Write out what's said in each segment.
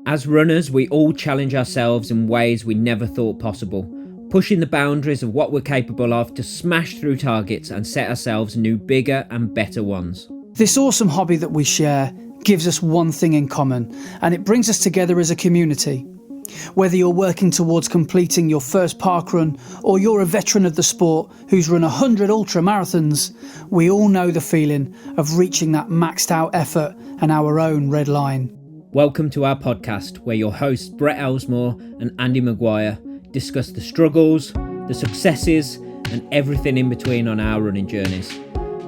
As runners, we all challenge ourselves in ways we never thought possible, pushing the boundaries of what we're capable of to smash through targets and set ourselves new, bigger and better ones. This awesome hobby that we share gives us one thing in common, and it brings us together as a community. Whether you're working towards completing your first parkrun or you're a veteran of the sport who's run 100 ultra marathons, we all know the feeling of reaching that maxed out effort and our own red line. Welcome to our podcast, where your hosts Brett Elesmore and Andy Maguire discuss the struggles, the successes and everything in between on our running journeys,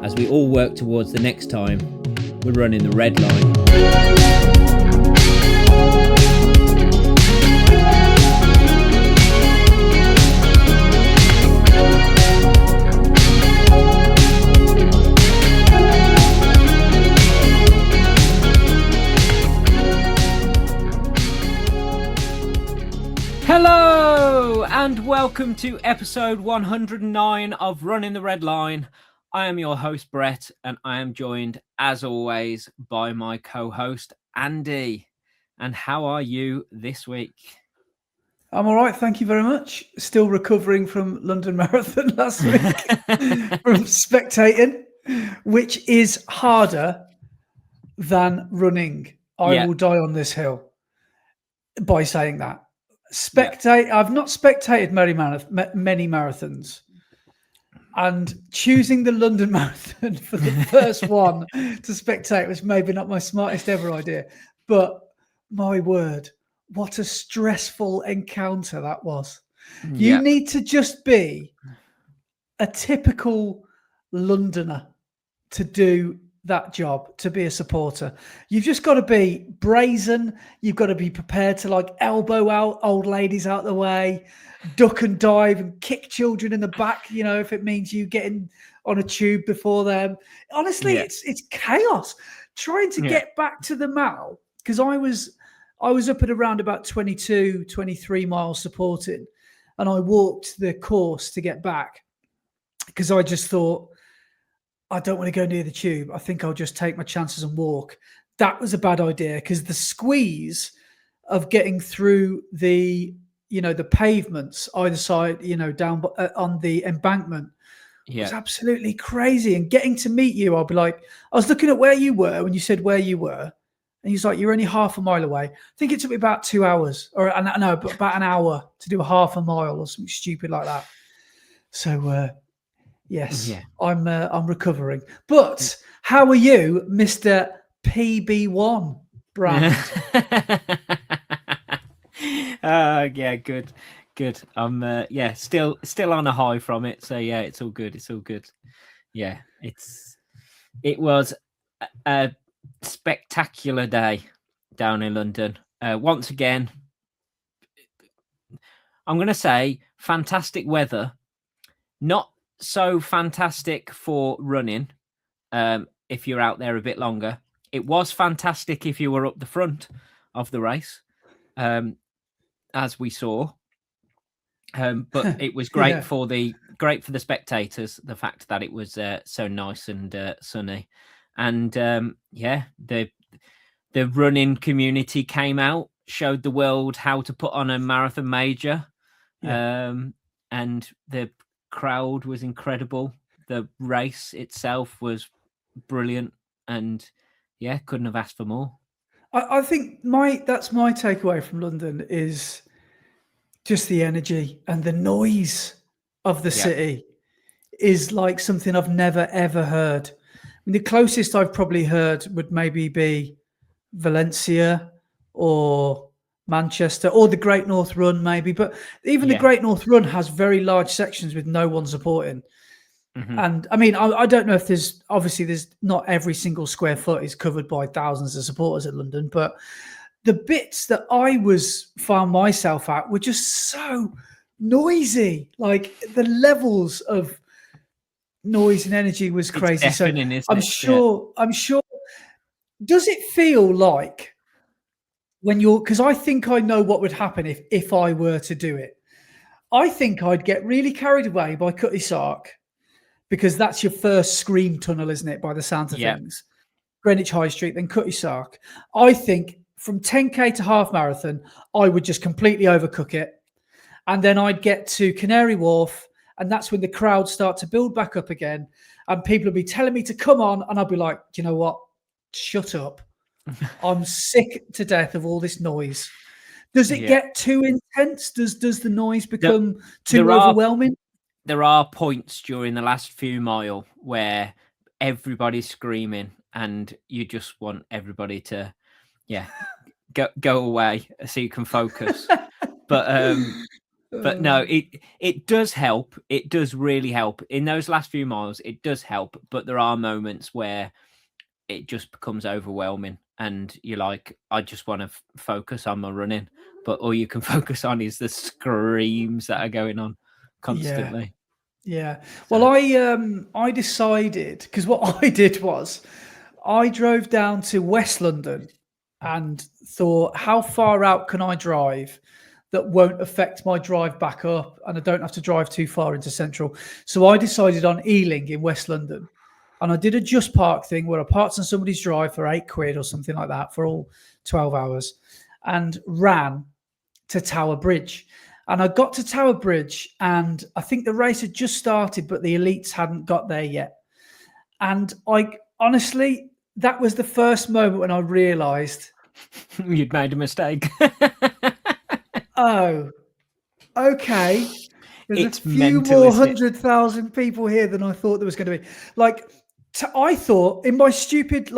as we all work towards the next time we're running the red line. Hello and welcome to episode 109 of Running the Red Line. I am your host Brett, and I am joined as always by my co-host Andy. And how are you this week? I'm all right, thank you very much. Still recovering from London Marathon last week from spectating, which is harder than running. I will die on this hill by saying that. I've not spectated many marathons, and choosing the London Marathon for the first one to spectate was maybe not my smartest ever idea, but my word, what a stressful encounter that was. You need to just be a typical Londoner to do that job, to be a supporter. You've just got to be brazen. You've got to be prepared to elbow out old ladies out the way, duck and dive and kick children in the back, if it means you getting on a tube before them. Honestly, it's chaos trying to get back to the Mall, because I was up at around about 22, 23 miles supporting, and I walked the course to get back because I just thought, I don't want to go near the tube. I think I'll just take my chances and walk. That was a bad idea, because the squeeze of getting through the pavements either side, down on the embankment was absolutely crazy. And getting to meet you, I'll be like, I was looking at where you were when you said where you were, and he's like, you're only half a mile away. I think it took me about 2 hours, or no, about an hour to do a half a mile or something stupid like that. So, yes, I'm recovering. But how are you, Mr. PB1 brand? Good. I'm still on a high from it. So it's all good. It's all good. Yeah, it was a spectacular day down in London. Once again, I'm going to say fantastic weather. Not so fantastic for running if you're out there a bit longer. It was fantastic if you were up the front of the race, as we saw. But it was great for the spectators, the fact that it was so nice and sunny. And the running community came out, showed the world how to put on a marathon major, and the crowd was incredible. The race itself was brilliant, and couldn't have asked for more. I think that's my takeaway from London is just the energy and the noise of the city is like something I've never ever heard. I mean, the closest I've probably heard would maybe be Valencia or Manchester or the Great North Run maybe, but even the Great North Run has very large sections with no one supporting. And I mean, I don't know if there's not every single square foot is covered by thousands of supporters at London, but the bits that I found myself at were just so noisy. Like the levels of noise and energy was crazy. I'm sure. Does it feel like because I think I know what would happen if I were to do it. I think I'd get really carried away by Cutty Sark, because that's your first scream tunnel, isn't it, by the sound of things? Greenwich High Street, then Cutty Sark. I think from 10K to half marathon, I would just completely overcook it. And then I'd get to Canary Wharf, and that's when the crowds start to build back up again. And people would be telling me to come on. And I'd be like, do you know what? Shut up. I'm sick to death of all this noise. Does it get too intense? Does the noise become too overwhelming? There are points during the last few mile where everybody's screaming and you just want everybody to, go away so you can focus. But no, it does help. It does really help. In those last few miles, it does help. But there are moments where it just becomes overwhelming and you're like, I just want to focus on my running. But all you can focus on is the screams that are going on constantly. Yeah. Well, I decided, because what I did was I drove down to West London and thought, how far out can I drive that won't affect my drive back up and I don't have to drive too far into Central? So I decided on Ealing in West London. And I did a Just Park thing where I parked on somebody's drive for £8 or something like that for all 12 hours and ran to Tower Bridge. And I got to Tower Bridge and I think the race had just started, but the elites hadn't got there yet. And honestly, that was the first moment when I realised you'd made a mistake. Oh, okay. There's it's a few mental, more 100,000 people here than I thought there was going to be. Like, I thought in my stupid,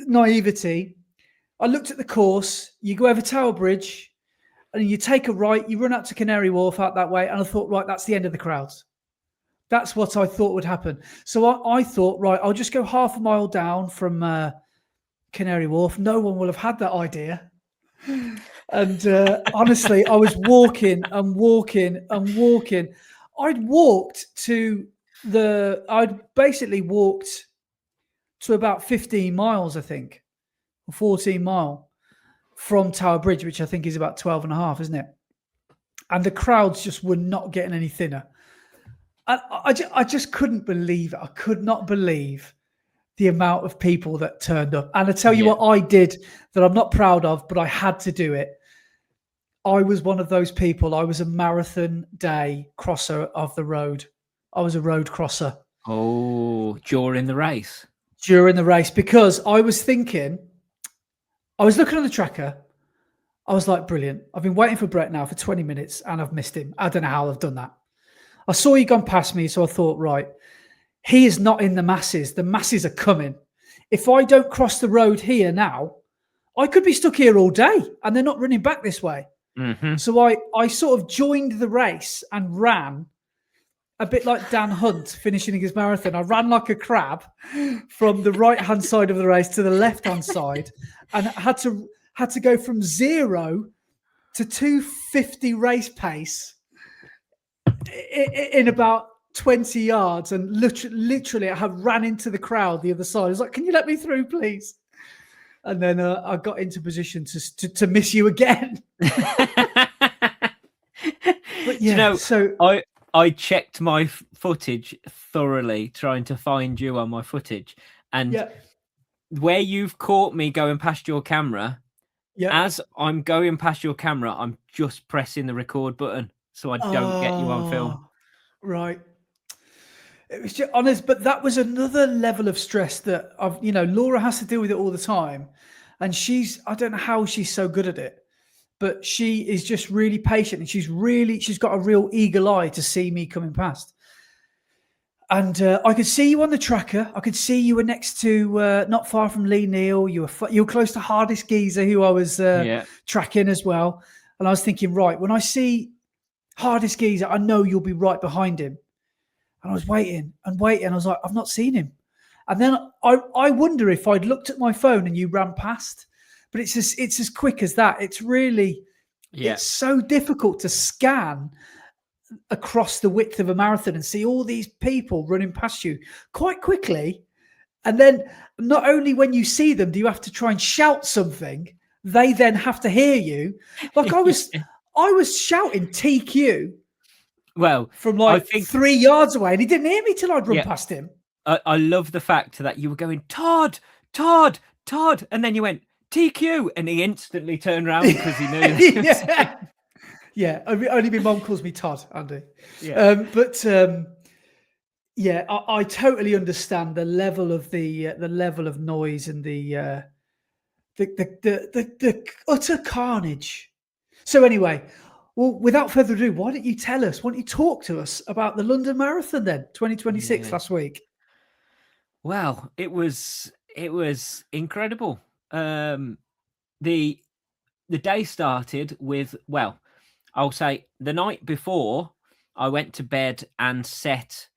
naivety, I looked at the course. You go over Tower Bridge and you take a right, you run out to Canary Wharf out that way. And I thought, right, that's the end of the crowds. That's what I thought would happen. So I thought, right, I'll just go half a mile down from Canary Wharf. No one will have had that idea. And honestly, I was walking and walking and walking. I'd basically walked to about 15 miles, I think, or 14 mile from Tower Bridge, which I think is about 12 and a half, isn't it? And the crowds just were not getting any thinner. And I just couldn't believe it. I could not believe the amount of people that turned up. And I tell you what I did that I'm not proud of, but I had to do it. I was one of those people. I was a marathon day crosser of the road. I was a road crosser. Oh, during the race? During the race, because I was thinking, I was looking on the tracker. I was like, brilliant. I've been waiting for Brett now for 20 minutes and I've missed him. I don't know how I've done that. I saw he gone past me, so I thought, right, he is not in the masses. The masses are coming. If I don't cross the road here now, I could be stuck here all day and they're not running back this way. Mm-hmm. So I sort of joined the race and ran a bit like Dan Hunt finishing his marathon. I ran like a crab from the right-hand side of the race to the left-hand side and had to go from 0 to 250 race pace in about 20 yards. And literally I had ran into the crowd the other side. I was like, can you let me through, please? And then I got into position to miss you again. But yeah, so I checked my footage thoroughly, trying to find you on my footage, and where you've caught me going past your camera, as I'm going past your camera, I'm just pressing the record button so I don't get you on film. Right. It was just honest, but that was another level of stress that Laura has to deal with it all the time. And I don't know how she's so good at it, but she is just really patient and she's got a real eagle eye to see me coming past. And I could see you on the tracker. I could see you were next to, not far from Lee Neal. You were close to Hardest Geezer, who I was tracking as well. And I was thinking, right, when I see Hardest Geezer, I know you'll be right behind him. And I was waiting and waiting. I was like, I've not seen him. And then I wonder if I'd looked at my phone and you ran past. But it's as quick as that. It's really, it's so difficult to scan across the width of a marathon and see all these people running past you quite quickly. And then not only when you see them, do you have to try and shout something, they then have to hear you. Like I was shouting TQ. Well, from I think 3 yards away, and he didn't hear me till I'd run past him. I love the fact that you were going, Todd, and then you went TQ, and he instantly turned around because he knew. Yeah. Only my mum calls me Todd, Andy. Yeah. Yeah, I totally understand the level of the level of noise and the utter carnage. So anyway, well, without further ado, why don't you tell us? Why don't you talk to us about the London Marathon then, 2026 Yeah. last week? Well, it was incredible. The day started with, well, I'll say the night before I went to bed and set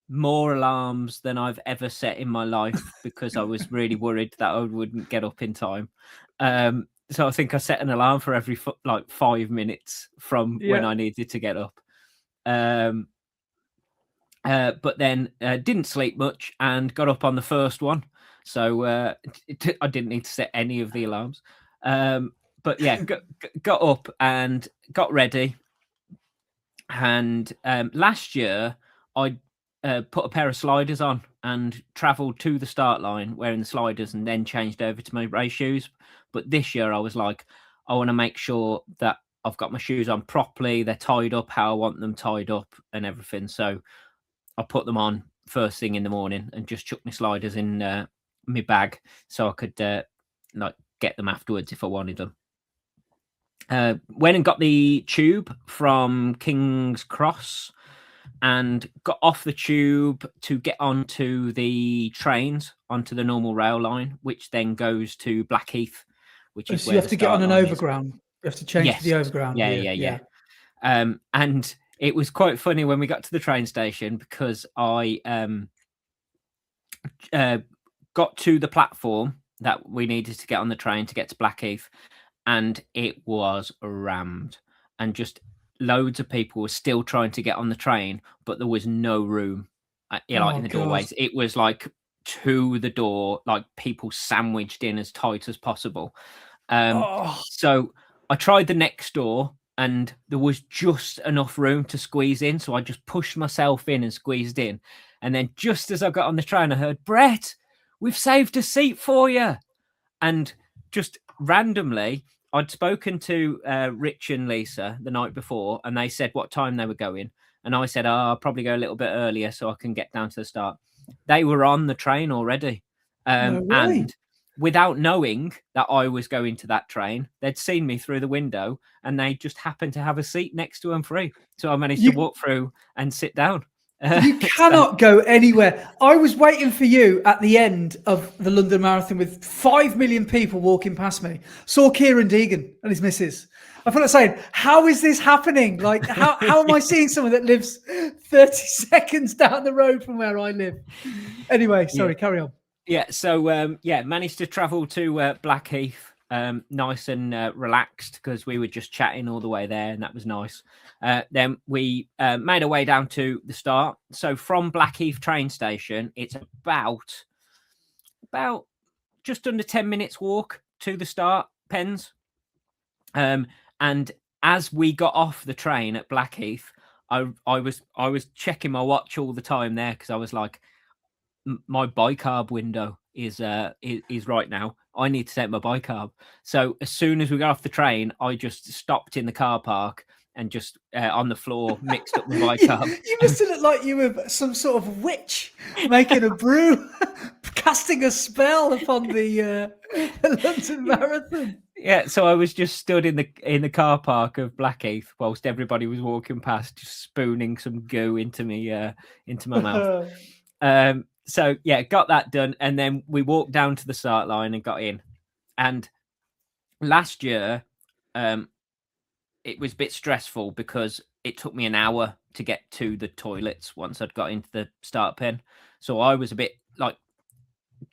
more alarms than I've ever set in my life because I was really worried that I wouldn't get up in time. So I think I set an alarm for every 5 minutes from when I needed to get up. But then didn't sleep much and got up on the first one. So I didn't need to set any of the alarms. But yeah, got up and got ready. And last year, I put a pair of sliders on and travelled to the start line wearing the sliders and then changed over to my race shoes. But this year, I was like, I want to make sure that I've got my shoes on properly. They're tied up how I want them tied up and everything. So I put them on first thing in the morning and just chuck my sliders in my bag so I could get them afterwards if I wanted them. Went and got the tube from King's Cross and got off the tube to get onto the trains, onto the normal rail line, which then goes to Blackheath, which is where you have to get on an overground. You have to change to the overground. Yeah. And it was quite funny when we got to the train station because I got to the platform that we needed to get on the train to get to Blackheath, and it was rammed, and just loads of people were still trying to get on the train, but there was no room in the doorways. It was like to the door, like people sandwiched in as tight as possible. So I tried the next door and there was just enough room to squeeze in. So I just pushed myself in and squeezed in. And then just as I got on the train, I heard, Brett, we've saved a seat for you. And just randomly, I'd spoken to Rich and Lisa the night before, and they said what time they were going. And I said, I'll probably go a little bit earlier so I can get down to the start. They were on the train already. And without knowing that I was going to that train, they'd seen me through the window and they just happened to have a seat next to them free. So I managed to walk through and sit down. You cannot go anywhere. I was waiting for you at the end of the London Marathon with 5 million people walking past me. Saw Kieran Deegan and his missus. I felt like saying, how is this happening? Like, how am I seeing someone that lives 30 seconds down the road from where I live? Anyway, sorry, carry on. Yeah, so managed to travel to Blackheath, nice and relaxed because we were just chatting all the way there, and that was nice. Then we made our way down to the start. So from Blackheath train station, it's about just under 10 minutes walk to the start pens. And as we got off the train at Blackheath, I was checking my watch all the time there because I was like, my bicarb window is right now. I need to take my bicarb. So as soon as we got off the train, I just stopped in the car park and just on the floor mixed up the bicarb. You must have looked like you were some sort of witch making a brew, casting a spell upon the London Marathon. Yeah, so I was just stood in the car park of Blackheath whilst everybody was walking past, just spooning some goo into my mouth. So yeah, got that done, and then we walked down to the start line and got in. And last year, it was a bit stressful because it took me an hour to get to the toilets once I'd got into the start pen. So I was a bit like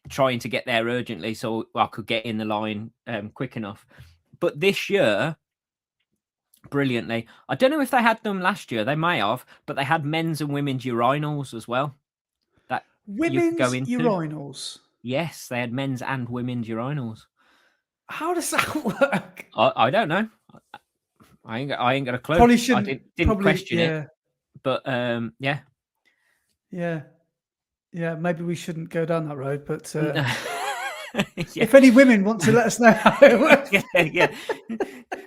trying to get there urgently so I could get in the line quick enough. But this year, brilliantly, I don't know if they had them last year. They may have, but they had men's and women's urinals as well. That women's urinals? Yes, they had men's and women's urinals. How does that work? I don't know. I ain't got a clue. Probably shouldn't. I didn't question it. But yeah. Yeah, maybe we shouldn't go down that road. But If any women want to let us know how it works. Yeah.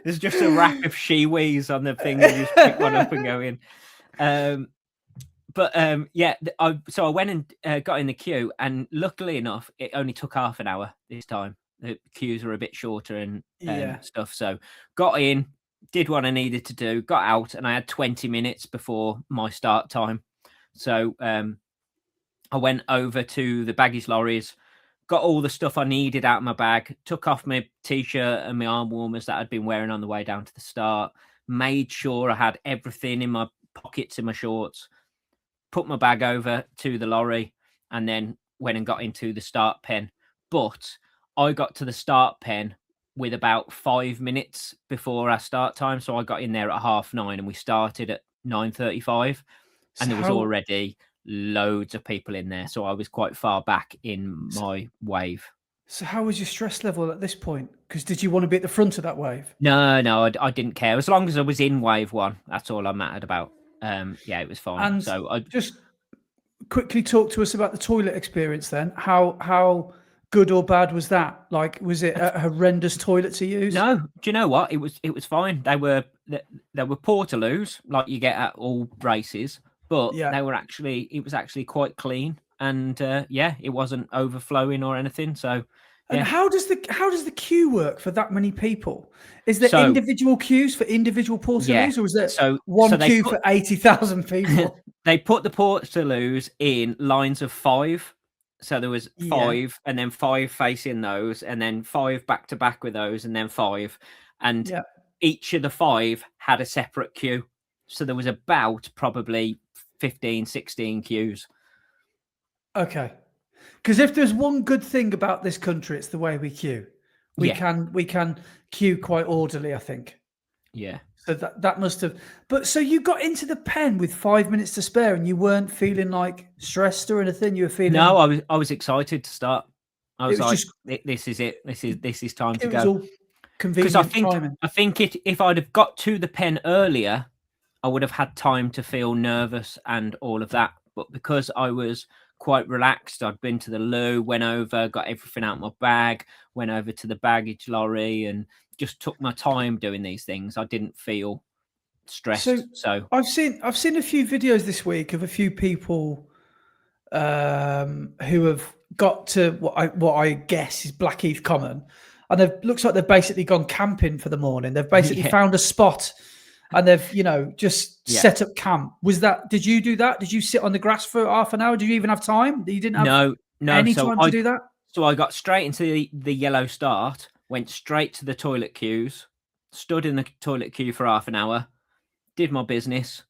There's just a rack of shiwis on the thing, and you just pick one up and go in. So I went and got in the queue, and luckily enough, it only took half an hour this time. The queues were a bit shorter and stuff. So got in, did what I needed to do, got out, and I had 20 minutes before my start time. So I went over to the baggage lorries, got all the stuff I needed out of my bag, took off my t-shirt and my arm warmers that I'd been wearing on the way down to the start, made sure I had everything in my pockets in my shorts, put my bag over to the lorry, and then went and got into the start pen. But I got to the start pen with about 5 minutes before our start time. So I got in there at 9:30 and we started at 9:35, and there was already loads of people in there. So I was quite far back in my wave. So how was your stress level at this point? Because did you want to be at the front of that wave? No, I didn't care. As long as I was in wave one, that's all I mattered about. It was fine. And so I just quickly talk to us about the toilet experience then. How good or bad was that? Like, was it a horrendous toilet to use? No, do you know what? It was fine. They were portaloos like you get at all races, but it was actually quite clean, and it wasn't overflowing or anything. So and how does the queue work for that many people? Is there individual queues for individual portaloos, or is there one queue for 80,000 people? They put the portaloos in lines of 5. So there was 5, and then 5 facing those, and then 5 back to back with those, and then 5. And each of the 5 had a separate queue. So there was about probably 15, 16 queues. Okay. Because if there's one good thing about this country, it's the way we queue. We can queue quite orderly, I think. Yeah. So that must have. But so you got into the pen with 5 minutes to spare, and you weren't feeling like stressed or anything. You were feeling. No, I was excited to start. I was like, "This is it. This is time to go." It was all convenient timing. I think if I'd have got to the pen earlier, I would have had time to feel nervous and all of that. But because I was quite relaxed, I'd been to the loo, went over, got everything out of my bag, went over to the baggage lorry, and just took my time doing these things. I didn't feel stressed. So I've seen a few videos this week of a few people who have got to what I guess is Blackheath Common, and it looks like they've basically gone camping for the morning. They've basically found a spot, and they've just set up camp. Did you do that? Did you sit on the grass for half an hour? Did you even have time? You didn't have any time to do that? So I got straight into the yellow start, went straight to the toilet queues, stood in the toilet queue for half an hour, did my business,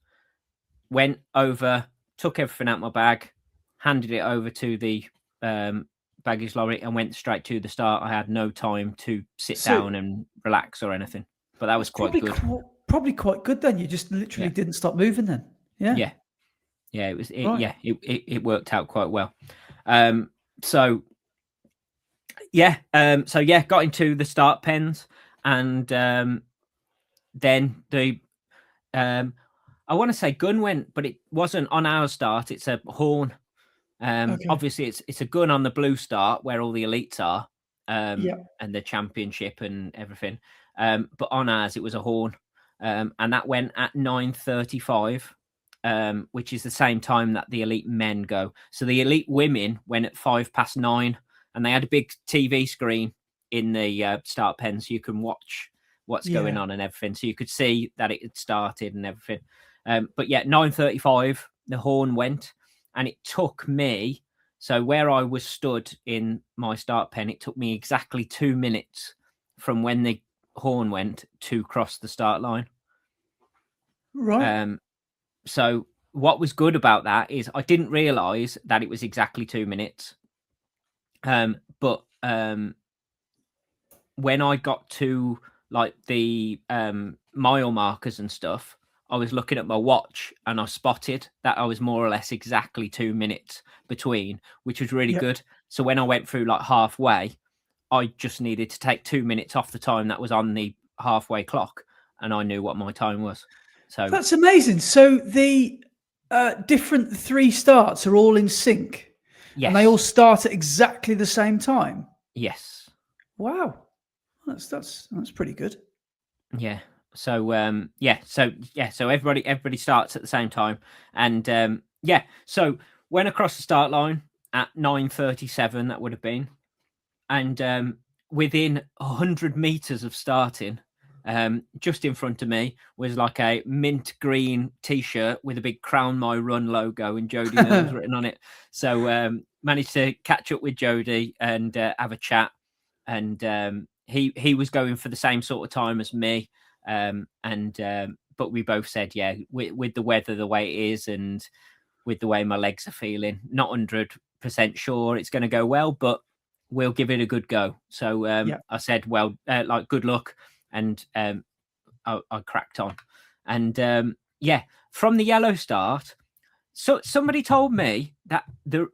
went over, took everything out of my bag, handed it over to the baggage lorry, and went straight to the start. I had no time to sit down and relax or anything, but that was quite good. Probably quite good then. You just literally didn't stop moving then. Yeah. It worked out quite well. Got into the start pens, and then the I want to say gun went, but it wasn't on our start. It's a horn. Obviously it's a gun on the blue start where all the elites are, and the championship and everything. But on ours it was a horn, and that went at 9:35, which is the same time that the elite men go. So the elite women went at 9:05. And they had a big TV screen in the start pen, so you can watch what's going on and everything. So you could see that it had started and everything. But 9:35, the horn went, and it took me. So where I was stood in my start pen, it took me exactly 2 minutes from when the horn went to cross the start line. Right. So what was good about that is I didn't realise that it was exactly 2 minutes. But when I got to like the mile markers and stuff, I was looking at my watch and I spotted that I was more or less exactly 2 minutes between, which was really good. So when I went through like halfway, I just needed to take 2 minutes off the time that was on the halfway clock, and I knew what my time was. So that's amazing. So the different 3 starts are all in sync. Yes. And they all start at exactly the same time. Yes. Wow, that's pretty good. Yeah. So so everybody starts at the same time, and so went across the start line at 9:37. That would have been, and within 100 meters of starting, just in front of me was like a mint green T-shirt with a big Crown My Run logo and Jody Mills written on it. So managed to catch up with Jody and have a chat, and he was going for the same sort of time as me. But we both said, with the weather the way it is and with the way my legs are feeling, not 100% sure it's going to go well, but we'll give it a good go. So I said, well, good luck, and I cracked on. And from the yellow start, so somebody told me that there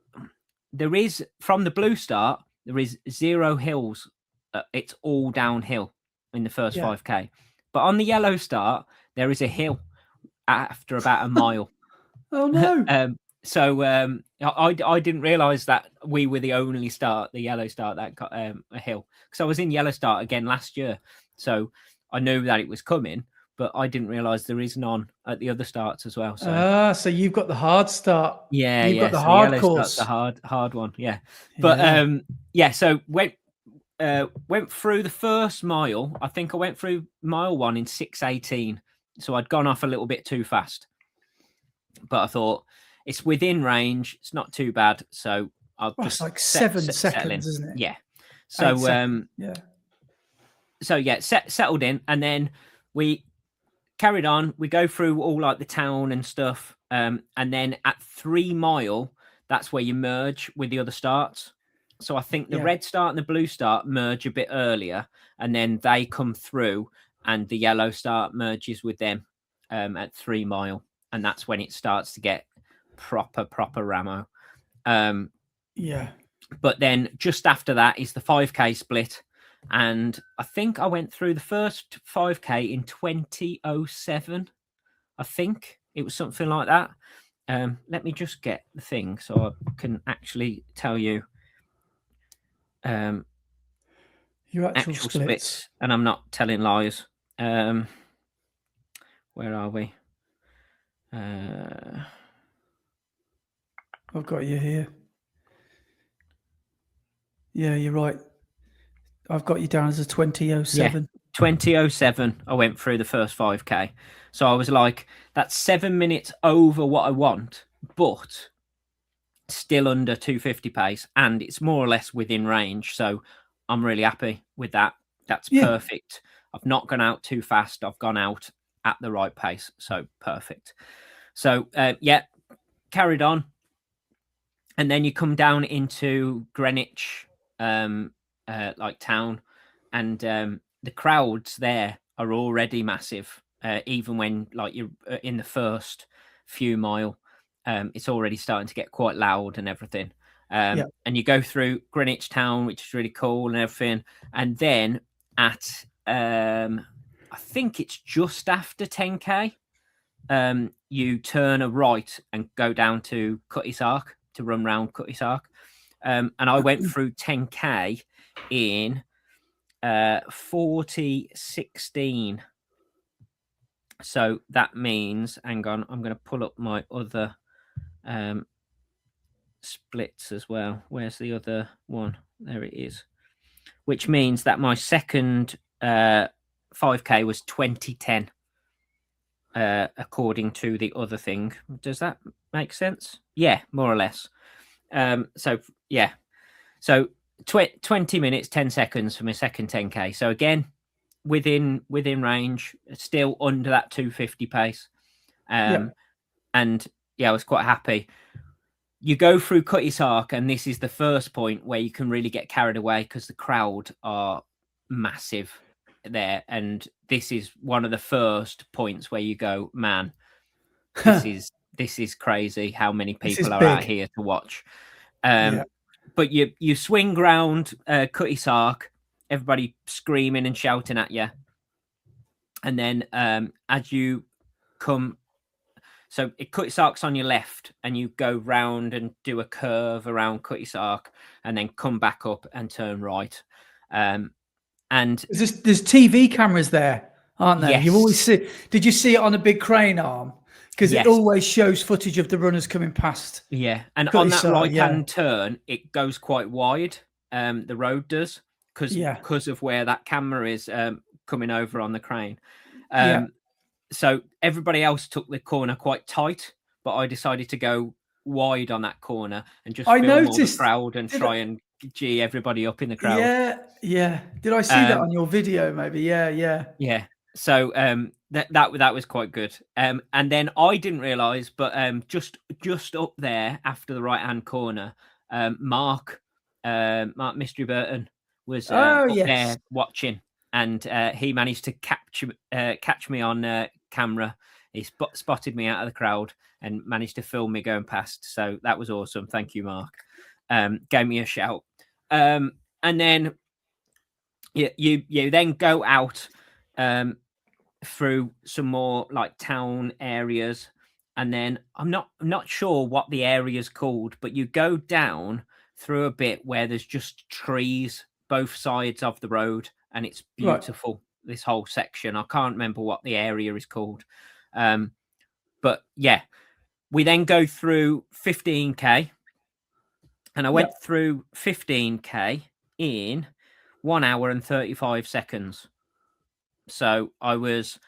is, from the blue start, there is 0 hills. It's all downhill in the first 5K. But on the yellow start, there is a hill after about a mile. Oh no! I didn't realise that we were the only start, the yellow start, that got a hill, because I was in yellow start again last year, so I knew that it was coming, but I didn't realise there is none at the other starts as well. So you've got the hard start. You've got the hard course, the hard one. But so went through the first mile. I think I went through mile 1 in 6:18, so I'd gone off a little bit too fast. But I thought it's within range. It's not too bad. So I'll just like 7 seconds, isn't it? Yeah. So settled in, and then we carried on. We go through all like the town and stuff, and then at 3 mile, that's where you merge with the other starts. So I think the red start and the blue start merge a bit earlier, and then they come through, and the yellow start merges with them at 3 mile. And that's when it starts to get proper ramo. But then just after that is the 5K split. And I think I went through the first 5K in 2007. I think it was something like that. Let me just get the thing so I can actually tell you your actual splits. And I'm not telling lies. Where are we? I've got you here. Yeah, you're right. I've got you down as a 2007. 2007, I went through the first 5K. So I was like, that's 7 minutes over what I want, but still under 250 pace, and it's more or less within range. So I'm really happy with that. That's perfect. I've not gone out too fast. I've gone out at the right pace. So perfect. So carried on. And then you come down into Greenwich, like town, and the crowds there are already massive. Even when like you're in the first few mile, it's already starting to get quite loud and everything. And you go through Greenwich town, which is really cool and everything. And then at I think it's just after 10K, you turn a right and go down to Cutty's Ark to run round Cutty's Ark. And I went through 10K in 40:16. So that means, hang on, I'm going to pull up my other splits as well. Where's the other one? There it is. Which means that my second 5K was 20:10. According to the other thing. Does that make sense? Yeah, more or less. So 20 minutes, 10 seconds for my second 10K. So again, within range, still under that 250 pace. And I was quite happy. You go through Cutty's Ark, and this is the first point where you can really get carried away because the crowd are massive there, and this is one of the first points where you go, man, this is crazy how many people are out here to watch. But you swing round Cutty's Ark, everybody screaming and shouting at you, and then as you come So Cutty Sark's on your left, and you go round and do a curve around Cutty Sark, and then come back up and turn right. And there's TV cameras there, aren't there? Yes. You always see. Did you see it on a big crane arm? Because Yes. it always shows footage of the runners coming past. Yeah, and Cutty on that Sark, right-hand turn, it goes quite wide. The road does, because of where that camera is coming over on the crane. So everybody else took the corner quite tight, but I decided to go wide on that corner and just film all the crowd and try and G everybody up in the crowd. Yeah. Did I see that on your video? Maybe. Yeah. So that was quite good. And then I didn't realise, but just up there after the right hand corner, Mark Mystery Burton was up there watching, and he managed to catch me on camera. He spotted me out of the crowd and managed to film me going past. So that was awesome. Thank you, Mark. Gave me a shout. And then you then go out through some more like town areas, and then I'm not sure what the area's called, but you go down through a bit where there's just trees both sides of the road, and it's beautiful. Right. This whole section, I can't remember what the area is called, but yeah, we then go through 15k, and I went through 15k in 1 hour and 35 seconds. So I was,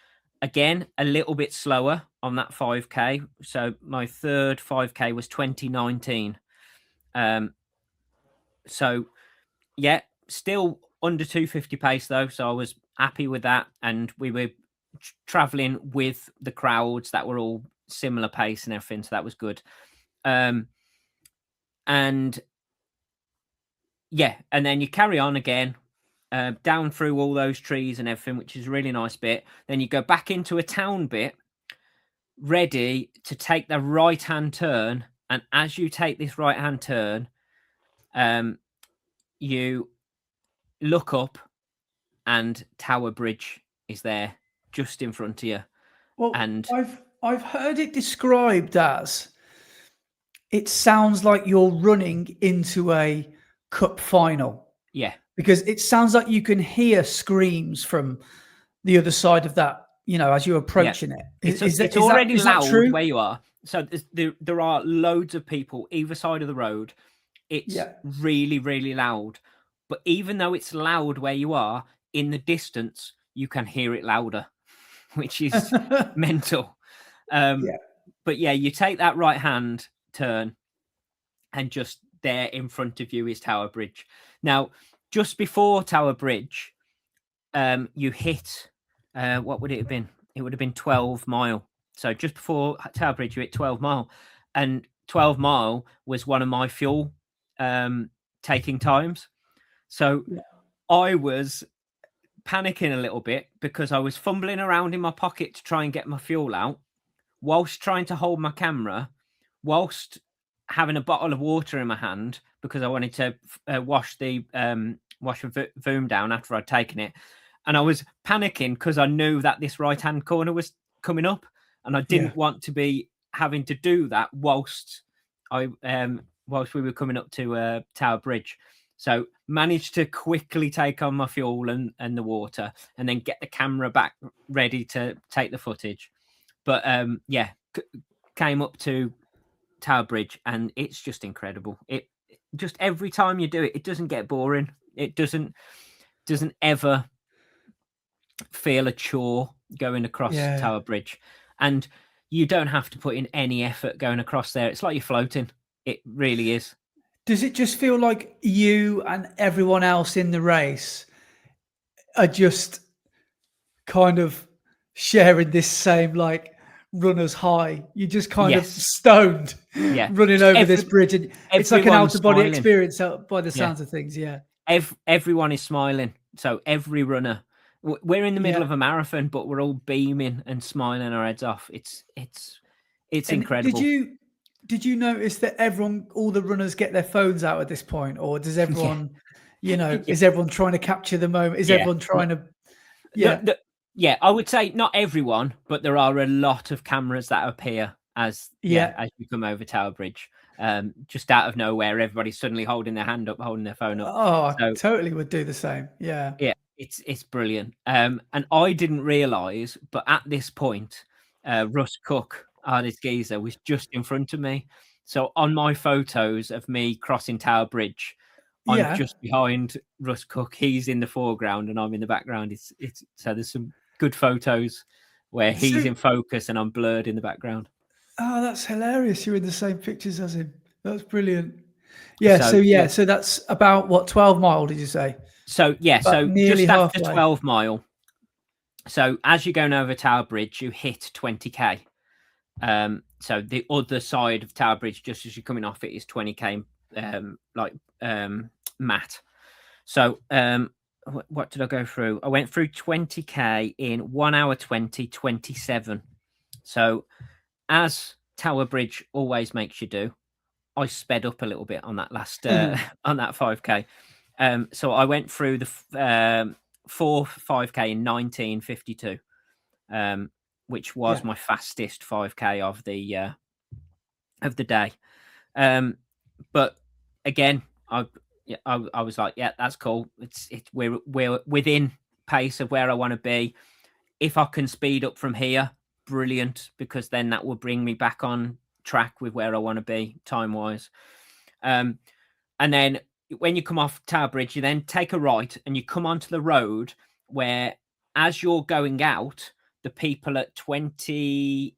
again, a little bit slower on that 5k. So my third 5k was 2019. So yeah, still under 250 pace though. So I was happy with that. And we were traveling with the crowds that were all similar pace and everything. So that was good. And yeah, and then you carry on again. Down through all those trees and everything, which is a really nice bit. Then you go back into a town bit, ready to take the right-hand turn. And as you take this right-hand turn, you look up, and Tower Bridge is there, just in front of you. Well, and I've heard it described as, it sounds like you're running into a cup final. Yeah. Because it sounds like you can hear screams from the other side of that, as you're approaching it. It's already loud where you are. So there are loads of people either side of the road. It's really, really loud. But even though it's loud where you are, in the distance, you can hear it louder, which is mental. But yeah, you take that right-hand turn, and just there in front of you is Tower Bridge. Now, just before Tower Bridge, you hit, what would it have been? It would have been 12 Mile. So just before Tower Bridge, you hit 12 Mile. And 12 Mile was one of my fuel taking times. So I was panicking a little bit because I was fumbling around in my pocket to try and get my fuel out, whilst trying to hold my camera, whilst having a bottle of water in my hand, because I wanted to wash the Voom down after I'd taken it. And I was panicking because I knew that this right-hand corner was coming up, and I didn't want to be having to do that whilst we were coming up to Tower Bridge. So managed to quickly take on my fuel and the water, and then get the camera back ready to take the footage. But came up to Tower Bridge, and it's just incredible. It just, every time you do it, it doesn't get boring. It doesn't ever feel a chore going across Tower Bridge, and you don't have to put in any effort going across there. It's like you're floating. It really is. Does it just feel like you and everyone else in the race are just kind of sharing this same like runner's high? You're just kind of stoned running over this bridge, and it's like an out-of-body experience by the sounds of things. Everyone is smiling. So every runner, we're in the middle of a marathon, but we're all beaming and smiling our heads off. It's incredible. Did you notice that all the runners get their phones out at this point, or does everyone, is everyone trying to capture the moment? Is everyone trying to? I would say not everyone, but there are a lot of cameras that appear as Yeah. as you come over Tower Bridge. Just out of nowhere, everybody's suddenly holding their hand up, holding their phone up. Oh, I So totally would do the same. Yeah. yeah, it's brilliant. And I didn't realise, but at this point, Russ Cook, this geezer, was just in front of me. So on my photos of me crossing Tower Bridge, I'm Yeah. just behind Russ Cook. He's in the foreground and I'm in the background. It's so there's some good photos where he's So- in focus and I'm blurred in the background. Oh, that's hilarious. You're in the same pictures as him. That's brilliant. Yeah. So, So yeah. so that's about what, 12 mile, did you say? So yeah, so nearly just after halfway. 12 mile. So as you're going over Tower Bridge, you hit 20k. So the other side of Tower Bridge, just as you're coming off it, is 20k mat. So what did I go through? I went through 20k in 1 hour 27. So as Tower Bridge always makes you do, I sped up a little bit on that last on that 5k. So I went through the 5k in 1952. Which was my fastest 5k of the day. But again, I was like, yeah, that's cool. We're within pace of where I want to be. If I can speed up from here, brilliant, because then that will bring me back on track with where I want to be time wise. And then when you come off Tower Bridge, you then take a right and you come onto the road where, as you're going out, the people at 20,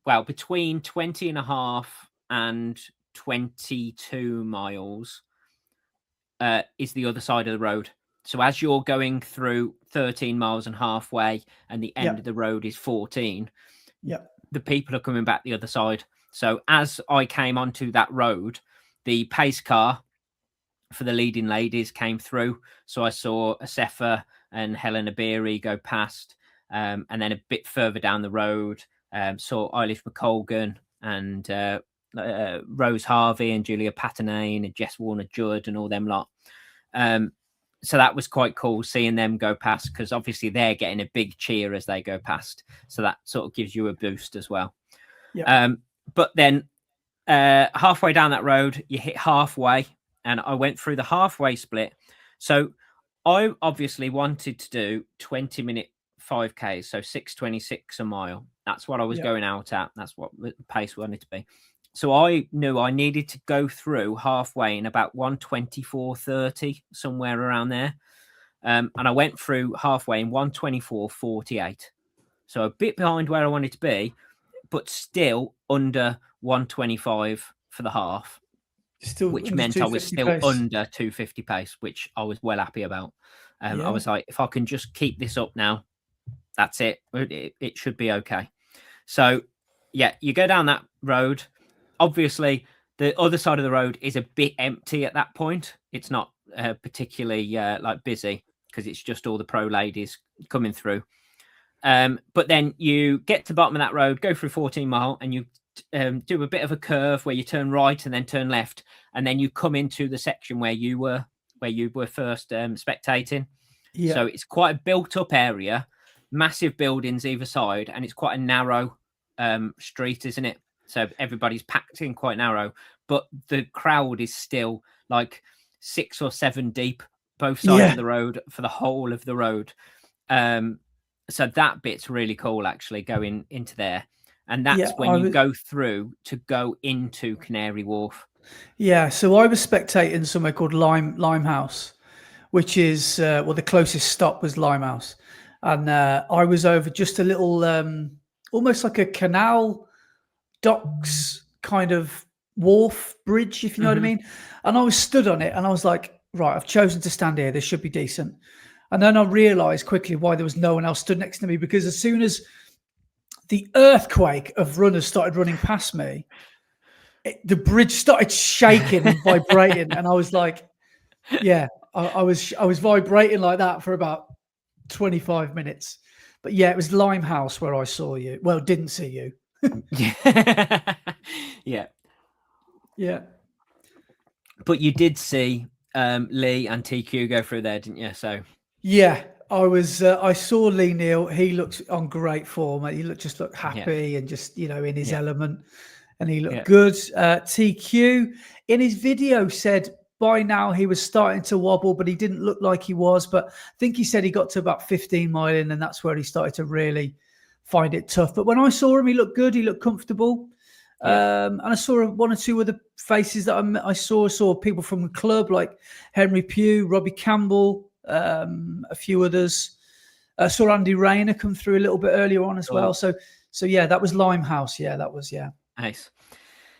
well, between 20 and a half and 22 miles is the other side of the road. So as you're going through 13 miles and halfway and the end of the road is 14, the people are coming back the other side. So as I came onto that road, the pace car for the leading ladies came through. So I saw Asefa and Helena Beery go past. And then a bit further down the road, saw Eilish McColgan and Rose Harvey and Julia Patanane and Jess Warner-Judd and all them lot. So that was quite cool seeing them go past, because obviously they're getting a big cheer as they go past. So that sort of gives you a boost as well. But then halfway down that road, you hit halfway, and I went through the halfway split. So I obviously wanted to do 20-minute 5Ks, so 6:26 a mile. That's what I was going out at. That's what the pace wanted to be. So I knew I needed to go through halfway in about 1:24:30, somewhere around there. And I went through halfway in 1:24:48. So a bit behind where I wanted to be, but still under 1:25 for the half, which meant I was still under 250 pace, which I was well happy about. I was like, if I can just keep this up now, that's it. It should be okay. So, yeah, you go down that road. Obviously, the other side of the road is a bit empty at that point. It's not particularly like busy, because it's just all the pro ladies coming through. But then you get to the bottom of that road, go through 14 mile, and you do a bit of a curve where you turn right and then turn left, and then you come into the section where you were first spectating. So it's quite a built-up area, massive buildings either side, and it's quite a narrow street, isn't it? So everybody's packed in quite narrow, but the crowd is still like 6 or 7 deep, both sides of the road for the whole of the road. So that bit's really cool, actually, going into there. And that's when you go through to go into Canary Wharf. Yeah, so I was spectating somewhere called Limehouse, which is, well, the closest stop was Limehouse. And I was over just a little, almost like a canal docks kind of wharf bridge, if you know what I mean. And I was stood on it and I was like, right, I've chosen to stand here. This should be decent. And then I realized quickly why there was no one else stood next to me, because as soon as the earthquake of runners started running past me, the bridge started shaking and vibrating. And I was like, yeah, I was vibrating like that for about 25 minutes. But yeah, it was Limehouse where I saw you. Well, didn't see you. Yeah. Yeah. But you did see Lee and TQ go through there, didn't you? So yeah, I saw Lee Neal. He looks on great form. He just looked Yeah. happy and just, in his Yeah. element, and he looked Yeah. good. TQ in his video said by now he was starting to wobble, but he didn't look like he was. But I think he said he got to about 15 mile in, and that's where he started to really find it tough. But when I saw him, he looked good. He looked comfortable. Yeah. And I saw one or two other faces that I saw people from the club like Henry Pugh, Robbie Campbell, a few others. I saw Andy Rayner come through a little bit earlier on as well. So yeah, that was Limehouse. Yeah, that was, yeah. Nice.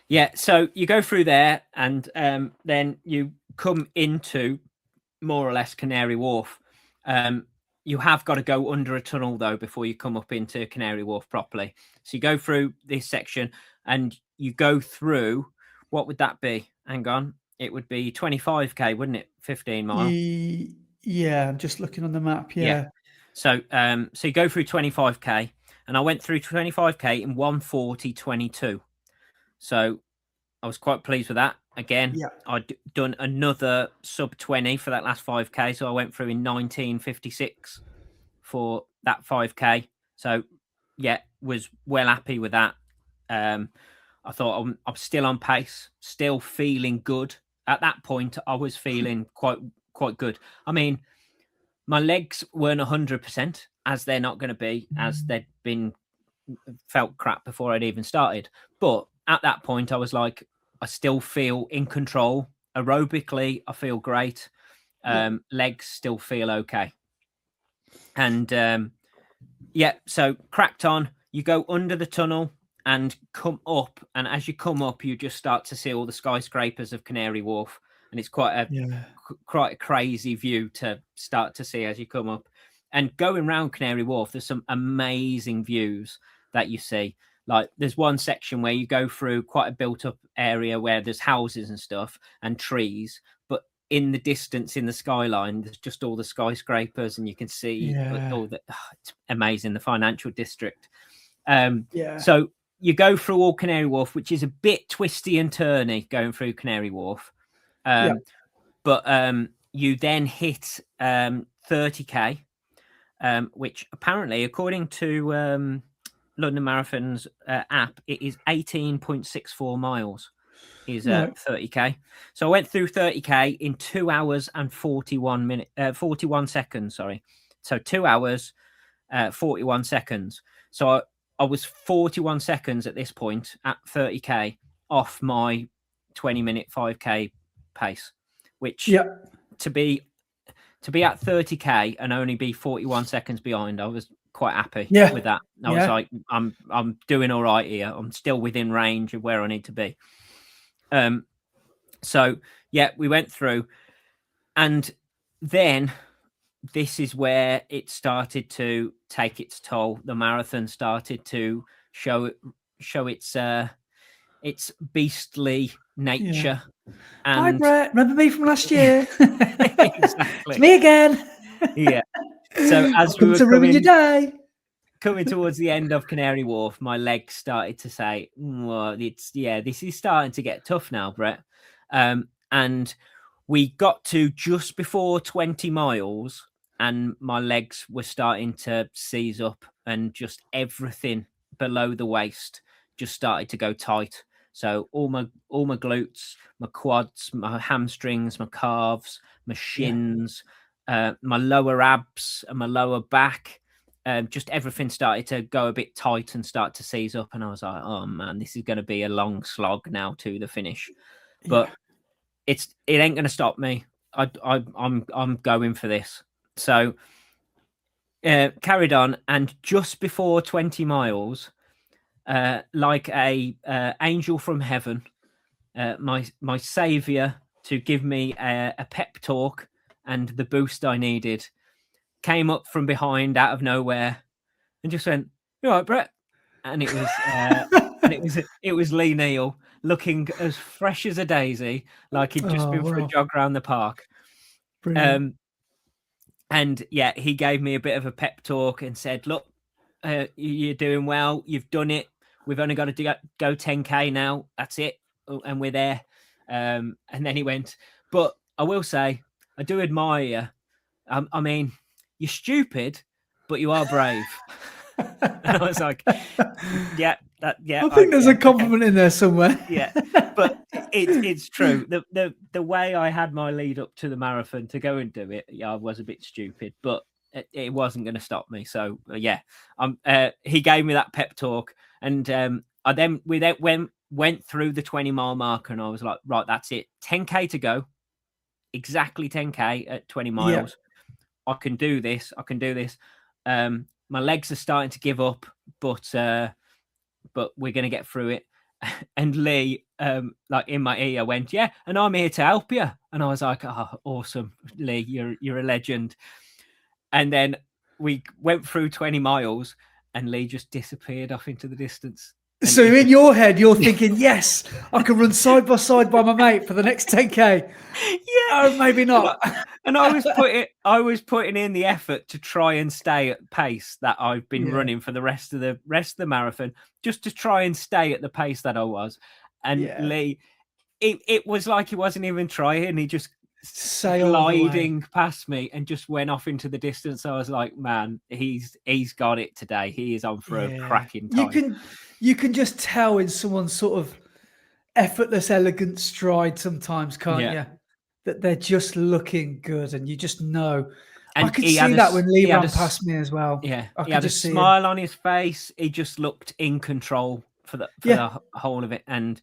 Yeah, so you go through there, and then you come into more or less Canary Wharf. You have got to go under a tunnel though before you come up into Canary Wharf properly. So you go through this section, and you go through. What would that be? Hang on, it would be 25k, wouldn't it? 15 mile. Yeah, I'm just looking on the map. Yeah. So so you go through 25k, and I went through 25k in 1:40:22. So I was quite pleased with that. Again, Yeah. I'd done another sub 20 for that last 5k. So I went through in 19:56 for that 5k. So yeah, was well happy with that. I thought I'm still on pace, still feeling good. At that point, I was feeling quite good. I mean, my legs weren't 100%, as they're not going to be, as they'd been felt crap before I'd even started. But at that point, I was like, I still feel in control. Aerobically, I feel great. Legs still feel okay. And yeah, so cracked on. You go under the tunnel and come up. And as you come up, you just start to see all the skyscrapers of Canary Wharf. And it's quite a crazy view to start to see as you come up. And going around Canary Wharf, there's some amazing views that you see. Like there's one section where you go through quite a built up area where there's houses and stuff and trees, but in the distance in the skyline, there's just all the skyscrapers, and you can see all the, it's amazing, the financial district. So you go through all Canary Wharf, which is a bit twisty and turny going through Canary Wharf. But you then hit 30k, which apparently, according to London Marathon's app, it is 18.64 miles is 30k. So I went through 30k in 2 hours and 41 seconds. Sorry, so 2 hours, 41 seconds. So I was 41 seconds at this point at 30k off my 20-minute 5k pace, which to be at 30k and only be 41 seconds behind, I was quite happy with that. I was like, I'm doing all right here. I'm still within range of where I need to be. So yeah, we went through, and then this is where it started to take its toll. The marathon started to show its beastly nature. And hi, Brett. Remember me from last year? Exactly. It's me again. Yeah. So as we were to ruin your day. Coming towards the end of Canary Wharf, my legs started to say, well, this is starting to get tough now, Brett. And we got to just before 20 miles, and my legs were starting to seize up, and just everything below the waist just started to go tight. So all my glutes, my quads, my hamstrings, my calves, my shins, my lower abs and my lower back, just everything started to go a bit tight and start to seize up. And I was like, oh man, this is going to be a long slog now to the finish. But it ain't going to stop me. I'm going for this. So carried on, and just before 20 miles, like a angel from heaven, my savior to give me a pep talk and the boost I needed, came up from behind out of nowhere and just went, "You all right, Brett?" And it was it was Lee Neal, looking as fresh as a daisy, like he'd just been for a jog around the park. Brilliant. And yeah, he gave me a bit of a pep talk and said, "Look, you're doing well. You've done it. We've only got to go 10k now. That's it, and we're there." And then he went, "But I will say, I do admire you. I mean, you're stupid, but you are brave. And I was like, yeah, I think there's a compliment in there somewhere. Yeah, but it's true. The way I had my lead up to the marathon to go and do it, I was a bit stupid, but it wasn't going to stop me. So yeah, he gave me that pep talk, and we went through the 20-mile marker, and I was like, right, that's it, 10K to go, exactly 10K at 20 miles. I can do this. I can do this. My legs are starting to give up, but we're going to get through it. And Lee, like in my ear, went, yeah, and I'm here to help you. And I was like, oh, awesome, Lee, you're a legend. And then we went through 20 miles, and Lee just disappeared off into the distance. And so in your head, you're thinking, yes, I can run side by side by my mate for the next 10K. Yeah, oh, maybe not. And I was putting in the effort to try and stay at pace that I've been running for the rest of the marathon, just to try and stay at the pace that I was. And Lee, it was like he wasn't even trying. He just gliding past me and just went off into the distance. I was like, man, he's got it today. He is on for a cracking time. You can just tell in someone's sort of effortless, elegant stride sometimes, can't you? That they're just looking good, and you just know. And I could see that when Lee ran past me as well. Yeah, he had a smile on his face. He just looked in control for the whole of it. And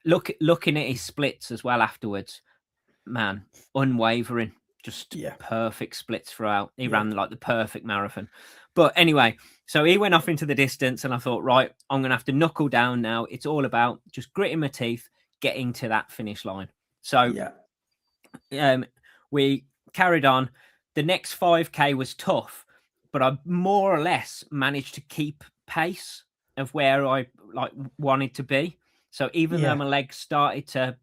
looking at his splits as well afterwards, man, unwavering, just perfect splits throughout. He ran like the perfect marathon. But anyway, so he went off into the distance, and I thought, right, I'm going to have to knuckle down now. It's all about just gritting my teeth, getting to that finish line. So we carried on. The next 5K was tough, but I more or less managed to keep pace of where I wanted to be. So even though my legs started to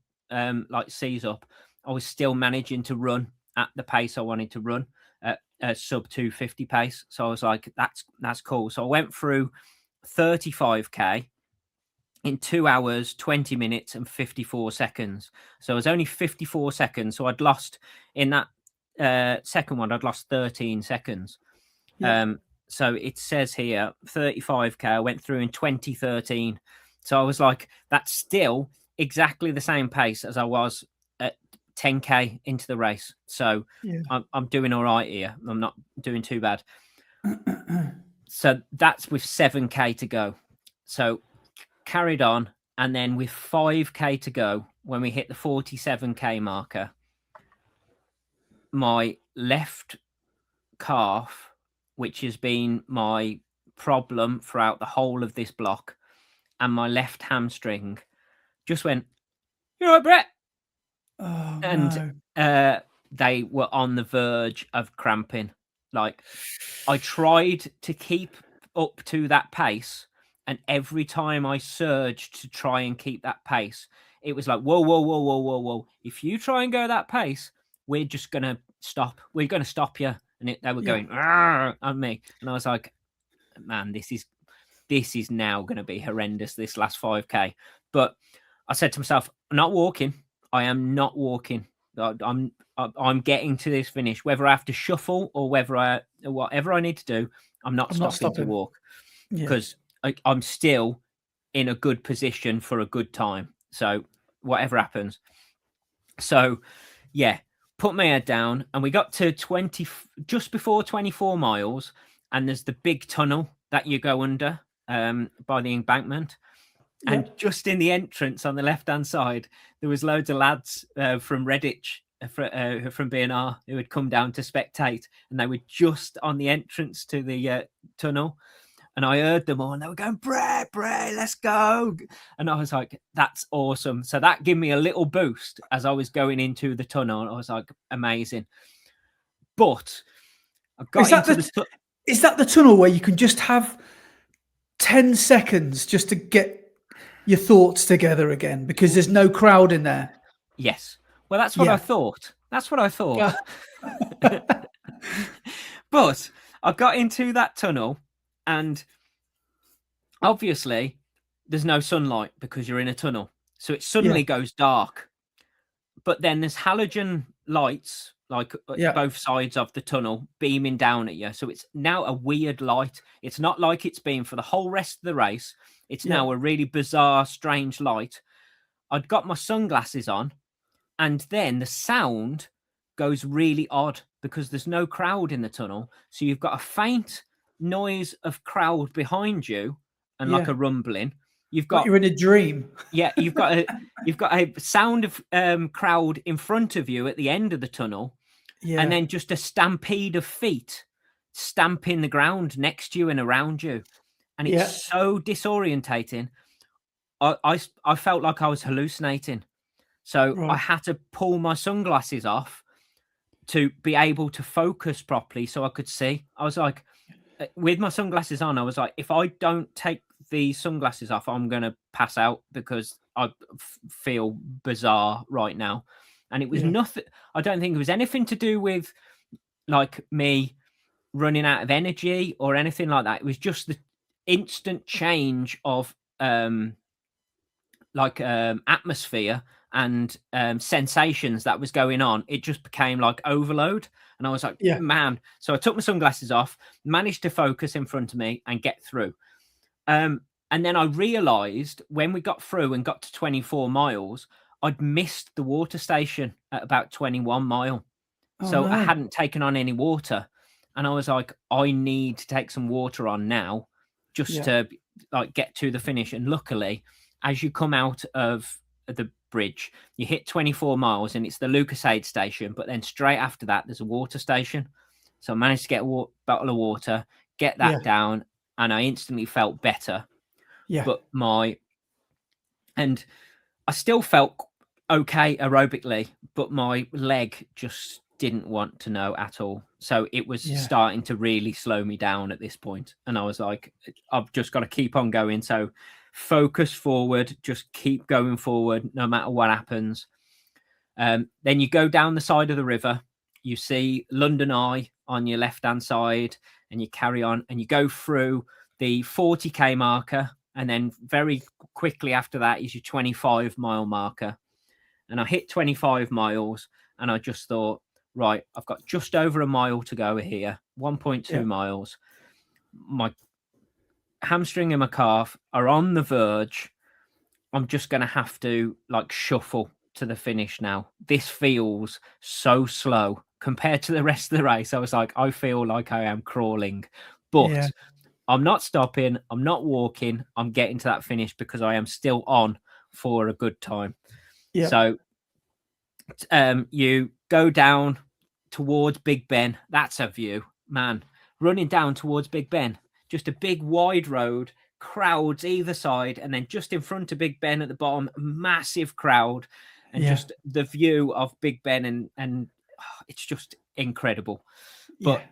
seize up, I was still managing to run at the pace I wanted to run, at a sub 250 pace. So I was like, that's cool. So I went through 35K in 2 hours, 20 minutes and 54 seconds. So it was only 54 seconds. So I'd lost in that second one, I'd lost 13 seconds. So it says here 35K I went through in 2013. So I was like, that's still exactly the same pace as I was at 10K into the race. So I'm doing all right here. I'm not doing too bad. So that's with 7K to go. So carried on. And then with 5K to go, when we hit the 47K marker, my left calf, which has been my problem throughout the whole of this block, and my left hamstring just went, "You all right, Brett?" Oh, and they were on the verge of cramping. Like, I tried to keep up to that pace, and every time I surged to try and keep that pace, it was like, whoa, whoa, whoa, whoa, whoa, whoa. If you try and go that pace, we're just going to stop. We're going to stop you. And they were going on me. And I was like, man, this is now going to be horrendous, this last 5K. But I said to myself, I'm not walking. I am not walking. I'm getting to this finish, whether I have to shuffle or whatever I need to do. I'm not stopping to walk, because I'm still in a good position for a good time. So whatever happens. So put my head down, and we got to just before 24 miles, and there's the big tunnel that you go under by the embankment. And just in the entrance on the left-hand side, there was loads of lads from Redditch, from BNR, who had come down to spectate, and they were just on the entrance to the tunnel. And I heard them all, and they were going, Bray, let's go. And I was like, that's awesome. So that gave me a little boost as I was going into the tunnel. I was like, amazing. But I got is that the tunnel where you can just have 10 seconds just to get your thoughts together again, because there's no crowd in there? Yes. Well, that's what I thought. That's what I thought. But I got into that tunnel, and obviously there's no sunlight because you're in a tunnel. So it suddenly goes dark. But then there's halogen lights like Yeah. both sides of the tunnel beaming down at you. So it's now a weird light. It's not like it's been for the whole rest of the race. It's now a really bizarre, strange light. I'd got my sunglasses on, and then the sound goes really odd because there's no crowd in the tunnel. So you've got a faint noise of crowd behind you and like a rumbling. You've got, like you're in a dream. yeah, you've got a sound of crowd in front of you at the end of the tunnel, and then just a stampede of feet stamping the ground next to you and around you, and it's so disorientating. I felt like I was hallucinating, so I had to pull my sunglasses off to be able to focus properly so I could see. I was like, with my sunglasses on, I was like, if I don't take the sunglasses off, I'm going to pass out because I feel bizarre right now. And it was nothing. I don't think it was anything to do with like me running out of energy or anything like that. It was just the instant change of atmosphere and sensations that was going on. It just became like overload. And I was like, man. So I took my sunglasses off, managed to focus in front of me and get through. And then I realized when we got through and got to 24 miles, I'd missed the water station at about 21 mile. So I hadn't taken on any water. And I was like, I need to take some water on now just to like get to the finish. And luckily, as you come out of the bridge, you hit 24 miles and it's the Lucas Aid station. But then straight after that, there's a water station. So I managed to get a bottle of water, get that down, and I instantly felt better. But I still felt okay aerobically, but my leg just didn't want to know at all. So it was starting to really slow me down at this point. And I was like, I've just got to keep on going. So focus forward, just keep going forward no matter what happens. Then you go down the side of the river, you see London Eye on your left-hand side, and you carry on and you go through the 40k marker. And then very quickly after that is your 25-mile marker. And I hit 25 miles and I just thought, right, I've got just over a mile to go here, 1.2 miles. My hamstring and my calf are on the verge. I'm just going to have to like shuffle to the finish now. This feels so slow compared to the rest of the race. I was like, I feel like I am crawling, but I'm not stopping. I'm not walking. I'm getting to that finish because I am still on for a good time. Yeah. So you go down towards Big Ben. That's a view, man. Running down towards Big Ben. Just a big wide road, crowds either side, and then just in front of Big Ben at the bottom, massive crowd, and just the view of Big Ben, and it's just incredible. But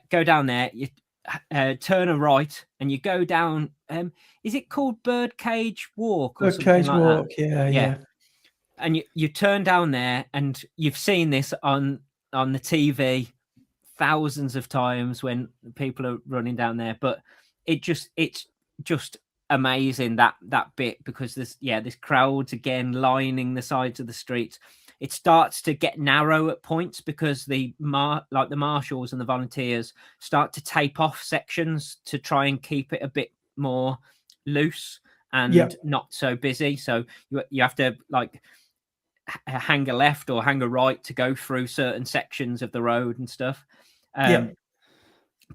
go down there. You turn a right and you go down. Is it called Birdcage Walk? Or Birdcage like Walk. That? Yeah. And you turn down there, and you've seen this on the TV thousands of times when people are running down there. But it's just amazing that bit, because there's crowds again lining the sides of the streets. It starts to get narrow at points because the marshals and the volunteers start to tape off sections to try and keep it a bit more loose and not so busy. So you have to like hang a left or hang a right to go through certain sections of the road and stuff.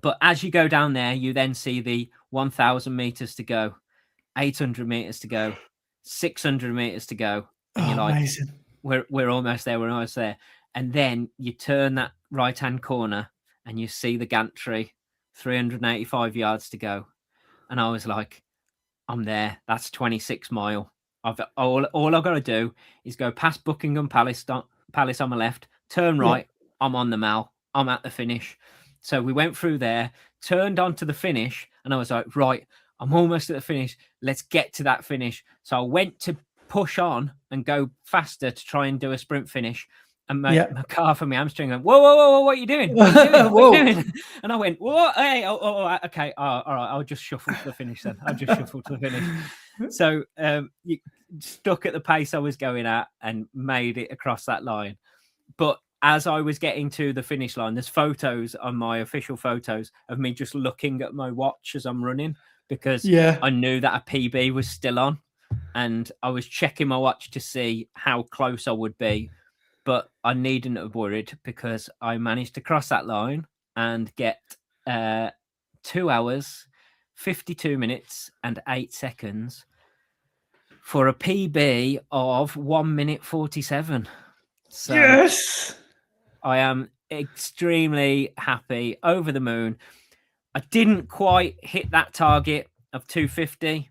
But as you go down there, you then see the 1,000 meters to go, 800 meters to go, 600 meters to go. And you're like, amazing. We're almost there. We're almost there. And then you turn that right-hand corner and you see the gantry, 385 yards to go. And I was like, I'm there. That's 26 mile. All I've got to do is go past Buckingham Palace on my left, turn right. I'm on the Mall. I'm at the finish. So we went through there, turned onto the finish, and I was like, right, I'm almost at the finish. Let's get to that finish. So I went to push on and go faster to try and do a sprint finish. And my calf and my hamstring went, whoa, what are you doing? What are you doing? What are you doing? And I went, whoa, hey, okay, all right, I'll just shuffle to the finish then. I'll just shuffle to the finish. So you stuck at the pace I was going at and made it across that line. But as I was getting to the finish line, there's photos on my official photos of me just looking at my watch as I'm running, because I knew that a PB was still on, and I was checking my watch to see how close I would be. But I needn't have worried, because I managed to cross that line and get 2 hours, 52 minutes and 8 seconds for a PB of 1 minute 47. So Yes. I am extremely happy, over the moon. I didn't quite hit that target of 250.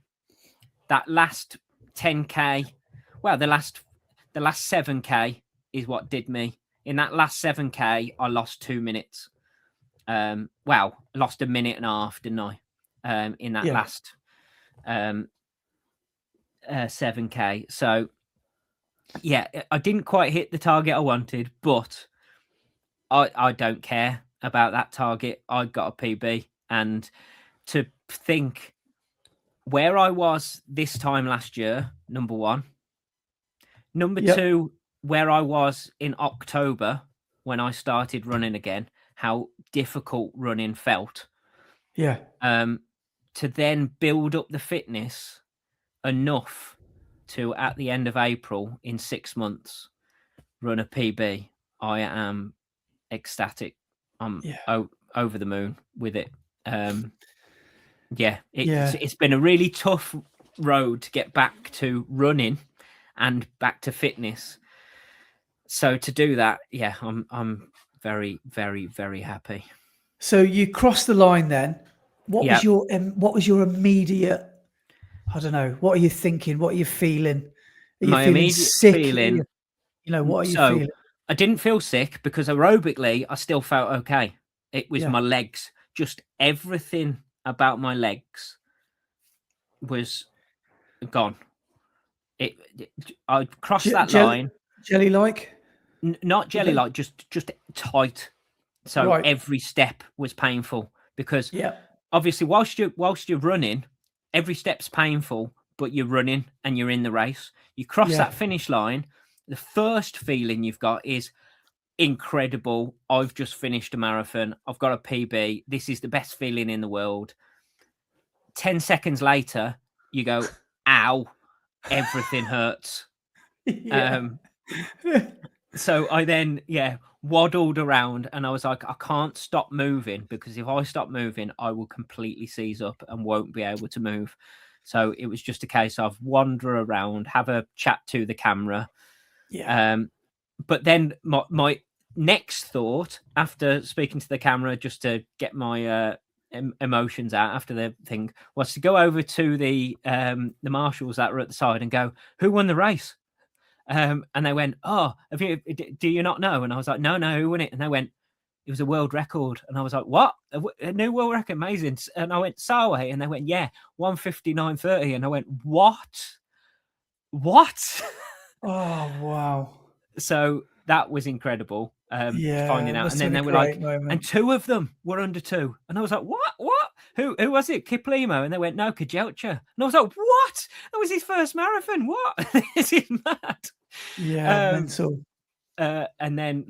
That last 10K, well, the last 7K is what did me. In that last 7K, I lost 2 minutes. I lost a minute and a half, didn't I? In that last 7K. So, yeah, I didn't quite hit the target I wanted, but I don't care about that target. I got a PB. And to think where I was this time last year, number one. Number two, where I was in October when I started running again, how difficult running felt. Yeah. To then build up the fitness enough to, at the end of April, in 6 months, run a PB. I am ecstatic. I'm over the moon with it. It's been a really tough road to get back to running and back to fitness. So to do that, I'm very, very, very happy. So you crossed the line then. What was your immediate? I don't know. What are you thinking? What are you feeling? Are you My feeling immediate sick? feeling, what are you feeling? I didn't feel sick, because aerobically I still felt okay. It was my legs. Just everything about my legs was gone. I crossed that line. Jelly-like? Not jelly-like, just tight. So every step was painful, because obviously whilst you're running, every step's painful, but you're running and you're in the race. You cross that finish line, the first feeling you've got is incredible. I've just finished a marathon. I've got a PB. This is the best feeling in the world. 10 seconds later, you go, ow, everything hurts. So I then, waddled around, and I was like, I can't stop moving, because if I stop moving, I will completely seize up and won't be able to move. So it was just a case of wander around, have a chat to the camera. But then my next thought, after speaking to the camera, just to get my emotions out after the thing, was to go over to the marshals that were at the side and go, who won the race? And they went, oh, do you not know? And I was like, no, who won it? And they went, it was a world record. And I was like, what? A new world record? Amazing. And I went, Sarway? And they went, yeah, 1:59:30. And I went, what? Oh, wow. So that was incredible. Finding out. And then they were like, moment. And 2 of them were under 2. And I was like, what? Who was it? Kiplimo? And they went, no, Kajelcha. And I was like, what? That was his first marathon. What? This is mad. Yeah, mental. And then,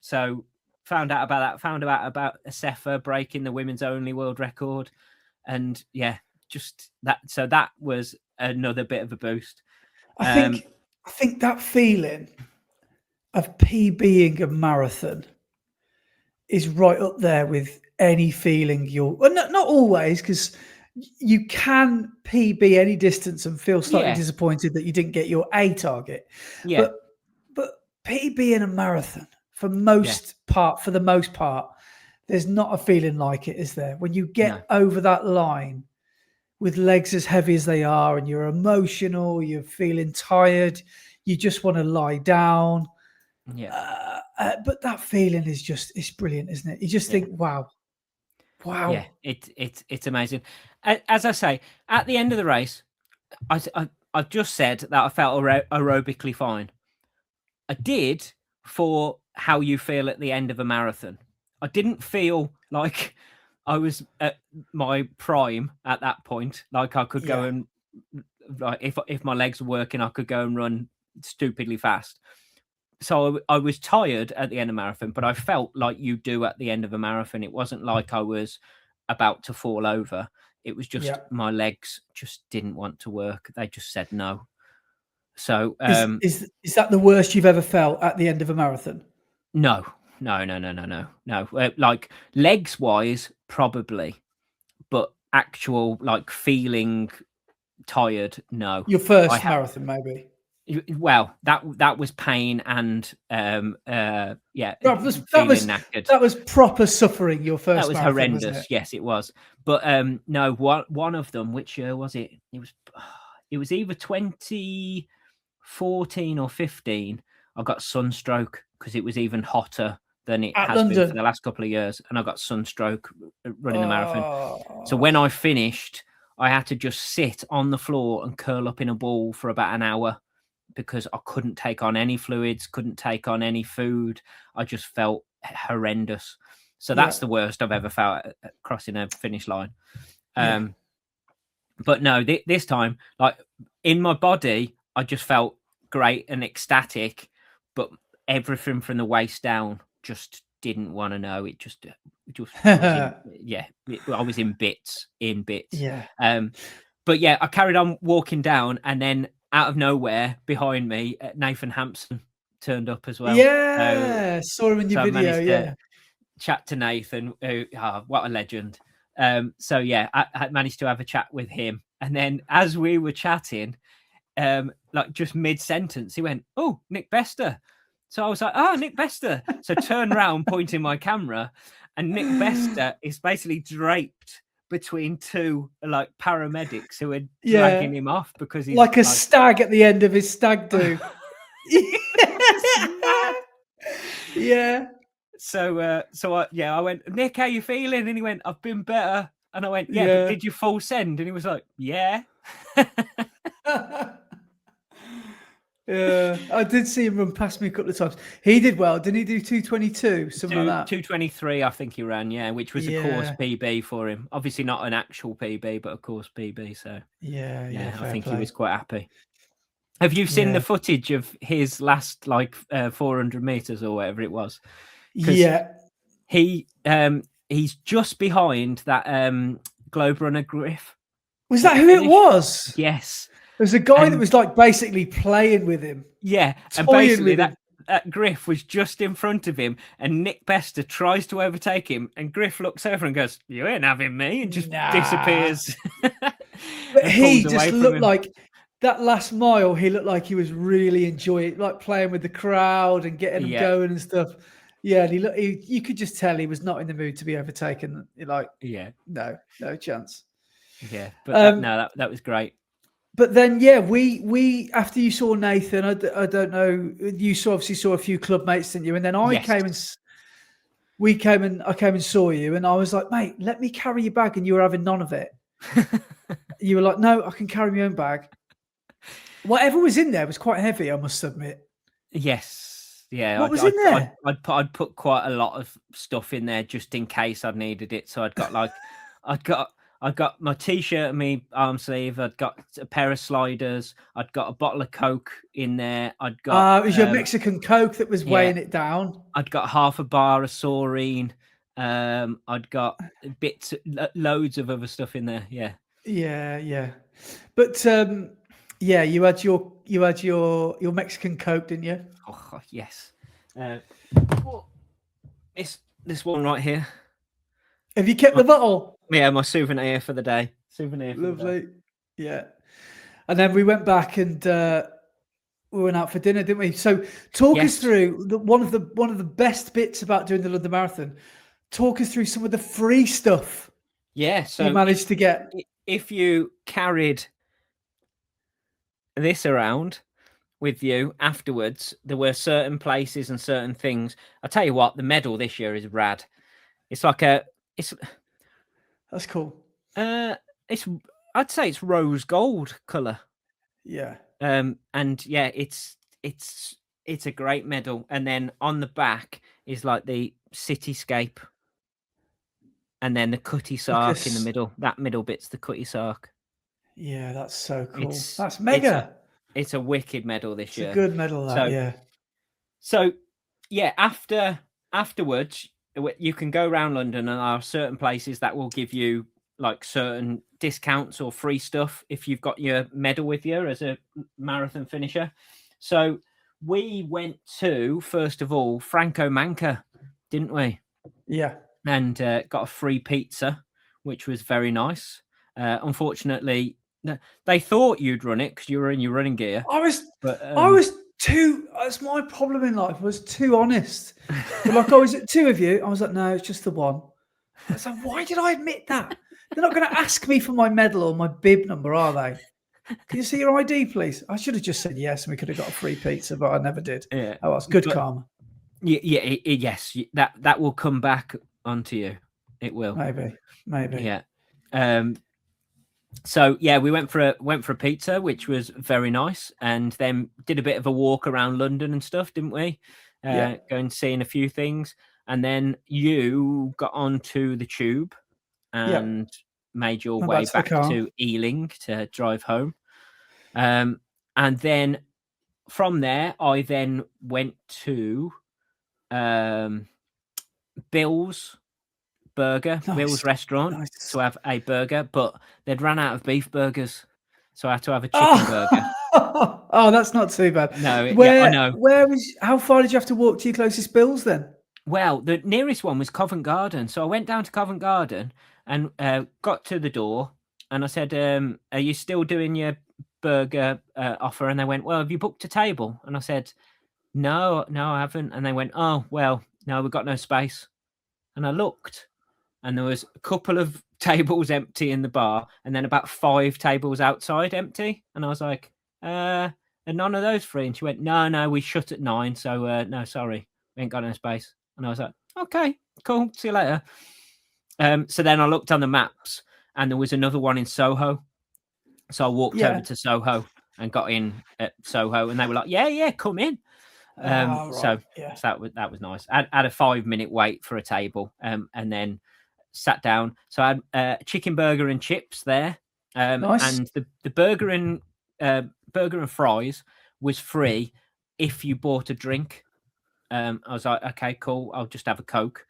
so found out about Asefa breaking the women's only world record. And just that. So that was another bit of a boost. I think that feeling of PBing a marathon is right up there with any feeling not always, because you can PB any distance and feel slightly disappointed that you didn't get your A target. But PB in a marathon, for the most part, there's not a feeling like it, is there? When you get over that line with legs as heavy as they are, and you're emotional, you're feeling tired, you just want to lie down. But that feeling is it's brilliant, isn't it? You just think, wow. Yeah, it's amazing. As I say, at the end of the race, I just said that I felt aerobically fine. I did for how you feel at the end of a marathon. I didn't feel like I was at my prime at that point. Like I could go and, like, if my legs were working, I could go and run stupidly fast. so I was tired at the end of marathon, but I felt like you do at the end of a marathon. It wasn't like I was about to fall over. It was just my legs just didn't want to work. They just said no. So is that the worst you've ever felt at the end of a marathon? No. Like legs wise, probably, but actual like feeling tired, no. Your first marathon, maybe. Well, that was pain and knackered. That was proper suffering. Your first that was marathon, horrendous. wasn't it? Yes, it was. But no, one of them. Which year was it? It was either 2014 or 15. I got sunstroke because it was even hotter than it has been for the last couple of years, and I got sunstroke running the marathon. So when I finished, I had to just sit on the floor and curl up in a ball for about an hour because I couldn't take on any fluids, couldn't take on any food. I just felt horrendous. So that's the worst I've ever felt at crossing a finish line. But no, this time, like in my body, I just felt great and ecstatic, but everything from the waist down just didn't want to know. It just I was in bits. Yeah. But yeah, I carried on walking down, and then out of nowhere behind me, Nathan Hampson turned up as well. Yeah, saw him in your video. Yeah, chat to Nathan. What a legend. So yeah, I managed to have a chat with him, and then as we were chatting, like just mid-sentence, he went, "Oh, Nick Bester." So I was like, "Oh, Nick Bester." So turn around, pointing my camera, and Nick Bester is basically draped between two like paramedics who are dragging him off because he's like a stag at the end of his stag do. Yeah. So I went, "Nick, how you feeling?" And he went, "I've been better." And I went, "Yeah, but did you full send?" And he was like, "Yeah." Yeah, I did see him run past me a couple of times. He did well, didn't he? Do 2:22, something like that. 2:23, I think he ran, which was a course PB for him. Obviously not an actual PB, but a course PB. So I think he was quite happy. Have you seen the footage of his last 400 meters or whatever it was? Yeah, he's just behind that Globe Runner Griff. Was that who it was? Yes. There's a guy that was like basically playing with him. Yeah, and basically that Griff was just in front of him, and Nick Bester tries to overtake him, and Griff looks over and goes, "You ain't having me," and just disappears. But he just looked like that last mile. He looked like he was really enjoying, like playing with the crowd and getting them going and stuff. Yeah, and you could just tell he was not in the mood to be overtaken. No chance. Yeah, but that was great. But then, we after you saw Nathan, I don't know, you obviously saw a few club mates, didn't you? And then I came and saw you, and I was like, "Mate, let me carry your bag," and you were having none of it. You were like, "No, I can carry my own bag." Whatever was in there was quite heavy, I must admit. Yes, yeah. What was in there? I'd put quite a lot of stuff in there just in case I'd needed it. So I'd got I got my t-shirt and my arm sleeve. I'd got a pair of sliders. I'd got a bottle of Coke in there. I'd got. It was your Mexican Coke that was weighing it down. I'd got half a bar of Saurine. I'd got loads of other stuff in there. Yeah. Yeah. But you had your Mexican Coke, didn't you? Oh yes. This one right here. Have you kept the bottle? Yeah, my souvenir for the day. Lovely. Yeah. And then we went back and we went out for dinner, didn't we? So talk us through one of the best bits about doing the London Marathon. Talk us through some of the free stuff. Yeah, so you managed to get. If you carried this around with you afterwards, there were certain places and certain things. I tell you what, the medal this year is rad. It's like That's cool. I'd say it's rose gold color. Yeah. And it's a great medal. And then on the back is like the cityscape, and then the Cutty Sark in the middle. That middle bit's the Cutty Sark. Yeah, that's so cool. That's mega. It's a wicked medal this year. It's a good medal, yeah. So yeah, afterwards, you can go around London, and there are certain places that will give you like certain discounts or free stuff if you've got your medal with you as a marathon finisher. So we went to, first of all, Franco Manca, didn't we? Yeah. And got a free pizza, which was very nice. Unfortunately, they thought you'd run it because you were in your running gear. I But was too. That's my problem in life. I was too honest. But like, I was at two of you. I was like, no, it's just the one. I was like, why did I admit that? They're not going to ask me for my medal or my bib number, are they? Can you see your ID, please? I should have just said yes, and we could have got a free pizza, but I never did. yeah, Oh, that's good but, karma. yes, that will come back onto you. It will. Maybe. Yeah. So yeah, we went for a pizza, which was very nice, and then did a bit of a walk around London and stuff, didn't we? Going seeing a few things, and then you got onto the tube and made your way back to Ealing to drive home. And then from there, I then went to Bill's restaurant to have a burger, but they'd run out of beef burgers, so I had to have a chicken burger. Oh, that's not too bad. No, I know. How far did you have to walk to your closest Bill's then? Well, the nearest one was Covent Garden, so I went down to Covent Garden and got to the door, and I said, "Are you still doing your burger offer?" And they went, "Well, have you booked a table?" And I said, No, I haven't." And they went, "Oh, well, no, we've got no space." And I looked, and there was a couple of tables empty in the bar, and then about 5 tables outside empty. And I was like, "Are none of those free?" And she went, No, we shut at 9, so no, sorry, we ain't got no space." And I was like, "Okay, cool, see you later." So then I looked on the maps, and there was another one in Soho. So I walked over to Soho and got in at Soho, and they were like, "Yeah, come in." So that was nice. I had a 5-minute wait for a table, and then sat down. So I had chicken burger and chips there, Nice. and the burger and fries was free if you bought a drink. I was like, "Okay, cool, I'll just have a Coke."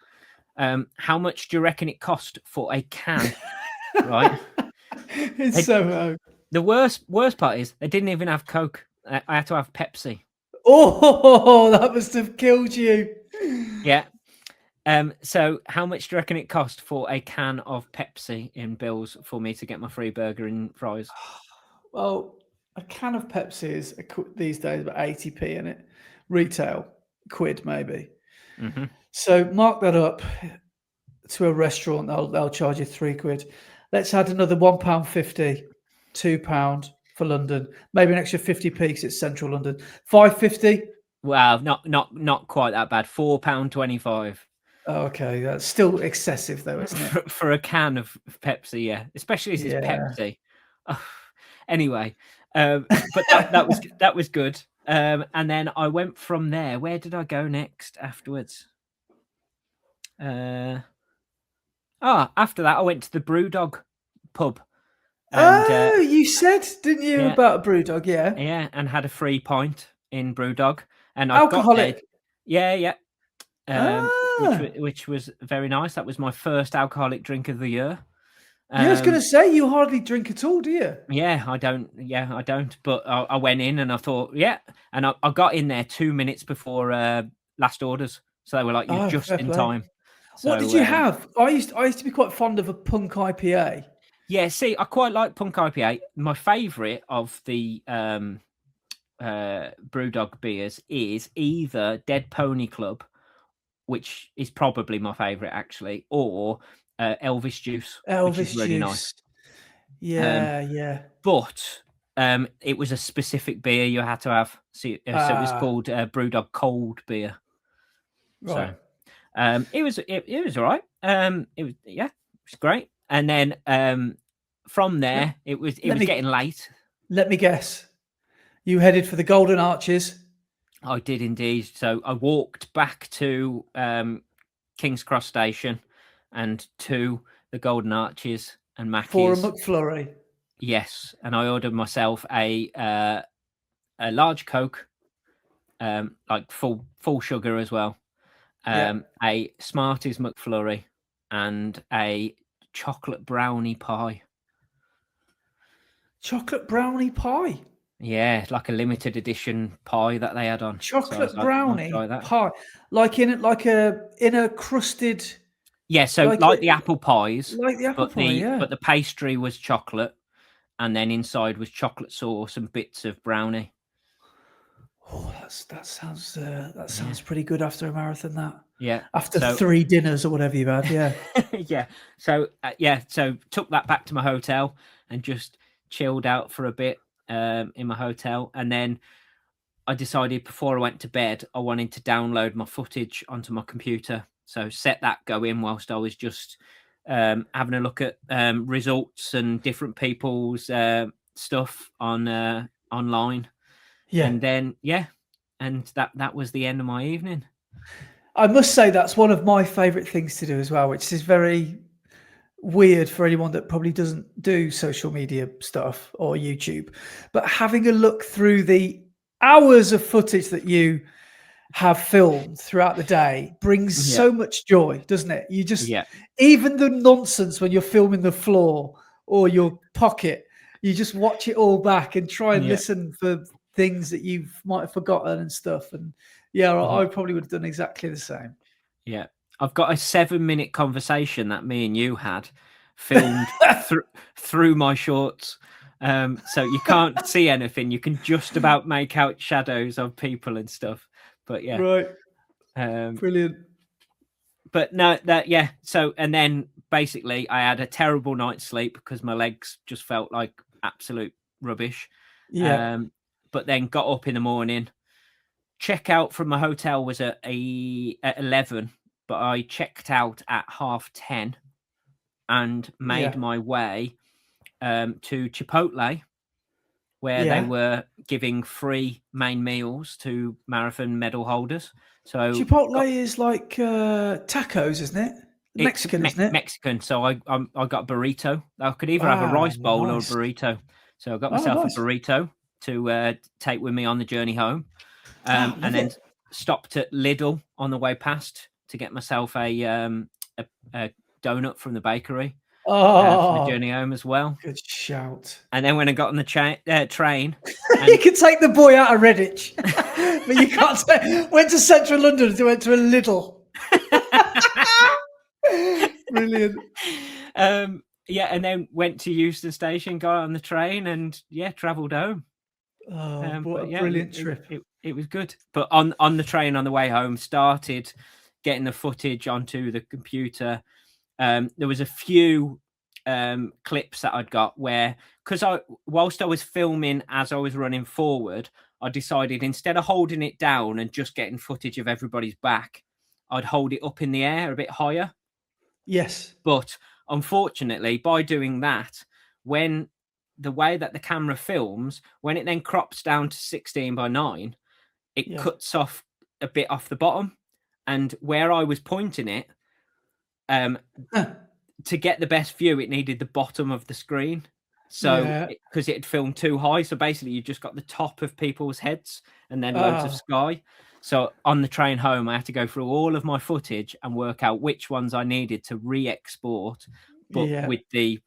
How much do you reckon it cost for a can? Right? It's Soho. The worst part is they didn't even have Coke. I had to have Pepsi. Oh, that must have killed you. Yeah. So how much do you reckon it cost for a can of Pepsi in Bill's for me to get my free burger and fries? Well, a can of Pepsi is these days about 80p in it. Retail, £1 maybe. Mm-hmm. So mark that up to a restaurant. They'll charge you £3. Let's add another £1.50, £2 for London. Maybe an extra 50p because it's central London. £5.50. Wow, not quite that bad. £4.25. Oh, okay, that's still excessive though, isn't it? For a can of Pepsi, yeah, especially as it's Pepsi. Oh, anyway, but that was good. And then I went from there. Where did I go next afterwards? After that, I went to the Brewdog pub. And, you said, didn't you, about a Brewdog? Yeah, and had a free pint in Brewdog, and I alcoholic. Yeah. Which was very nice. That was my first alcoholic drink of the year. I was going to say, you hardly drink at all, do you? Yeah, I don't. But I went in and I thought, and I got in there 2 minutes before last orders, so they were like, "You're just in time." So, what did you have? I used to be quite fond of a punk IPA. Yeah, see, I quite like punk IPA. My favourite of the Brewdog beers is either Dead Pony Club, which is probably my favourite actually, or Elvis Juice, which is really nice. Yeah. But it was a specific beer you had to have. So it was called Brewdog Cold Beer. Right. So it was all right. It was great. And then from there, it was getting late. Let me guess. You headed for the Golden Arches. I did indeed. So I walked back to King's Cross Station and to the Golden Arches and Mackey's. For a McFlurry. Yes, and I ordered myself a large Coke like full sugar as well. Yeah. A Smarties McFlurry and a chocolate brownie pie. Chocolate brownie pie. Yeah, like a limited edition pie that they had on. So I was Chocolate like, I'll try brownie that. pie. Like in a crusted, Yeah, so like like the apple pies, like the apple but pie, yeah. the pastry was chocolate, and then inside was chocolate sauce and bits of brownie. Oh, that sounds pretty good after a marathon. That Yeah. after So 3 dinners or whatever you've had, yeah. yeah. So took that back to my hotel and just chilled out for a bit in my hotel, and then I decided before I went to bed I wanted to download my footage onto my computer. So set that going whilst I was just having a look at results and different people's stuff on online. Yeah. And then and that was the end of my evening. I must say that's one of my favourite things to do as well, which is very weird for anyone that probably doesn't do social media stuff or YouTube. But having a look through the hours of footage that you have filmed throughout the day brings Yeah. so much joy, doesn't it? You just, Yeah. even the nonsense when you're filming the floor or your pocket, you just watch it all back and try and Yeah. listen for things that you might have forgotten and stuff. And yeah, I probably would have done exactly the same. Yeah. I've got a 7-minute conversation that me and you had filmed through my shorts. So you can't see anything. You can just about make out shadows of people and stuff. But yeah. Right. But Brilliant. no, so and then basically I had a terrible night's sleep because my legs just felt like absolute rubbish. Yeah. But then got up in the morning. Check out from my hotel was at 11, but I checked out at 10:30 and made my way to Chipotle, where they were giving free main meals to marathon medal holders. So Chipotle is like tacos, isn't it? Mexican, isn't it? Mexican. So I got a burrito. I could either have a rice bowl or a burrito. So I got myself a burrito to take with me on the journey home. And then stopped at Lidl on the way past to get myself a donut from the bakery for the journey home as well. Good shout. And then when I got on the train, you could take the boy out of Redditch, but you can't. Went to central London and went to a Lidl. Brilliant. And then went to Euston Station, got on the train, and travelled home. What a brilliant trip. It was good. But on the train on the way home, started getting the footage onto the computer. There was a few clips that I'd got where, because whilst I was filming as I was running forward, I decided instead of holding it down and just getting footage of everybody's back, I'd hold it up in the air a bit higher. Yes. But unfortunately, by doing that, when the way that the camera films, when it then crops down to 16:9, it cuts off a bit off the bottom. And where I was pointing it, to get the best view, it needed the bottom of the screen. So because it had filmed too high. So basically you just got the top of people's heads and then loads of sky. So on the train home, I had to go through all of my footage and work out which ones I needed to re-export, but with the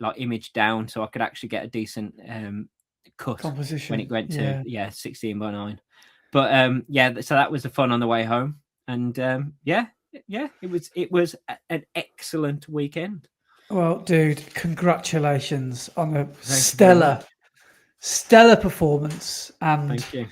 like image down, so I could actually get a decent cut composition when it went to 16:9. But so that was the fun on the way home, and it was an excellent weekend. Well, dude, congratulations on a stellar performance. And thank you.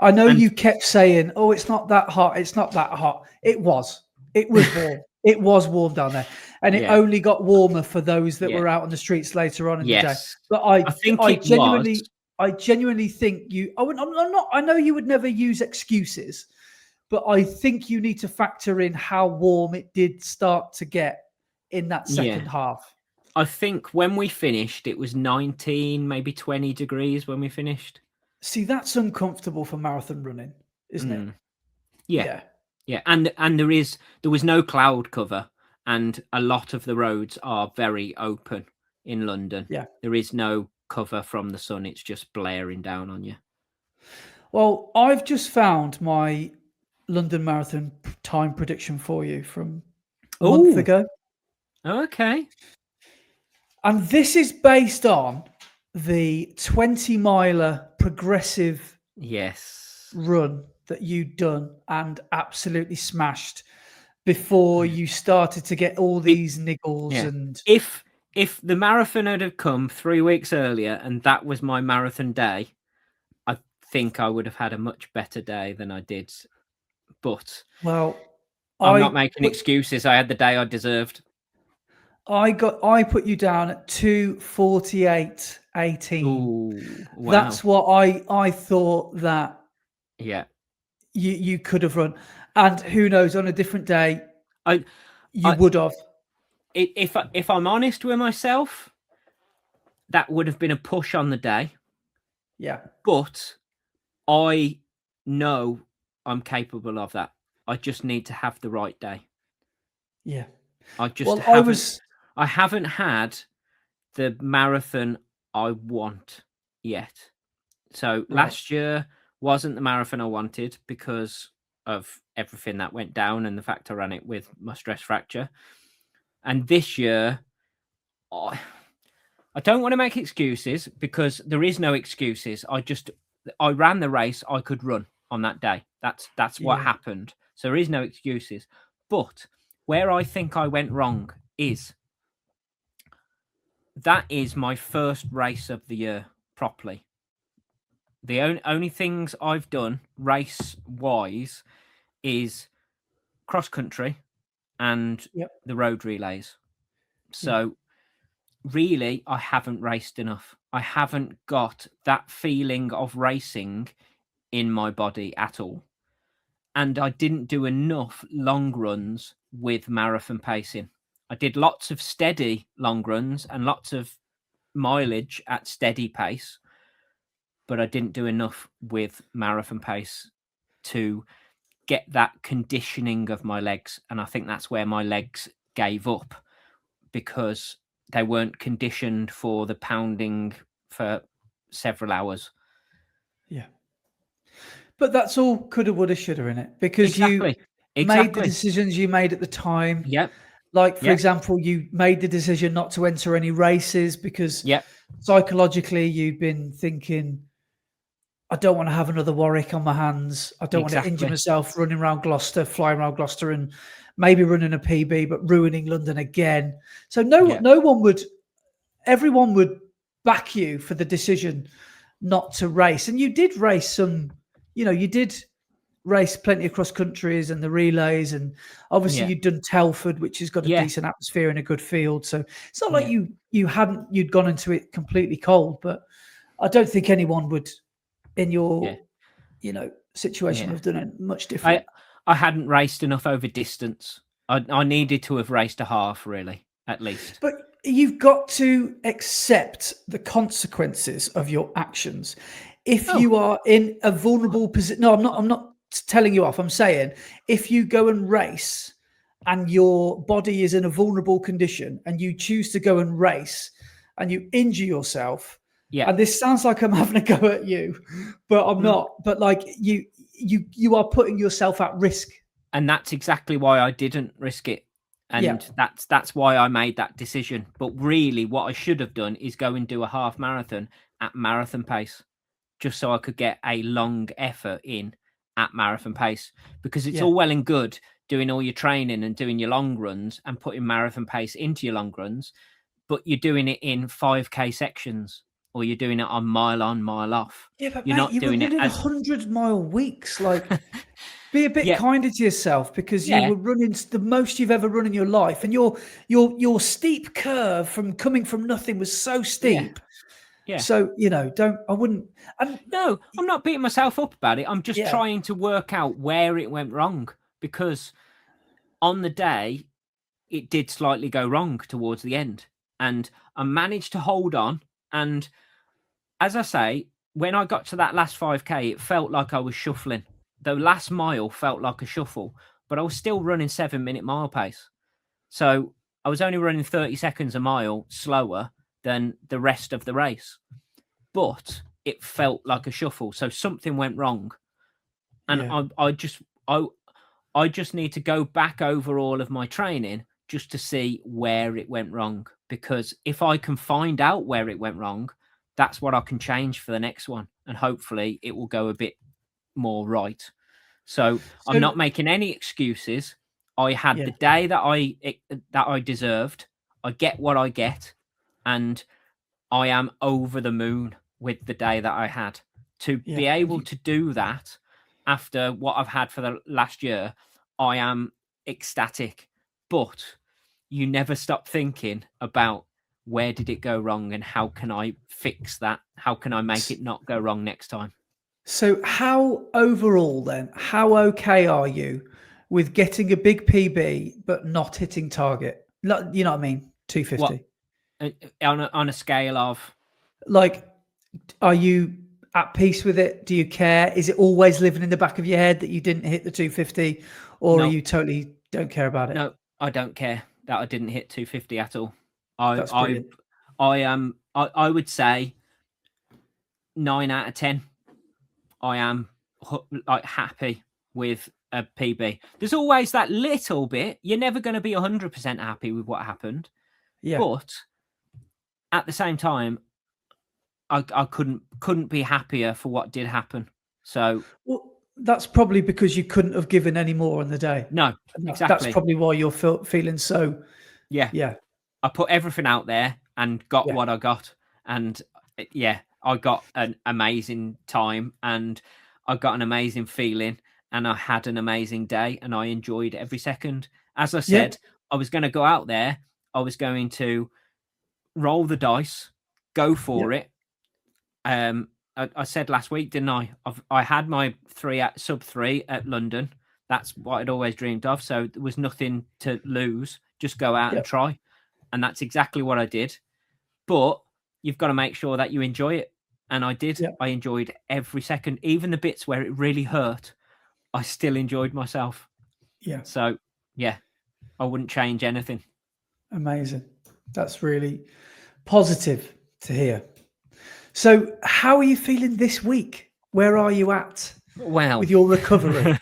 I know you kept saying, "Oh, it's not that hot. It's not that hot." It was warm. It was warm down there, and it only got warmer for those that were out on the streets later on in the day. But I genuinely think you. I'm not. I know you would never use excuses, but I think you need to factor in how warm it did start to get in that second half. I think when we finished, it was 19, maybe 20 degrees when we finished. See, that's uncomfortable for marathon running, isn't it? Yeah. And there was no cloud cover, and a lot of the roads are very open in London. Yeah. There is no cover from the sun. It's just blaring down on you. Well, I've just found my London Marathon time prediction for you from a month Ooh. ago. Okay. And this is based on the 20 miler progressive Yes. run that you'd done and absolutely smashed before you started to get all these niggles Yeah. and If the marathon had have come 3 weeks earlier and that was my marathon day, I think I would have had a much better day than I did. But well, I'm I not making put, excuses. I had the day I deserved. I put you down at 2:48:18. Ooh, wow. That's what I thought that Yeah. you could have run, and who knows, on a different day I you would have. if I'm honest with myself, that would have been a push on the day. Yeah, But I know I'm capable of that. I just need to have the right day. yeah. I just Well, I haven't had the marathon I want yet. So Right. last year wasn't the marathon I wanted because of everything that went down and the fact I ran it with my stress fracture. And this year, I don't want to make excuses because there is no excuses. I ran the race I could run on that day. That's what Yeah. happened. So there is no excuses. But where I think I went wrong is that is my first race of the year properly. The only things I've done race wise is cross country and Yep. the road relays. So really, I haven't raced enough. I haven't got that feeling of racing in my body at all. And I didn't do enough long runs with marathon pacing. I did lots of steady long runs and lots of mileage at steady pace, but I didn't do enough with marathon pace to get that conditioning of my legs. And I think that's where my legs gave up because they weren't conditioned for the pounding for several hours. Yeah. But that's all coulda, woulda, shoulda in it because you made the decisions you made at the time. Yep. Like, for Yep. example, you made the decision not to enter any races because Yep. psychologically you'd been thinking, I don't want to have another Warwick on my hands. I don't want to injure Exactly. myself running around Gloucester, flying around Gloucester and maybe running a PB, but ruining London again. So everyone would back you for the decision not to race. And you did race some, you did race plenty of cross countries and the relays, and obviously Yeah. you'd done Telford, which has got a Yeah. decent atmosphere and a good field. So it's not like Yeah. you'd gone into it completely cold, but I don't think anyone would in your situation Yeah. have done it much different. I hadn't raced enough over distance. I needed to have raced a half, really, at least. But you've got to accept the consequences of your actions. If you are in a vulnerable position, no, I'm not telling you off. I'm saying if you go and race and your body is in a vulnerable condition and you choose to go and race and you injure yourself, Yeah. and this sounds like I'm having a go at you, but I'm not. But like you are putting yourself at risk. And that's exactly why I didn't risk it. And that's why I made that decision. But really, what I should have done is go and do a half marathon at marathon pace, just so I could get a long effort in at marathon pace. Because it's all well and good doing all your training and doing your long runs and putting marathon pace into your long runs, but you're doing it in 5K sections, or you're doing it on, mile off. Yeah, but You're mate, not you doing were it running as 100-mile weeks. Like, be a bit Yeah. kinder to yourself because you Yeah. were running the most you've ever run in your life, and your steep curve from coming from nothing was so steep. Yeah. So I wouldn't. And No, I'm not beating myself up about it. I'm just Yeah. trying to work out where it went wrong, because on the day it did slightly go wrong towards the end, and I managed to hold on. And as I say, when I got to that last 5K, it felt like I was shuffling. The last mile felt like a shuffle, but I was still running 7-minute mile pace. So I was only running 30 seconds a mile slower than the rest of the race. But it felt like a shuffle. So something went wrong. And Yeah. I just need to go back over all of my training just to see where it went wrong. Because if I can find out where it went wrong, that's what I can change for the next one. And hopefully it will go a bit more right. So I'm So not making any excuses. I had yeah, the day that I deserved. I get what I get, and I am over the moon with the day that I had. To yeah. be able to do that after what I've had for the last year, I am ecstatic. But you never stop thinking about where did it go wrong and how can I fix that? How can I make it not go wrong next time? So how overall then, how okay are you with getting a big PB but not hitting target? You know what I mean? What 250. on a scale of Like, are you at peace with it? Do you care? Is it always living in the back of your head that you didn't hit the 250, or are no, you totally don't care about it? no, I don't care that I didn't hit 250 at all. I That's I brilliant. I am I would say 9 out of 10. I am like happy with a PB. There's always that little bit. You're never going to be 100% happy with what happened, Yeah. but at the same time, I couldn't be happier for what did happen. So Well, that's probably because you couldn't have given any more on the day. no, And that's exactly. probably why you're feeling so. Yeah, Yeah. I put everything out there and got Yeah. what I got, and yeah, I got an amazing time, and I got an amazing feeling, and I had an amazing day, and I enjoyed every second. As I Yeah. said, I was going to go out there. I was going to roll the dice, go Yeah. for it. I said last week, didn't I? I had my sub 3 at London. That's what I'd always dreamed of. So there was nothing to lose. Just go out Yeah. and try. And that's exactly what I did. But you've got to make sure that you enjoy it. And I did. Yeah. I enjoyed every second, even the bits where it really hurt. I still enjoyed myself. Yeah. So, yeah, I wouldn't change anything. Amazing. That's really positive to hear. So, how are you feeling this week? Where are you at Well, with your recovery?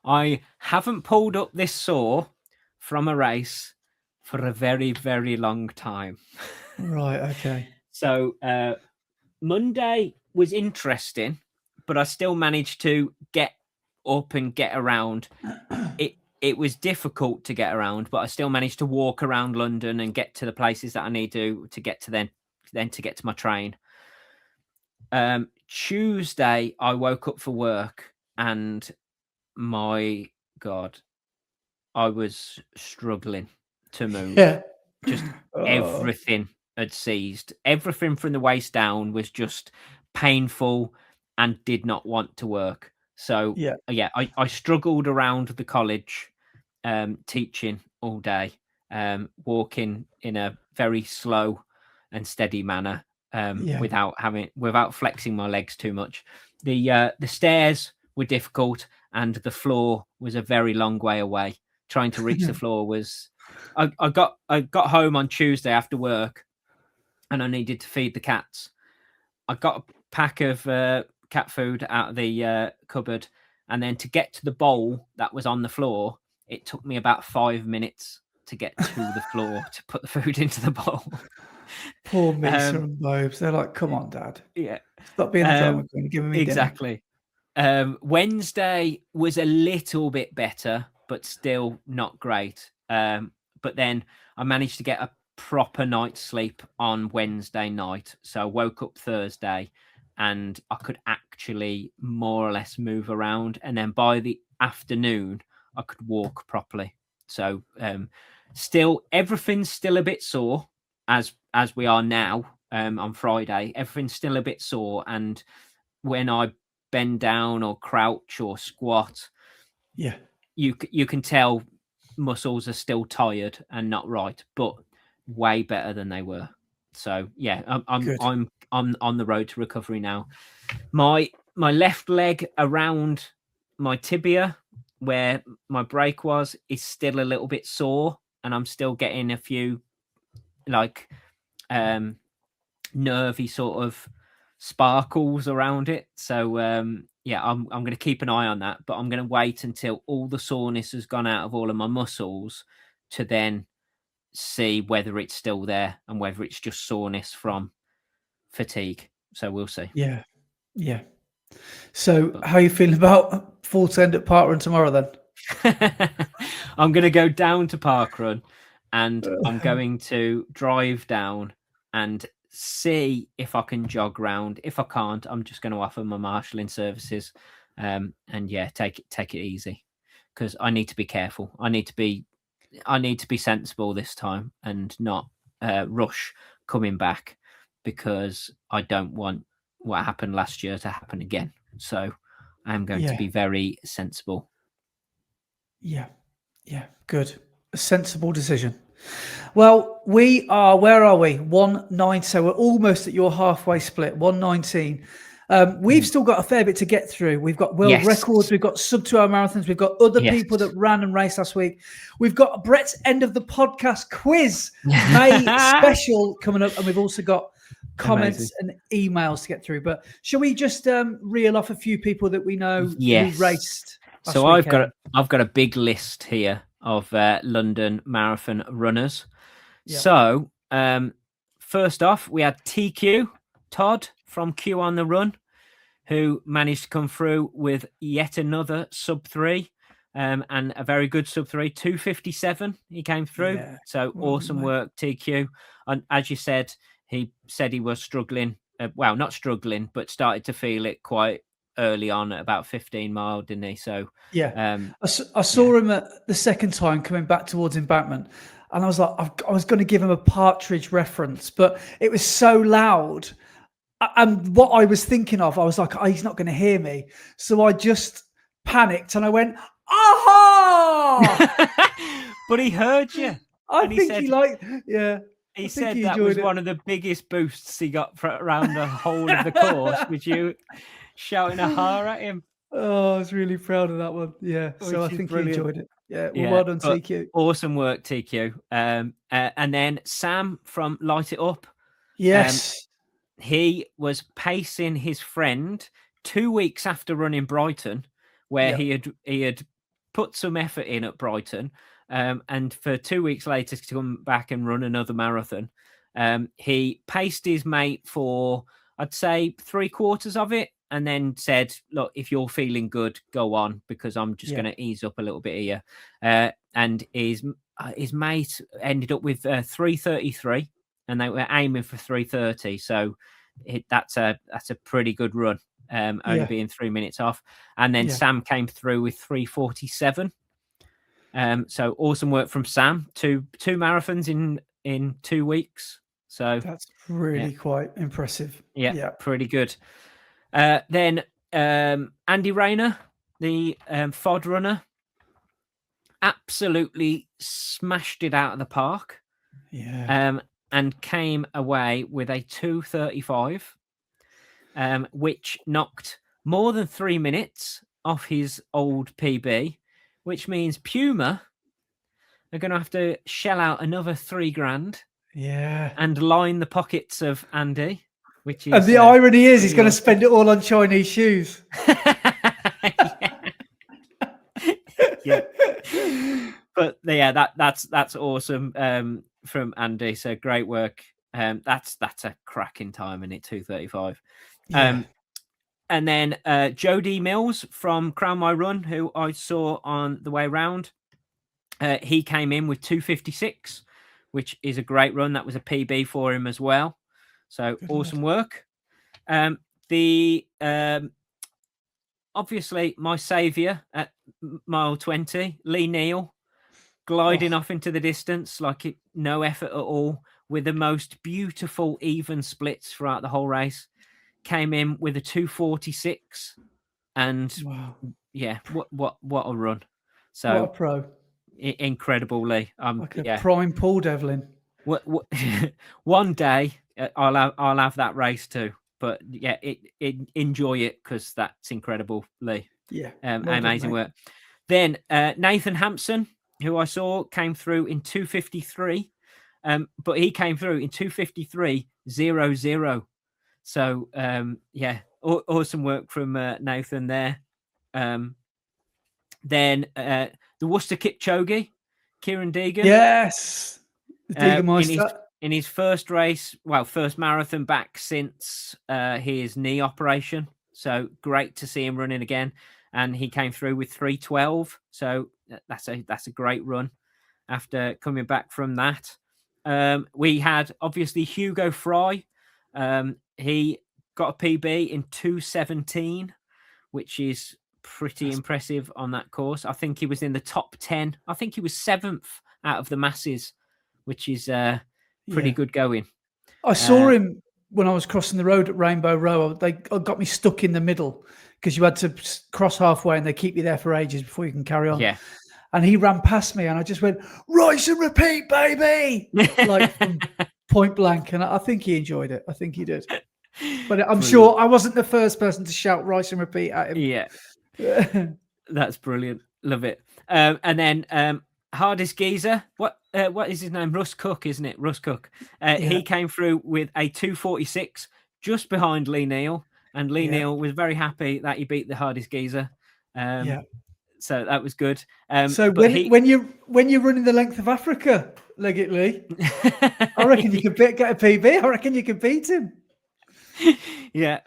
I haven't pulled up this sore from a race for a very, very long time. Right. Okay. So Monday was interesting, but I still managed to get up and get around. It was difficult to get around, but I still managed to walk around London and get to the places that I need to get to then to get to my train. Tuesday, I woke up for work and my God, I was struggling to move. Yeah. Just Oh, everything had seized. Everything from the waist down was just painful and did not want to work. So yeah. I struggled around the college, teaching all day, walking in a very slow and steady manner, Yeah. without flexing my legs too much. The stairs were difficult, and the floor was a very long way away. Trying to reach the floor was. I got home on Tuesday after work, and I needed to feed the cats. I got a pack of cat food out of the cupboard, and then to get to the bowl that was on the floor, it took me about 5 minutes to get to the floor to put the food into the bowl. Poor Misa and Bobes. They're like, come on, Dad. Yeah, Stop being a drama queen. Giving me dinner. exactly. Wednesday was a little bit better, but still not great. But then I managed to get a proper night's sleep on Wednesday night. So I woke up Thursday and I could actually more or less move around. And then by the afternoon, I could walk properly. So still, everything's still a bit sore as we are now on Friday. Everything's still a bit sore. And when I bend down or crouch or squat, Yeah. you can tell muscles are still tired and not right, but way better than they were. So yeah, I'm on the road to recovery now. My left leg around my tibia where my break was is still a little bit sore, and I'm still getting a few like nervy sort of sparkles around it. So yeah, I'm going to keep an eye on that, but I'm going to wait until all the soreness has gone out of all of my muscles to then see whether it's still there and whether it's just soreness from fatigue. So we'll see. Yeah. So how are you feeling about full send at Parkrun tomorrow then? I'm going to go down to Parkrun and I'm going to drive down and see if I can jog round. If I can't, I'm just going to offer my marshalling services. And yeah, take it easy, because I need to be careful. I need to be sensible this time and not rush coming back, because I don't want what happened last year to happen again. So I'm going to be very sensible. Yeah, good. A sensible decision. Well, we are, where are we? 1-9. So we're almost at your halfway split, 1:19. We've still got a fair bit to get through. We've got world records, we've got sub 2 hour marathons, we've got other people that ran and raced last week. We've got Brett's end of the podcast quiz, May special coming up, and we've also got comments and emails to get through. But shall we just reel off a few people that we know who raced? So I've got a big list here of London Marathon runners. Yep. So first off, we had TQ Todd from Q on the Run, who managed to come through with yet another sub 3, and a very good sub 3, 2:57. He came through. Yeah. So awesome work, TQ. And as you said, he said he was struggling. Well, not struggling, but started to feel it quite early on at about 15 mile, didn't he? So yeah, I saw him at the second time coming back towards embankment, and I was like, I was going to give him a Partridge reference, but it was so loud. And what I was thinking of, I was like, he's not going to hear me. So I just panicked and I went, aha! But he heard you. He said that was one of the biggest boosts he got around the whole of the course, with you shouting aha at him. Oh, I was really proud of that one. Yeah. So I think he enjoyed it. Yeah. Well done, TQ. Awesome work, TQ. And then Sam from Light It Up. Yes. He was pacing his friend 2 weeks after running Brighton, where he had put some effort in at Brighton, and for 2 weeks later to come back and run another marathon. He paced his mate for, I'd say, 3/4 of it, and then said, look, if you're feeling good, go on, because I'm just going to ease up a little bit here. And his mate ended up with 3:33. And they were aiming for 3:30, so that's a pretty good run, only being 3 minutes off. And then Sam came through with 3:47. So awesome work from Sam. Two marathons in 2 weeks. So that's really quite impressive. Yeah, pretty good. Then Andy Rayner, the FOD runner, absolutely smashed it out of the park. Yeah. And came away with a 2:35, which knocked more than 3 minutes off his old PB, which means Puma are going to have to shell out another $3,000. Yeah. And line the pockets of Andy, which is. And the irony is, he's going to spend it all on Chinese shoes. Yeah. But yeah, that's awesome. From Andy, so great work. That's a cracking time in it, 2:35. And then Jody Mills from Crown My Run, who I saw on the way round, he came in with 2:56, which is a great run. That was a PB for him as well. So good awesome work. Obviously my saviour at mile 20, Lee Neal, gliding off into the distance like no effort at all, with the most beautiful even splits throughout the whole race. Came in with a 2:46, and what a run! So what a pro, incredible, Lee. Like a prime Paul Devlin. One day I'll have that race too. But yeah, enjoy it, because that's incredible, Lee. Yeah, amazing work. Then Nathan Hampson, who I saw, came through in 2:53, but he came through in 2:53.00. So yeah, awesome work from Nathan there. Then the Worcester Kipchoge, Kieran Deegan. Yes, the Deeganmeister. In his first race, first marathon back since his knee operation. So great to see him running again. And he came through with 3:12. So that's a great run after coming back from that. We had obviously Hugo Fry. He got a PB in 2:17, which is pretty impressive on that course. I think he was in the top 10. I think he was 7th out of the masses, which is pretty good going. I saw him when I was crossing the road at Rainbow Row. They got me stuck in the middle because you had to cross halfway and they keep you there for ages before you can carry on. Yeah. And he ran past me and I just went, "Rise and repeat, baby!" like from point blank. And I think he enjoyed it. I think he did. But I'm sure I wasn't the first person to shout "Rise and repeat" at him. Yeah. That's brilliant. Love it. And then hardest geezer, what is his name? Russ Cook, isn't it? Russ Cook. He came through with a 2:46, just behind Lee Neal, and Lee Neal was very happy that he beat the hardest geezer. So that was good. So when you're running the length of Africa, Leggett Lee, I reckon you could get a PB. I reckon you could beat him. Yeah.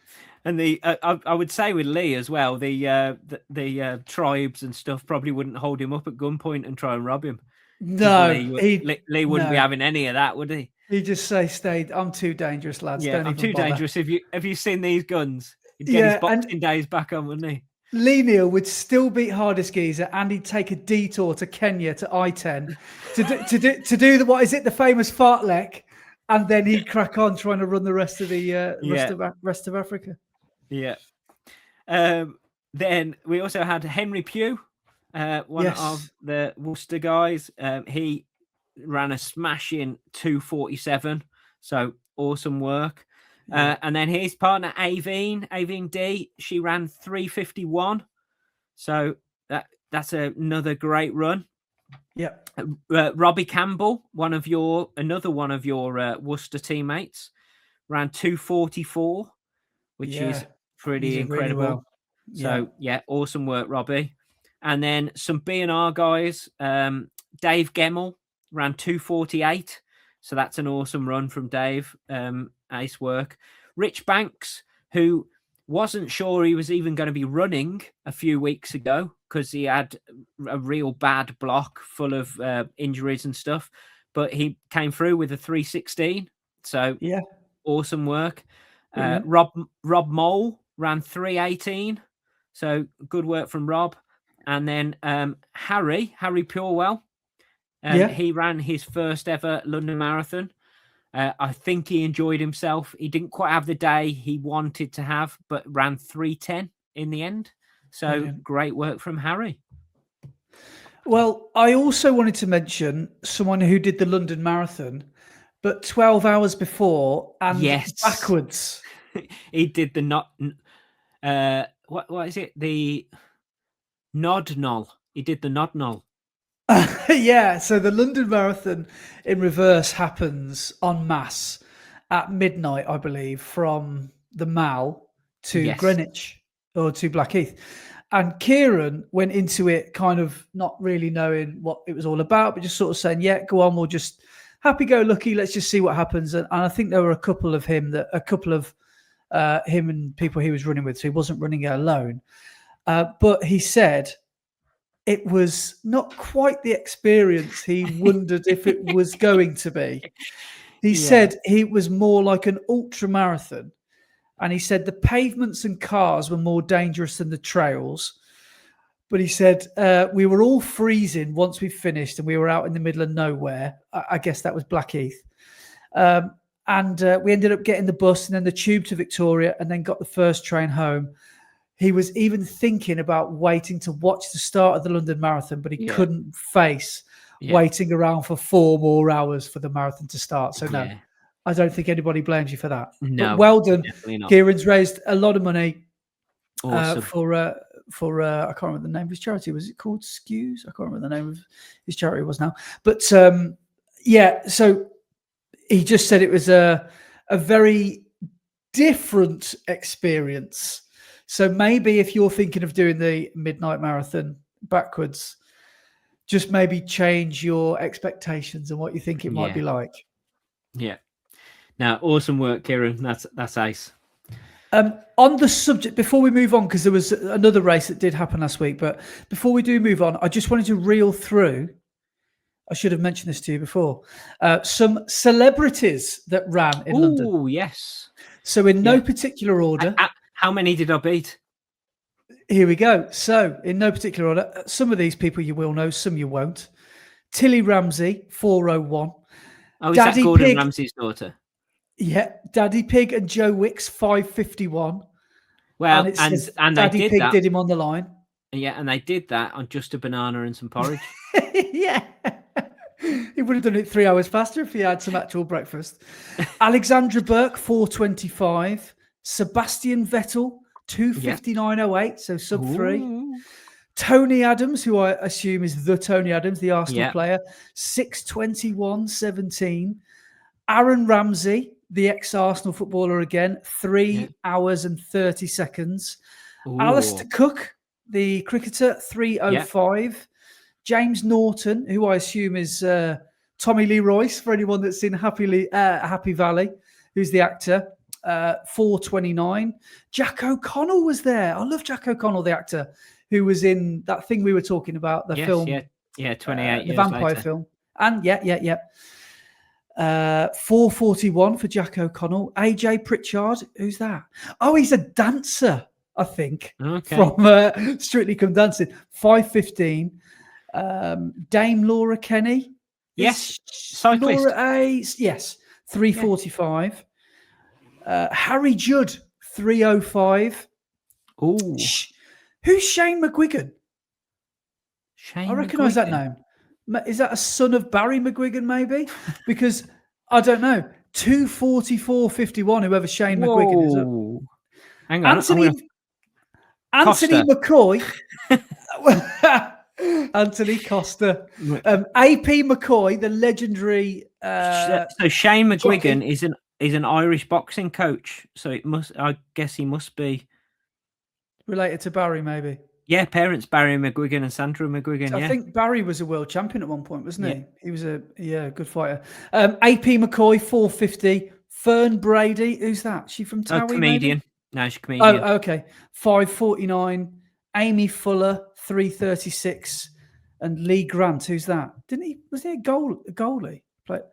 And the I would say with Lee as well, the tribes and stuff probably wouldn't hold him up at gunpoint and try and rob him. No, Lee wouldn't be having any of that, would he? He'd just say, "Stay, I'm too dangerous, lads. Yeah, I'm too dangerous. Have you seen these guns?" He'd get his boxing days back on, wouldn't he? Lee Neal would still beat hardest geezer, and he'd take a detour to Kenya to I-10 to do the famous fartlek, and then he'd crack on trying to run the rest of the rest of Africa. Yeah. Then we also had Henry Pugh, one of the Worcester guys. He ran a smashing 2:47. So awesome work. And then his partner, Aveen D, she ran 3:51. So that's another great run. Yeah. Robbie Campbell, another one of your Worcester teammates, ran 2:44, which is pretty incredible. Really well. So awesome work, Robbie. And then some B&R guys, Dave Gemmell ran 2:48. So that's an awesome run from Dave. Ace work. Rich Banks, who wasn't sure he was even going to be running a few weeks ago because he had a real bad block full of injuries and stuff, but he came through with a 3:16. So awesome work. Rob Mole ran 3:18. So good work from Rob. And then Harry Purewell, he ran his first ever London Marathon. I think he enjoyed himself. He didn't quite have the day he wanted to have, but ran 3:10 in the end. So great work from Harry. Well, I also wanted to mention someone who did the London Marathon, but 12 hours before and backwards. He did the what is it? The nod null. He did the nod null. So the London Marathon in reverse happens en masse at midnight, I believe, from the Mall to Greenwich or to Blackheath. And Kieran went into it kind of not really knowing what it was all about, but just sort of saying, "Yeah, go on, we'll just happy-go-lucky. Let's just see what happens." And I think there were a couple of him and people he was running with, so he wasn't running it alone. But he said it was not quite the experience he wondered if it was going to be. He said it was more like an ultra marathon. And he said the pavements and cars were more dangerous than the trails. But he said we were all freezing once we finished and we were out in the middle of nowhere. I guess that was Blackheath. And we ended up getting the bus and then the tube to Victoria and then got the first train home. He was even thinking about waiting to watch the start of the London Marathon, but he couldn't face waiting around for 4 more hours for the marathon to start. So no, I don't think anybody blames you for that. No, but well done. Kieran's raised a lot of money awesome. for I can't remember the name of his charity. Was it called Skews? I can't remember the name of his charity was now. But so he just said it was a very different experience. So maybe if you're thinking of doing the midnight marathon backwards, just maybe change your expectations and what you think it might be like. Yeah. Now, awesome work, Kieran. That's ace. On the subject, before we move on, because there was another race that did happen last week, but before we do move on, I just wanted to reel through, I should have mentioned this to you before, some celebrities that ran in London. Oh, yes. So in no particular order. How many did I beat? Here we go. So in no particular order, some of these people you will know, some you won't. Tilly Ramsey, 4:01. Oh, is Daddy that Gordon Pig. Ramsay's daughter? Yeah, Daddy Pig and Joe Wicks, 5:51. Well, and Daddy Pig did him on the line. Yeah, and they did that on just a banana and some porridge. Yeah. He would have done it 3 hours faster if he had some actual breakfast. Alexandra Burke, 4:25. Sebastian Vettel, 2:59.08, so sub 3. Tony Adams, who I assume is the Tony Adams, the Arsenal player, 6:21.17. Aaron Ramsey, the ex-Arsenal footballer again, 3 hours and 30 seconds. Alistair Cook, the cricketer, 3:05. James Norton, who I assume is Tommy Lee Royce, for anyone that's seen Happy Valley, who's the actor, 4:29. Jack O'Connell was there. I love Jack O'Connell, the actor, who was in that thing we were talking about, the film. Yeah, 28 the years vampire later. film. And 4:41 for Jack O'Connell. AJ Pritchard, who's that? Oh, he's a dancer, I think, from Strictly Come Dancing. 5:15. Dame Laura Kenny. Yes, cyclist. Yes, 3:45. Harry Judd, 3:05. Ooh. Who's Shane McGuigan? Shane I recognise that name. Is that a son of Barry McGuigan, maybe? Because I don't know. 2:44.51, whoever Shane McGuigan is. Hang on. Anthony McCoy. Anthony Costa. AP McCoy, the legendary. So Shane McGuigan jockey. is an Irish boxing coach. So I guess he must be related to Barry, maybe. Yeah, parents Barry McGuigan and Sandra McGuigan. I think Barry was a world champion at one point, wasn't he? He was a good fighter. AP McCoy, 4:50. Fern Brady, who's that? She from Towie? Comedian. Maybe? No, she's a comedian. Oh, okay. 5:49. Amy Fuller, 3:36. And Lee Grant, who's that? Was he a goalie? Like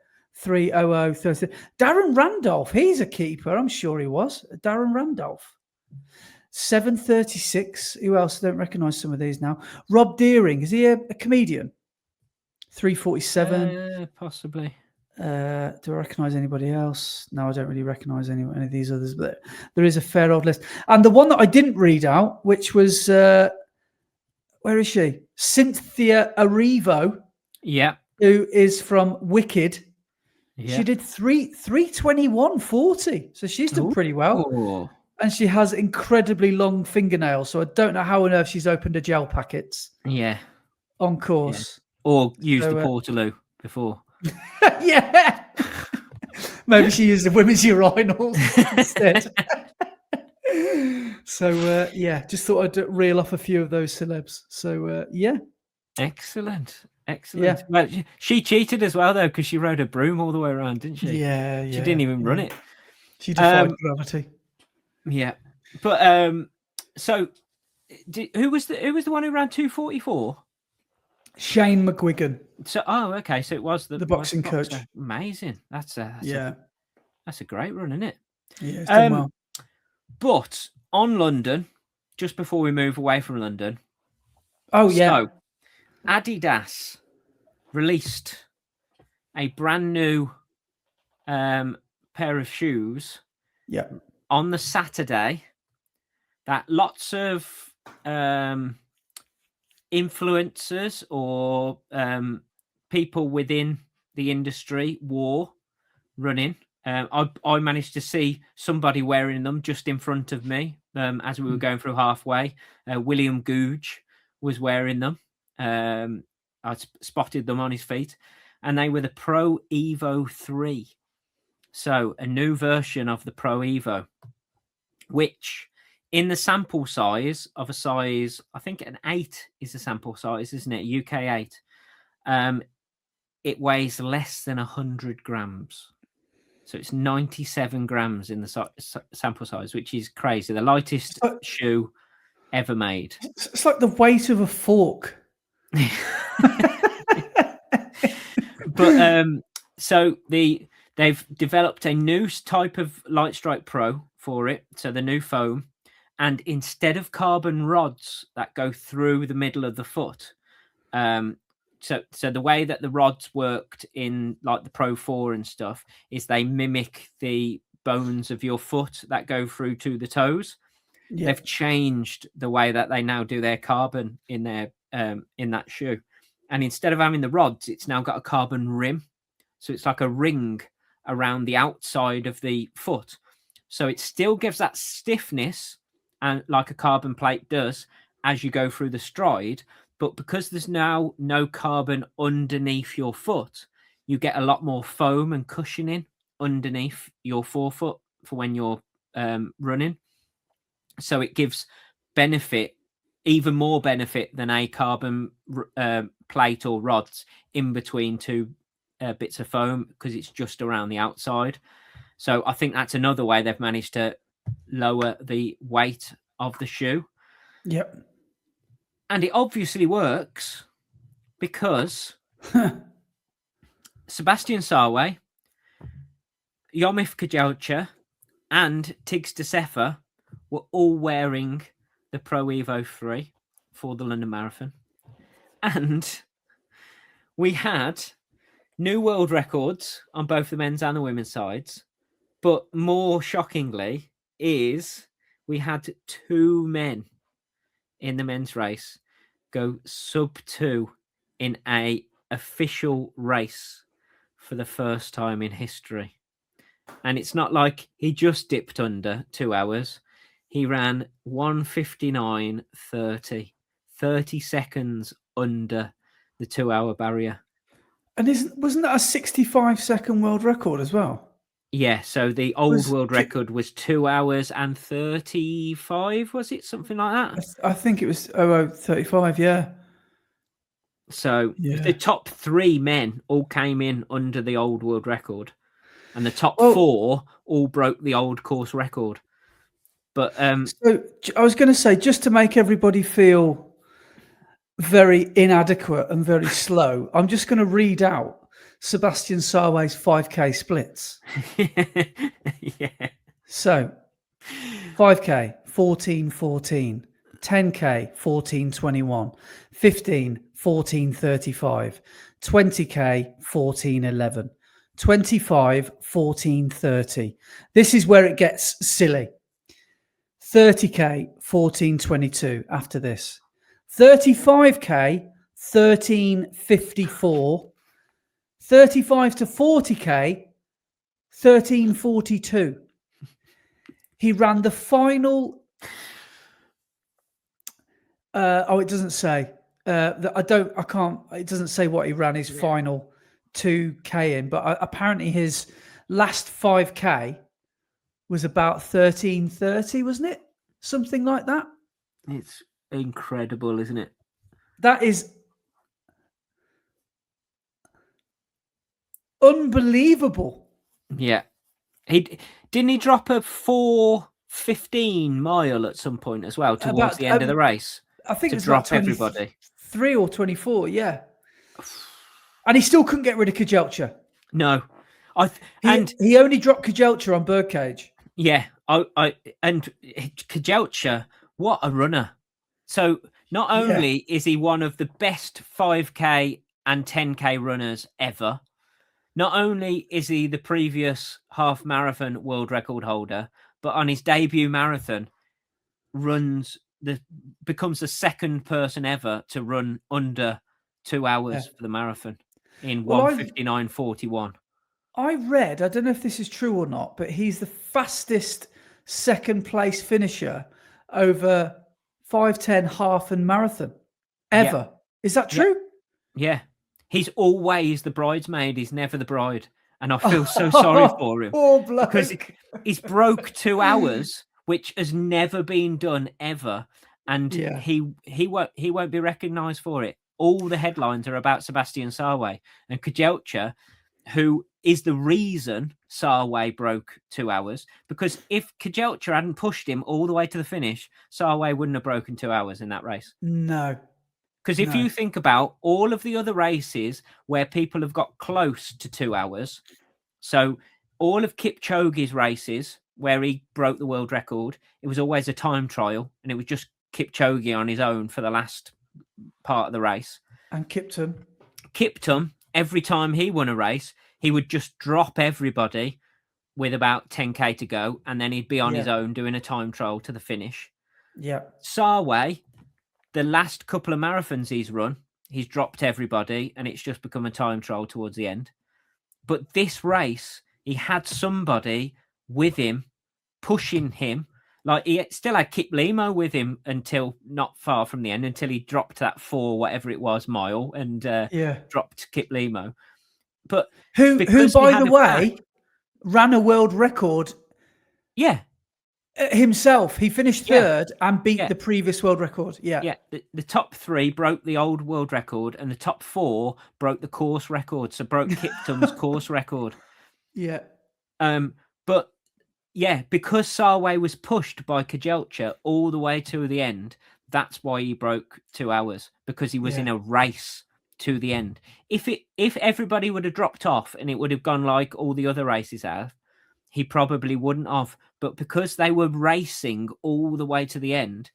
3:00:30. Darren Randolph, he's a keeper. I'm sure he was. Darren Randolph. 7:36. Who else? I don't recognise some of these now. Rob Deering, is he a comedian? 3:47. Possibly. Do I recognise anybody else? No, I don't really recognise any of these others, but there is a fair old list. And the one that I didn't read out, which was where is she? Cynthia Erivo. Yeah. Who is from Wicked. Yeah. She did 3:21.40. So she's done pretty well. Ooh. And she has incredibly long fingernails. So I don't know how on earth she's opened a gel packets. Yeah. On course. Yeah. Or used the Portaloo before. Yeah. Maybe she used the women's urinals instead. So, just thought I'd reel off a few of those celebs. So, Excellent. Yeah. Well, she cheated as well, though, because she rode a broom all the way around, didn't she? Yeah. She didn't even run it. She defied gravity. Yeah. But, so, who was the one who ran 2:44? Shane McGuigan. So, okay. So it was the boxing coach. Amazing. That's a great run, isn't it? Yeah, it's done well. But on London, just before we move away from London. Oh, yeah. So, Adidas released a brand new pair of shoes. Yeah. On the Saturday, that lots of influencers or people within the industry wore running. I managed to see somebody wearing them just in front of me as we were going through halfway. William Googe was wearing them. I spotted them on his feet, and they were the Pro Evo 3. So a new version of the Pro Evo. which in the sample size of a size, I think an 8 is the sample size, isn't it? UK 8. It weighs less than 100 grams. So it's 97 grams in the sample size, which is crazy. The lightest shoe ever made. It's like the weight of a fork. But so they've developed a new type of Light Strike Pro for it. So the new foam, and instead of carbon rods that go through the middle of the foot, so the way that the rods worked in like the Pro 4 and stuff is they mimic the bones of your foot that go through to the toes. Yeah. They've changed the way that they now do their carbon in their in that shoe, and instead of having the rods, it's now got a carbon rim, so it's like a ring around the outside of the foot. So it still gives that stiffness, and like a carbon plate does as you go through the stride. But because there's now no carbon underneath your foot, you get a lot more foam and cushioning underneath your forefoot for when you're running. So it gives benefit, even more benefit than a carbon plate or rods in between two bits of foam, because it's just around the outside. So I think that's another way they've managed to lower the weight of the shoe. Yep. And it obviously works because Sebastian Sawe, Yomif Kajalcha, and Tiggs de Sefer were all wearing the Pro Evo 3 for the London Marathon. And we had new world records on both the men's and the women's sides. But more shockingly is we had 2 men in the men's race go sub 2 in a official race for the first time in history. And it's not like he just dipped under 2 hours. He ran 1:59:30, 30 seconds under the 2 hour barrier. And wasn't that a 65-second world record as well? Yeah, so the old world record was 2 hours and 35, was it? Something like that? I think it was 00:35, yeah. So the top 3 men all came in under the old world record, and the top 4 all broke the old course record. But so I was going to say, just to make everybody feel very inadequate and very slow, I'm just going to read out Sebastian Sawe's 5K splits. Yeah. So 5K 14:14, 10K 14:21, 15 14:35, 20K 14:11, 25 14:30. This is where it gets silly. 30K 14:22 after this. 35K 13:54. 35 to 40K, 13:42. He ran the final. It doesn't say. I can't. It doesn't say what he ran his final 2K in, but apparently his last 5K was about 13:30, wasn't it? Something like that. It's incredible, isn't it? That is unbelievable. Yeah. Didn't he drop a 4:15 mile at some point as well towards the end of the race? I think to it's drop everybody. 3 or 24, yeah. And he still couldn't get rid of Kajelcha. No. He only dropped Kajelcha on Birdcage. Yeah. And Kajelcha, what a runner. So not only is he one of the best 5K and 10K runners ever, not only is he the previous half marathon world record holder, but on his debut marathon, becomes the second person ever to run under 2 hours for the marathon in 1:59:41. I read, I don't know if this is true or not, but he's the fastest second place finisher over 5:10 half and marathon ever. Yeah. Is that true? Yeah. He's always the bridesmaid. He's never the bride. And I feel so sorry for him. Poor bloke. Because he's broke 2 hours which has never been done ever, and Yeah. he won't be recognised for it. All the headlines are about Sebastian Sarway and Kajelcha, who is the reason Sarway broke 2 hours. Because if Kajelcha hadn't pushed him all the way to the finish, Sarway wouldn't have broken 2 hours in that race. No. Because if you think about all of the other races where people have got close to 2 hours, so all of Kipchoge's races where he broke the world record, it was always a time trial, and it was just Kipchoge on his own for the last part of the race. And Kiptum, every time he won a race, he would just drop everybody with about 10k to go, and then he'd be on his own doing a time trial to the finish. Yeah. Sarway, the last couple of marathons he's run, he's dropped everybody, and it's just become a time trial towards the end. But this race, he had somebody with him, pushing him. Like, he still had Kip Limo with him until not far from the end, until he dropped that 4, whatever it was, mile, and dropped Kip Limo. But who by the way, ran a world record. Yeah. Himself. He finished third and beat the previous world record. Yeah. Yeah. The top 3 broke the old world record, and the top 4 broke the course record. So broke Kiptum's course record. Yeah. But yeah, because Sarway was pushed by Kajelcha all the way to the end, that's why he broke 2 hours, because he was in a race to the end. If everybody would have dropped off and it would have gone like all the other races have, he probably wouldn't have. But because they were racing all the way to the end,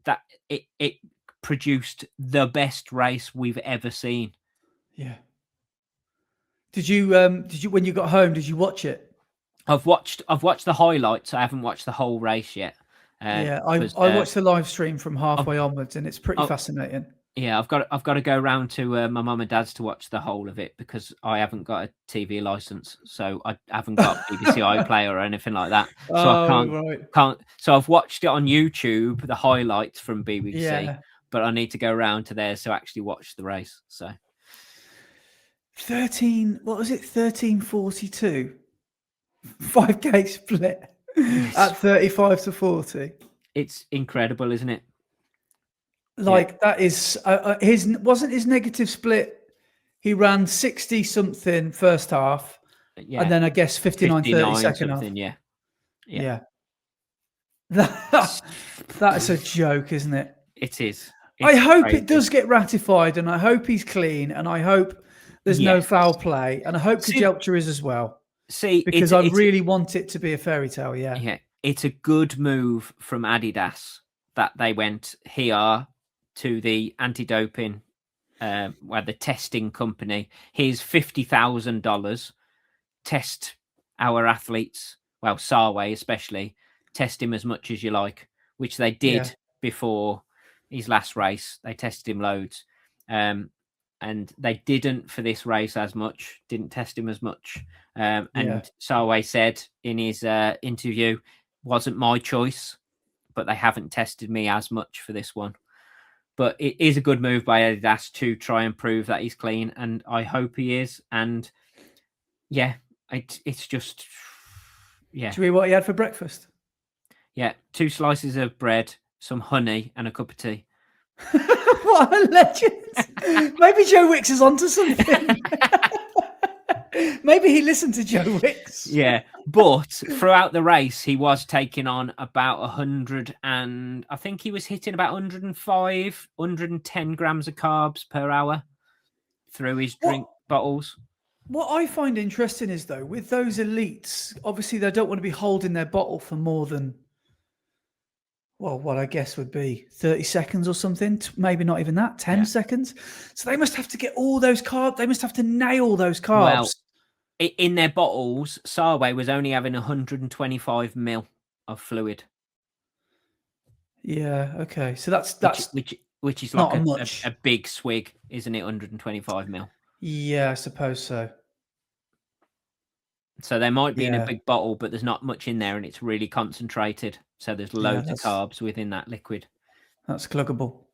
that it produced the best race we've ever seen. Yeah. Did you when you got home, did you watch it? I've watched the highlights. I haven't watched the whole race yet. I watched the live stream from halfway onwards, and it's pretty fascinating. Yeah, I've got to go round to my mum and dad's to watch the whole of it, because I haven't got a TV license, so I haven't got BBC iPlayer or anything like that. So I can't. So I've watched it on YouTube, the highlights from BBC, but I need to go round to theirs to actually watch the race. So 1342, 5k split at 35-40. It's incredible, isn't it? Like that is his negative split. He ran 60 something first half, and then I guess 59-30 second half. Yeah. That's a joke, isn't it? It is. I hope it does get ratified, and I hope he's clean, and I hope there's no foul play, and I hope Kajelcha is as well. Because I really want it to be a fairy tale. Yeah, it's a good move from Adidas that they went here to the anti-doping, the testing company. Here's $50,000. Test our athletes. Well, Sarway especially. Test him as much as you like, which they did before his last race. They tested him loads. And they didn't for this race as much, didn't test him as much. And Sarway said in his interview, wasn't my choice, but they haven't tested me as much for this one. But it is a good move by Adidas to try and prove that he's clean, and I hope he is. And it's just, Do you hear what he had for breakfast? 2 slices of bread, some honey, and a cup of tea. What a legend! Maybe Joe Wicks is onto something. Maybe he listened to Joe Wicks. Yeah, but throughout the race, he was taking on about 100, and I think he was hitting about 105, 110 grams of carbs per hour through his drink bottles. What I find interesting is, though, with those elites, obviously they don't want to be holding their bottle for more than, well, what I guess would be 30 seconds or something, maybe not even that, 10 seconds. So they must have to get all those carbs. They must have to nail those carbs. Well, in their bottles, Sarway was only having 125 ml of fluid. Yeah, okay. So that's which is like a big swig, isn't it? 125 ml. Yeah, I suppose so. So they might be in a big bottle, but there's not much in there, and it's really concentrated. So there's loads of carbs within that liquid. That's cluggable.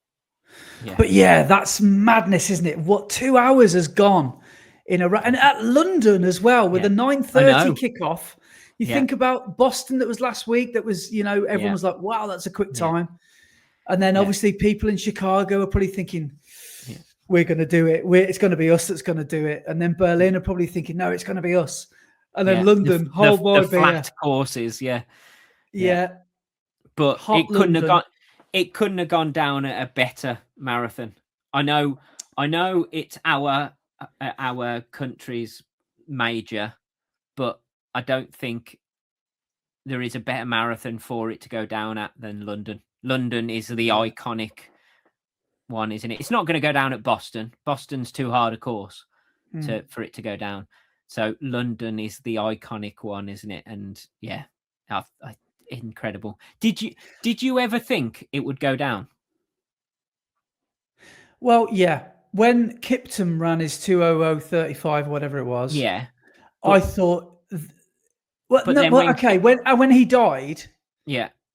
Yeah. But that's madness, isn't it? What 2 hours has gone in and at London as well, with a 9:30 kickoff. You think about Boston that was last week. That was, everyone was like, wow, that's a quick time. And then obviously people in Chicago are probably thinking, we're going to do it. It's going to be us that's going to do it. And then Berlin are probably thinking, no, it's going to be us. And then London, the flat courses, but it couldn't have gone down at a better marathon. I know it's our country's major, but I don't think there is a better marathon for it to go down at than London. London is the iconic one, isn't it? It's not going to go down at Boston. Boston's too hard a course for it to go down. So London is the iconic one, isn't it? And incredible. Did you ever think it would go down? Well, yeah. When Kiptum ran his 2:00:35, whatever it was, I thought. When he died,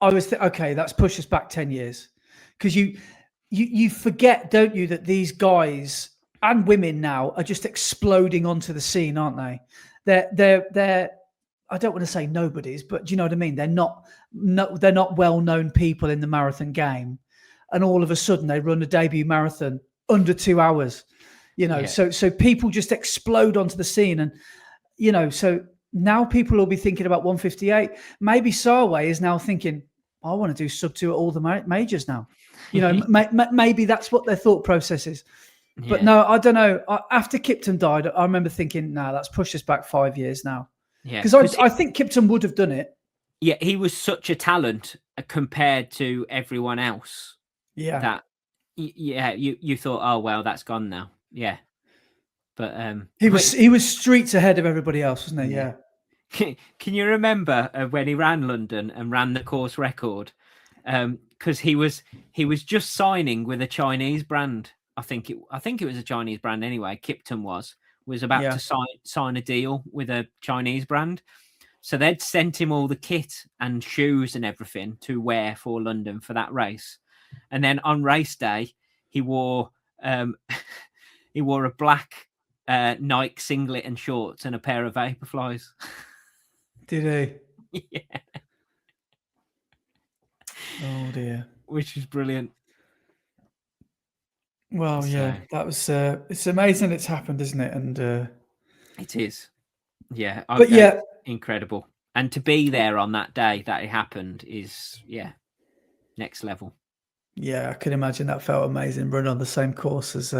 I was okay. That's pushed us back 10 years, because you forget, don't you, that these guys and women now are just exploding onto the scene, aren't they? They're I don't want to say nobodies, but do you know what I mean? They're not well-known people in the marathon game, and all of a sudden they run a debut marathon under 2 hours. So people just explode onto the scene, and so now people will be thinking about 1:58. Maybe Sarway is now thinking, I want to do sub 2 at all the majors now. Maybe that's what their thought process is. But no, I don't know. After Kipton died, I remember thinking, no, that's pushed us back 5 years now. Because I think Kipton would have done it. Yeah, he was such a talent compared to everyone else. Yeah. That, you thought, oh, well, that's gone now. Yeah. But he was streets ahead of everybody else, wasn't he? Yeah. Can you remember when he ran London and ran the course record? Because he was just signing with a Chinese brand. I think it was a Chinese brand anyway. Kipton was about to sign a deal with a Chinese brand. So they'd sent him all the kit and shoes and everything to wear for London for that race. And then on race day, he wore a black Nike singlet and shorts and a pair of Vaporflies. Did he? Yeah. Oh dear. Which is brilliant. Well, that was. It's amazing it's happened, isn't it? And it is. Yeah. But incredible. And to be there on that day that it happened is next level. Yeah, I can imagine that felt amazing. Running on the same course as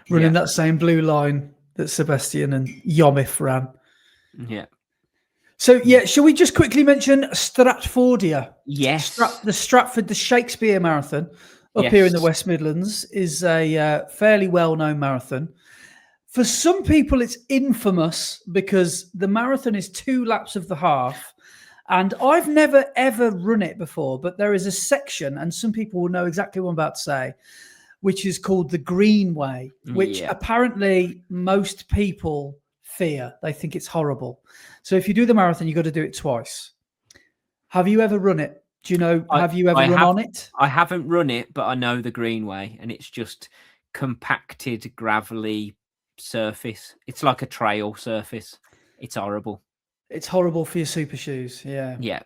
running that same blue line that Sebastian and Yomif ran. Yeah. So, shall we just quickly mention Stratfordia? Yes. The Stratford, the Shakespeare Marathon up here in the West Midlands is a fairly well-known marathon. For some people, it's infamous because the marathon is 2 laps of the half. And I've never, ever run it before, but there is a section, and some people will know exactly what I'm about to say, which is called the Greenway, which apparently most people fear. They think it's horrible. So if you do the marathon, you've got to do it twice. Have you ever run it? Do you know, have you ever run on it? I haven't run it, but I know the Greenway, and it's just compacted, gravelly surface. It's like a trail surface. It's horrible. It's horrible for your super shoes. Yeah. Yeah.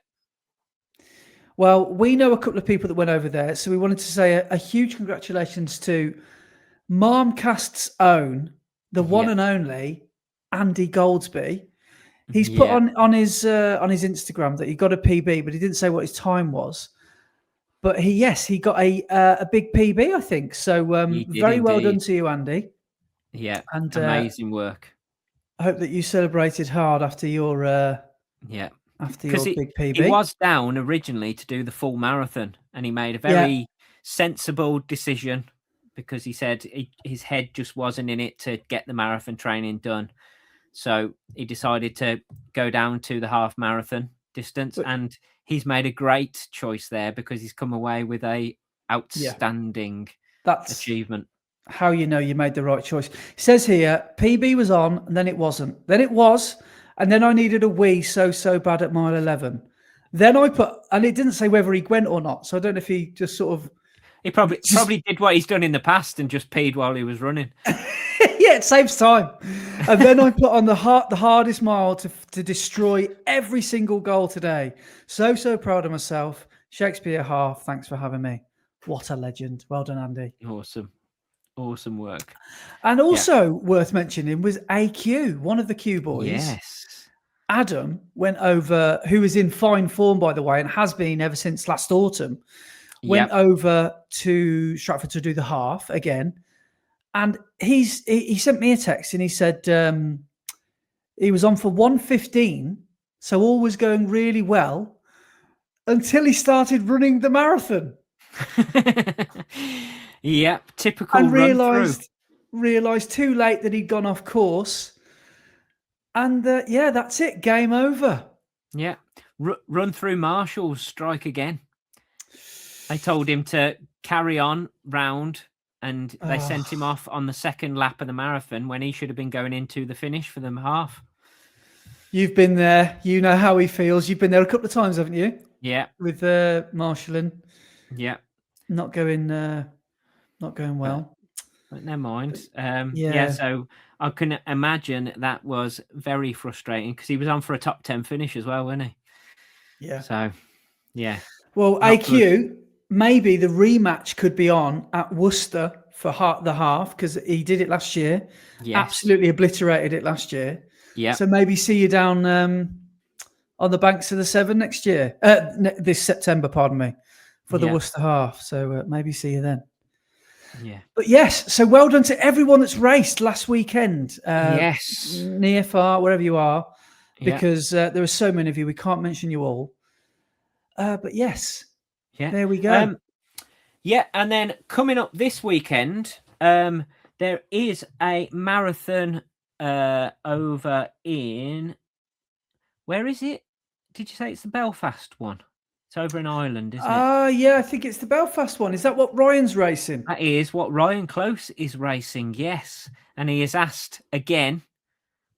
Well, we know a couple of people that went over there, so we wanted to say a huge congratulations to Marmcast's own, the one and only Andy Goldsby. He's put on his Instagram that he got a PB, but he didn't say what his time was. But he got a big PB, I think. So very well done to you, Andy. Yeah, and amazing work. I hope that you celebrated hard after your big PB. He was down originally to do the full marathon, and he made a very sensible decision because he said his head just wasn't in it to get the marathon training done. So he decided to go down to the half marathon distance, and he's made a great choice there because he's come away with a outstanding achievement. How you know you made the right choice. It says here, PB was on, and then it wasn't. Then it was, and then I needed a wee so bad at mile 11. Then I put, and it didn't say whether he went or not, so I don't know if he just sort of... He probably did what he's done in the past and just peed while he was running. Yeah, it saves time. And then I put on the hardest mile to destroy every single goal today. So proud of myself. Shakespeare half, thanks for having me. What a legend. Well done, Andy. Awesome work. And also worth mentioning was AQ, one of the Q boys. Yes. Adam went over, who is in fine form, by the way, and has been ever since last autumn, went over to Stratford to do the half again. And he sent me a text and he said he was on for 1:15, so all was going really well until he started running the marathon. Yep, typical. And realised too late that he'd gone off course. And that's it. Game over. Yeah, run through Marshall's, strike again. They told him to carry on round. And they sent him off on the second lap of the marathon when he should have been going into the finish for the half. You've been there. You know how he feels. You've been there a couple of times, haven't you? Yeah. With Marshalling. Yeah. Not going well. But never mind. So I can imagine that was very frustrating because he was on for a top 10 finish as well, wasn't he? Yeah. So, yeah. Well, AQ... Good. Maybe the rematch could be on at Worcester for the half because he did it last year. Yes. Absolutely obliterated it last year. Yeah. So maybe see you down on the banks of the Severn next year. This September, pardon me, for the Worcester half. So maybe see you then. Yeah. But yes, so well done to everyone that's raced last weekend. Yes. Near, far, wherever you are, because there are so many of you. We can't mention you all. But yes. Yeah, there we go. And then coming up this weekend, there is a marathon over in. Where is it? Did you say it's the Belfast one? It's over in Ireland, isn't it? Yeah, I think it's the Belfast one. Is that what Ryan's racing? That is what Ryan Close is racing. Yes, and he has asked again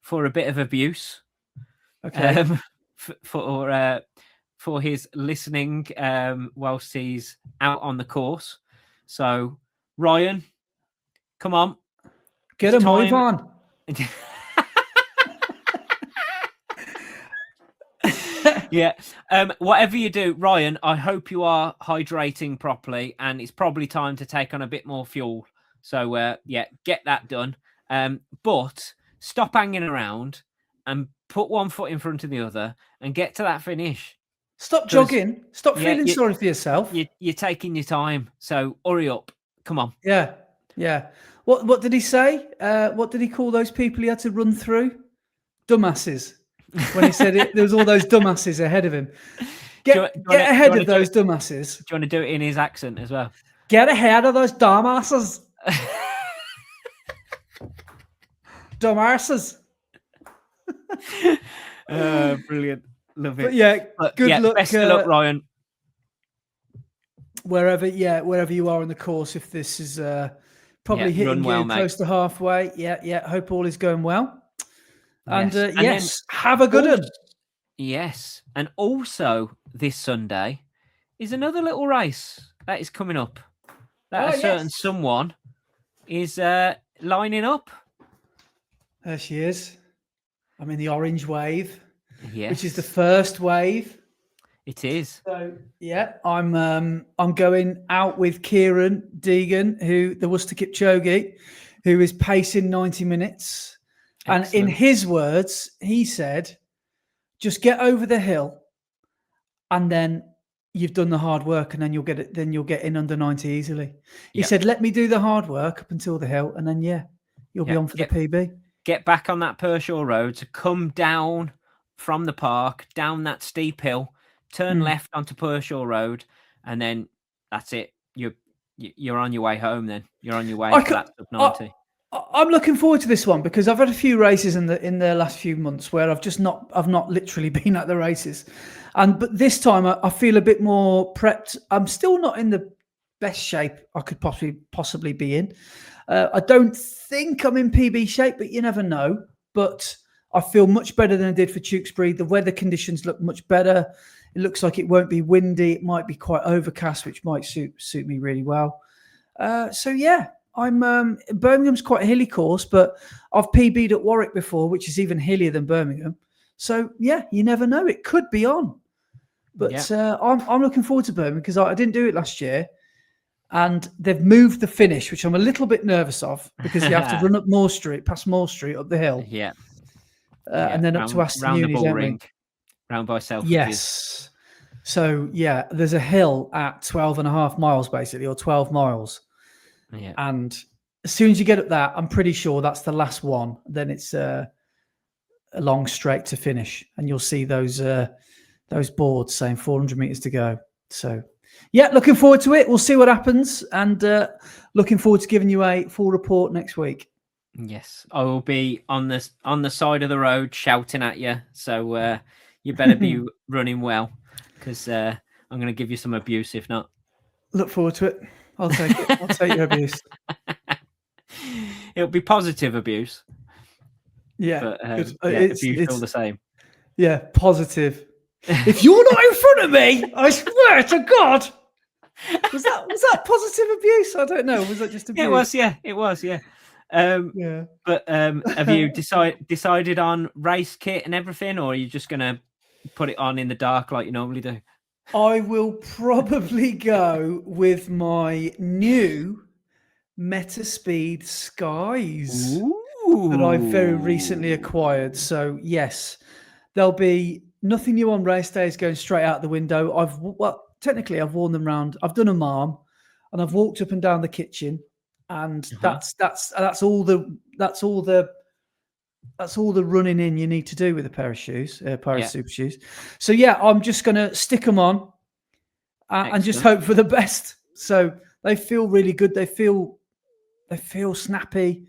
for a bit of abuse. Okay. For his listening whilst he's out on the course. So, Ryan, come on. Get a move on. Yeah. Whatever you do, Ryan, I hope you are hydrating properly and it's probably time to take on a bit more fuel. So, get that done. But stop hanging around and put one foot in front of the other and get to that finish. Stop jogging. Stop feeling sorry for yourself. You're taking your time. So hurry up. Come on. Yeah. What did he say? What did he call those people he had to run through? Dumbasses. When he said it, there was all those dumbasses ahead of him. Get ahead of those dumbasses. Do you want to do it in his accent as well? Get ahead of those dumbasses. Dumbasses. Brilliant. Love it. But good luck. Best of luck, Ryan. Wherever you are in the course, if this is probably hitting you close to halfway. Hope all is going well. And have a good one. Yes. And also this Sunday is another little race that is coming up. That a certain someone is lining up. There she is. I'm in the orange wave. Yes. Which is the first wave. It is. So I'm going out with Kieran Deegan, the Worcester Kipchoge, who is pacing 90 minutes. Excellent. And in his words, he said, just get over the hill and then you've done the hard work and then you'll get it, then you'll get in under 90 easily. He said, let me do the hard work up until the hill and then you'll be on for the PB. Get back on that Pershaw Road to come down from the park, down that steep hill, turn left onto Pershaw Road, and then that's it. You're on your way home. Then you're on your way to that sub 90. I'm looking forward to this one because I've had a few races in the last few months where I've not literally been at the races, but this time I feel a bit more prepped. I'm still not in the best shape I could possibly be in. I don't think I'm in PB shape, but you never know. But I feel much better than I did for Tewkesbury. The weather conditions look much better. It looks like it won't be windy. It might be quite overcast, which might suit me really well. Birmingham's quite a hilly course, but I've PB'd at Warwick before, which is even hillier than Birmingham. So yeah, you never know; it could be on. But I'm looking forward to Birmingham because I didn't do it last year, and they've moved the finish, which I'm a little bit nervous of because you have to run up Moore Street, past Moore Street, up the hill, and then up to Aston round Uni, the ball ring, round by Selfridges. Yes. So yeah, there's a hill at 12.5 miles basically, or 12 miles. Yeah. And as soon as you get up that, I'm pretty sure that's the last one. Then it's a long straight to finish, and you'll see those boards saying 400 meters to go. So yeah, looking forward to it. We'll see what happens, and looking forward to giving you a full report next week. Yes, I will be on the side of the road shouting at you. So you better be running well, because I'm going to give you some abuse if not. Look forward to it. I'll take it. I'll take your abuse. It'll be positive abuse. Yeah, but it's abuse all the same. Yeah, positive. If you're not in front of me, I swear to God. Was that positive abuse? I don't know. Was that just abuse? It was. But have you decided on race kit and everything, or are you just going to put it on in the dark like you normally do? I will probably go with my new Metaspeed Skies that I very recently acquired. So yes, there'll be nothing new on race days going straight out the window. Technically I've worn them round. I've done a marm, and I've walked up and down the kitchen, and that's all the running in you need to do with a pair of shoes, super shoes. So yeah, I'm just going to stick them on and just hope for the best. So they feel really good. They feel snappy.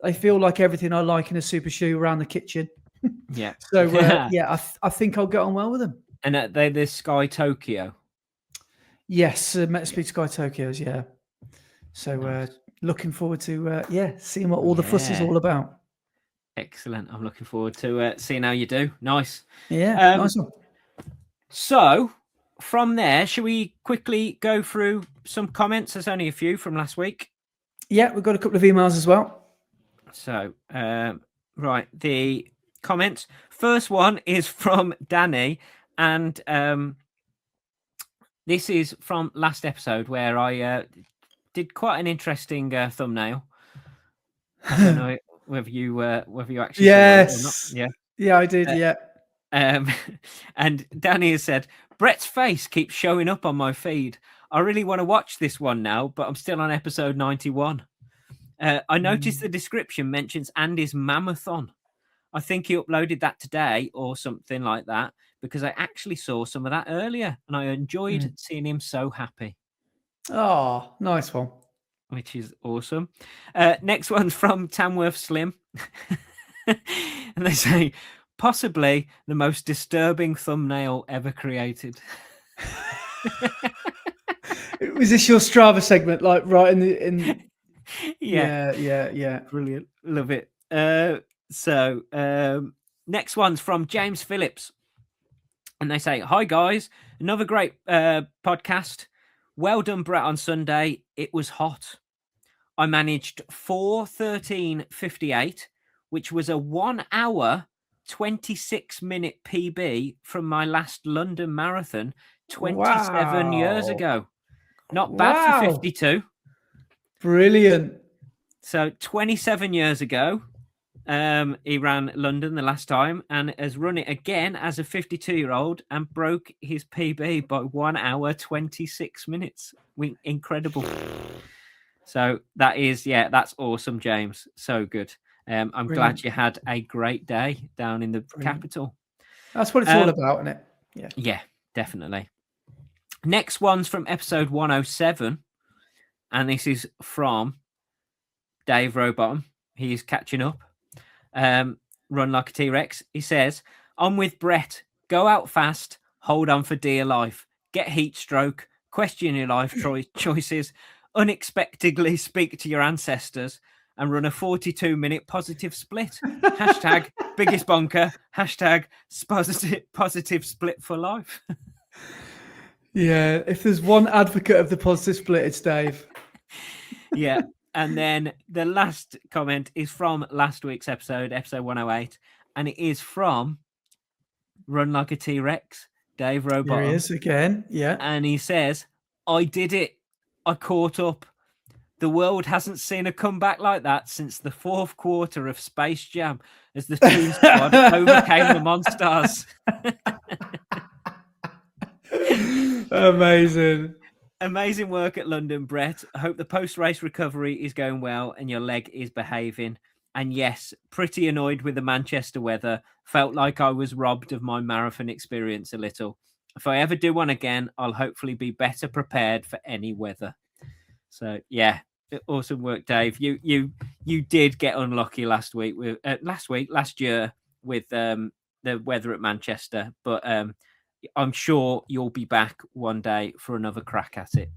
They feel like everything I like in a super shoe around the kitchen. Yeah. So I think I'll get on well with them. And they're the Sky Tokyo. Yes, Metaspeed Sky Tokyos. Yeah. So looking forward to seeing what all the fuss is all about. Excellent. I'm looking forward to seeing how you do. Nice. Yeah, nice one. So from there, shall we quickly go through some comments? There's only a few from last week. Yeah, we've got a couple of emails as well. So, right, the comments. First one is from Danny, and this is from last episode where I did quite an interesting thumbnail. I don't know whether you actually saw it or not. Yeah, I did. And Danny has said, Brett's face keeps showing up on my feed. I really want to watch this one now, but I'm still on episode 91. I noticed the description mentions Andy's Mammothon. I think he uploaded that today or something like that, because I actually saw some of that earlier, and I enjoyed seeing him so happy. Oh, nice one. Which is awesome. Next one's from Tamworth Slim. And they say, possibly the most disturbing thumbnail ever created. Was this your Strava segment, like right in Yeah. Brilliant. Love it. So next one's from James Phillips. And they say, hi guys, another great podcast. Well done, Brett, on Sunday. It was hot. I managed 4:13:58, which was a 1 hour, 26-minute PB from my last London marathon 27 years ago. Not bad for 52. Brilliant. So 27 years ago, he ran London the last time and has run it again as a 52-year-old and broke his PB by 1 hour, 26 minutes. Incredible. So that's awesome, James. So good. I'm glad you had a great day down in the capital. That's what it's all about, isn't it? Yeah, definitely. Next one's from episode 107. And this is from Dave Rowbottom. He's catching up. Run like a T-Rex. He says, I'm with Brett. Go out fast. Hold on for dear life. Get heat stroke. Question your life choices. Unexpectedly speak to your ancestors and run a 42-minute positive split. Hashtag biggest bonker. Hashtag positive split for life. Yeah, if there's one advocate of the positive split, it's Dave. Yeah. And then the last comment is from last week's episode 108, and it is from Run Like a T-Rex, Dave Here Robottom. he is again. Yeah. And he says, I did it. I caught up. The world hasn't seen a comeback like that since the fourth quarter of Space Jam as the Toon Squad overcame the Monstars. Amazing. Amazing work at London, Brett. I hope the post-race recovery is going well and your leg is behaving. And yes, pretty annoyed with the Manchester weather. Felt like I was robbed of my marathon experience a little. If I ever do one again, I'll hopefully be better prepared for any weather. So yeah, awesome work, Dave. You did get unlucky last year with the weather at Manchester, but I'm sure you'll be back one day for another crack at it.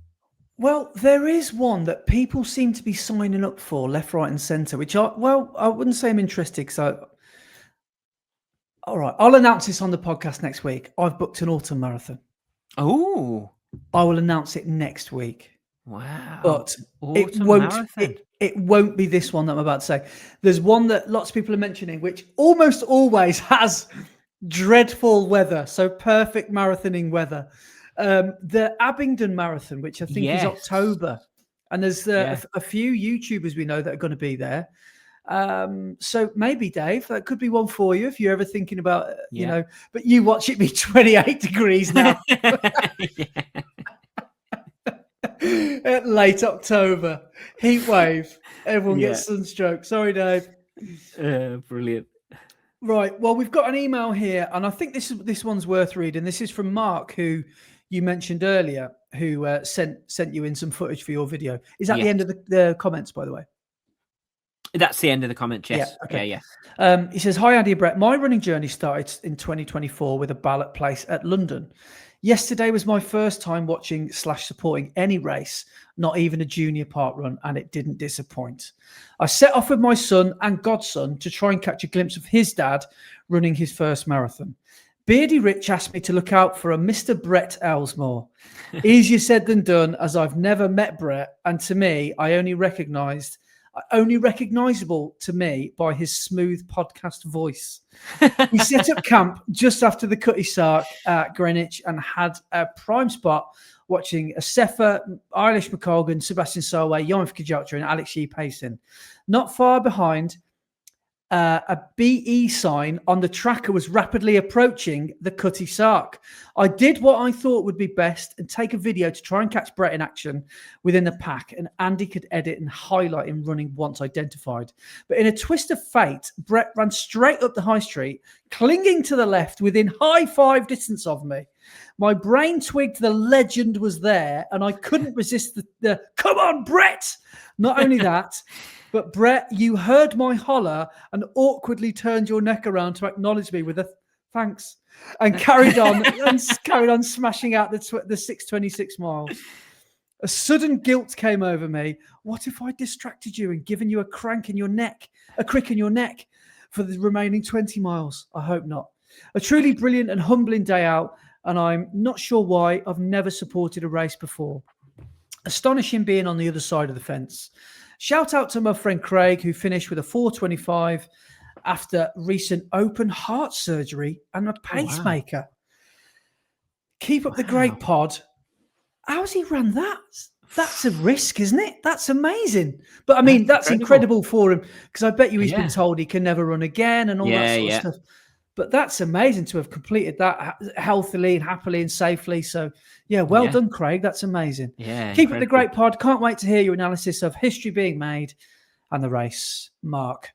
Well, there is one that people seem to be signing up for left, right, and centre, which I wouldn't say I'm interested because all right, I'll announce this on the podcast next week. I've booked an autumn marathon. Oh, I will announce it next week. Wow. But Autumn it won't be this one that I'm about to say. There's one that lots of people are mentioning, which almost always has dreadful weather. So perfect marathoning weather. The Abingdon Marathon, which I think is October. And there's a few YouTubers we know that are going to be there. So maybe, Dave, that could be one for you if you're ever thinking about, you know, but you watch it be 28 degrees now. At late October, heat wave, everyone gets sunstroke. Sorry, Dave. Brilliant. Right. Well, we've got an email here, and I think this one's worth reading. This is from Mark, who you mentioned earlier, who sent you in some footage for your video. Is that the end of the comments, by the way? That's the end of the comment, yes. Yeah, okay. Yeah. He says, hi, Andy and Brett. My running journey started in 2024 with a ballot place at London. Yesterday was my first time watching / supporting any race, not even a junior parkrun, and it didn't disappoint. I set off with my son and godson to try and catch a glimpse of his dad running his first marathon. Beardy Rich asked me to look out for a Mr. Brett Elesmore. Easier said than done, as I've never met Brett, and to me, only recognizable to me by his smooth podcast voice. He set up camp just after the Cutty Sark at Greenwich and had a prime spot watching Asefa, Eilish McColgan, Sebastian Solway, Yomif Kajatra and Alex Yee pacing. Not far behind, a BE sign on the tracker was rapidly approaching the Cutty Sark. I did what I thought would be best and take a video to try and catch Brett in action within the pack, and Andy could edit and highlight him running once identified. But in a twist of fate, Brett ran straight up the high street, clinging to the left within high five distance of me. My brain twigged the legend was there, and I couldn't resist the come on, Brett! Not only that, but Brett, you heard my holler and awkwardly turned your neck around to acknowledge me with a thanks, and carried on smashing out the 626 miles. A sudden guilt came over me. What if I distracted you and given you a crick in your neck for the remaining 20 miles? I hope not. A truly brilliant and humbling day out, and I'm not sure why I've never supported a race before. Astonishing being on the other side of the fence. Shout out to my friend Craig, who finished with a 4:25 after recent open heart surgery and a pacemaker. Wow. Keep up the great pod. How's he run that? That's a risk, isn't it? That's amazing. But I mean, that's incredible for him, because I bet you he's been told he can never run again and all that sort of stuff. But that's amazing to have completed that healthily and happily and safely. So, well done, Craig. That's amazing. Yeah, keep up the great pod. Can't wait to hear your analysis of history being made and the race, Mark.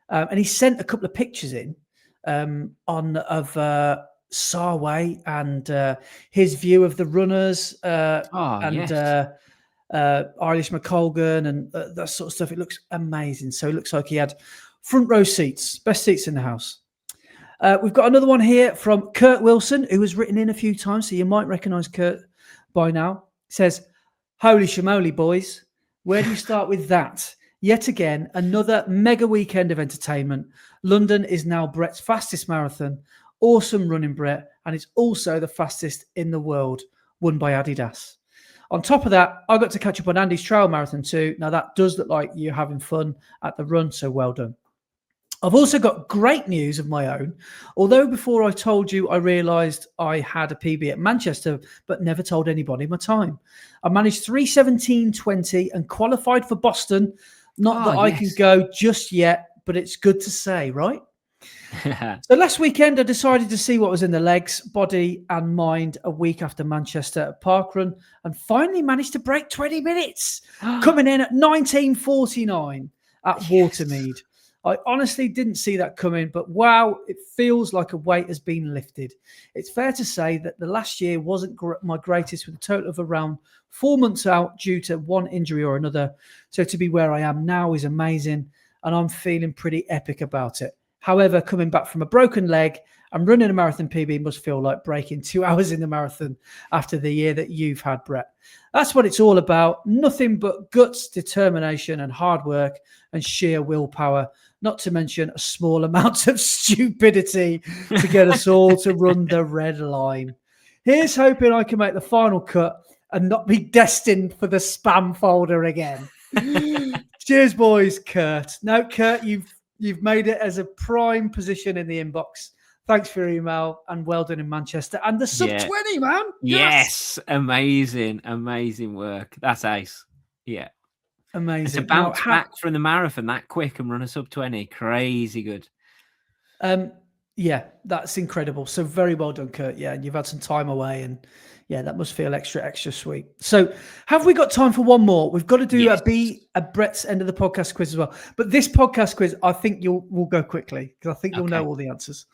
And he sent a couple of pictures in of Sarway and his view of the runners Eilish McColgan and that sort of stuff. It looks amazing. So it looks like he had front row seats, best seats in the house. We've got another one here from Kurt Wilson, who has written in a few times, so you might recognise Kurt by now. It says, holy shamoly, boys. Where do you start with that? Yet again, another mega weekend of entertainment. London is now Brett's fastest marathon. Awesome running, Brett. And it's also the fastest in the world, won by Adidas. On top of that, I got to catch up on Andy's trail marathon too. Now, that does look like you're having fun at the run, so well done. I've also got great news of my own. Although before I told you, I realised I had a PB at Manchester, but never told anybody my time. I managed 3:17:20 and qualified for Boston. Not that I can go just yet, but it's good to say, right? So last weekend, I decided to see what was in the legs, body and mind a week after Manchester at Parkrun, and finally managed to break 20 minutes, coming in at 19:49 at Watermead. I honestly didn't see that coming, but wow, it feels like a weight has been lifted. It's fair to say that the last year wasn't my greatest, with a total of around 4 months out due to one injury or another. So to be where I am now is amazing, and I'm feeling pretty epic about it. However, coming back from a broken leg and running a marathon PB must feel like breaking 2 hours in the marathon after the year that you've had, Brett. That's what it's all about. Nothing but guts, determination and hard work and sheer willpower, not to mention a small amount of stupidity to get us all to run the red line. Here's hoping I can make the final cut and not be destined for the spam folder again. Cheers, boys. Kurt. No, Kurt, you've made it as a prime position in the inbox. Thanks for your email and well done in Manchester. And the sub 20, man. Yes. Amazing work. That's ace. Yeah. Amazing. To bounce back from the marathon that quick and run a sub 20. Crazy good. Yeah, that's incredible. So very well done, Kurt. Yeah, and you've had some time away, and yeah, that must feel extra sweet. So have we got time for one more? We've got to do a Brett's end of the podcast quiz as well. But this podcast quiz, I think we'll go quickly because I think you'll know all the answers.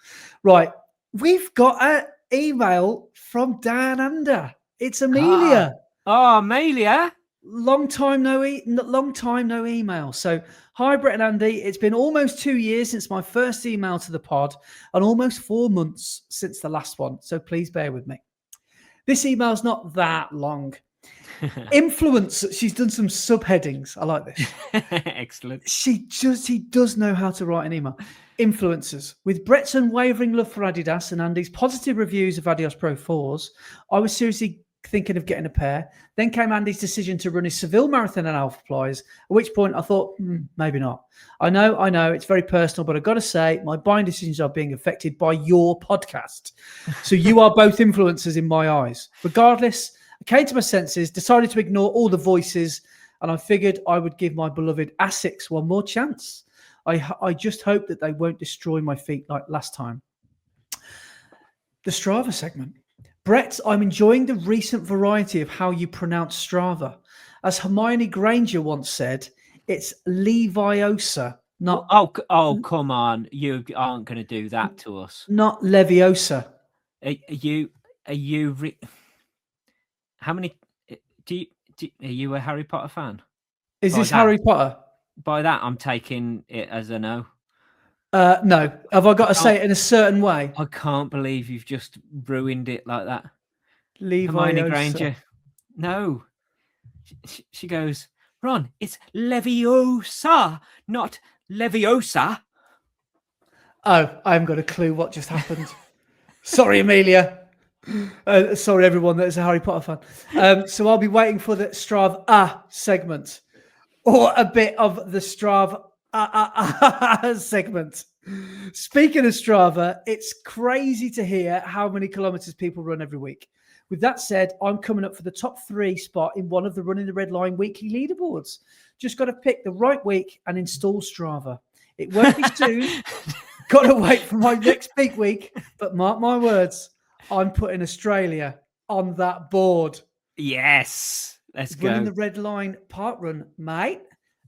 Right. We've got an email from Dan Under. It's Amelia. Amelia. Long time no email. So hi, Brett and Andy. It's been almost 2 years since my first email to the pod and almost 4 months since the last one. So please bear with me. This email's not that long. Influence. She's done some subheadings. I like this. Excellent. She does know how to write an email. Influencers. With Brett's unwavering love for Adidas and Andy's positive reviews of Adios Pro 4s, I was seriously thinking of getting a pair. Then came Andy's decision to run his Seville Marathon and Alpha Plies, at which point I thought, maybe not. I know, it's very personal, but I've got to say, my buying decisions are being affected by your podcast. So you are both influencers in my eyes. Regardless, I came to my senses, decided to ignore all the voices, and I figured I would give my beloved Asics one more chance. I just hope that they won't destroy my feet like last time. The Strava segment. Brett, I'm enjoying the recent variety of how you pronounce Strava. As Hermione Granger once said, it's Leviosa, not... Oh, come on. You aren't going to do that to us. Not Leviosa. Are you... How many... are you a Harry Potter fan? Is this Harry Potter? By that, I'm taking it as a no. No. Have I got to say it in a certain way? I can't believe you've just ruined it like that. Hermione Granger. No. She goes, Ron, it's Leviosa, not Leviosa. Oh, I haven't got a clue what just happened. Sorry, Amelia. Sorry, everyone that is a Harry Potter fan. So I'll be waiting for the Strava segment or a bit of the Strava segment. Speaking of Strava, it's crazy to hear how many kilometers people run every week. With that said, I'm coming up for the top 3 spot in one of the Running the Red Line weekly leaderboards. Just got to pick the right week and install Strava. It won't be soon. Got to wait for my next peak week. But mark my words, I'm putting Australia on that board. Yes. Let's go. Running the Red Line Parkrun, mate.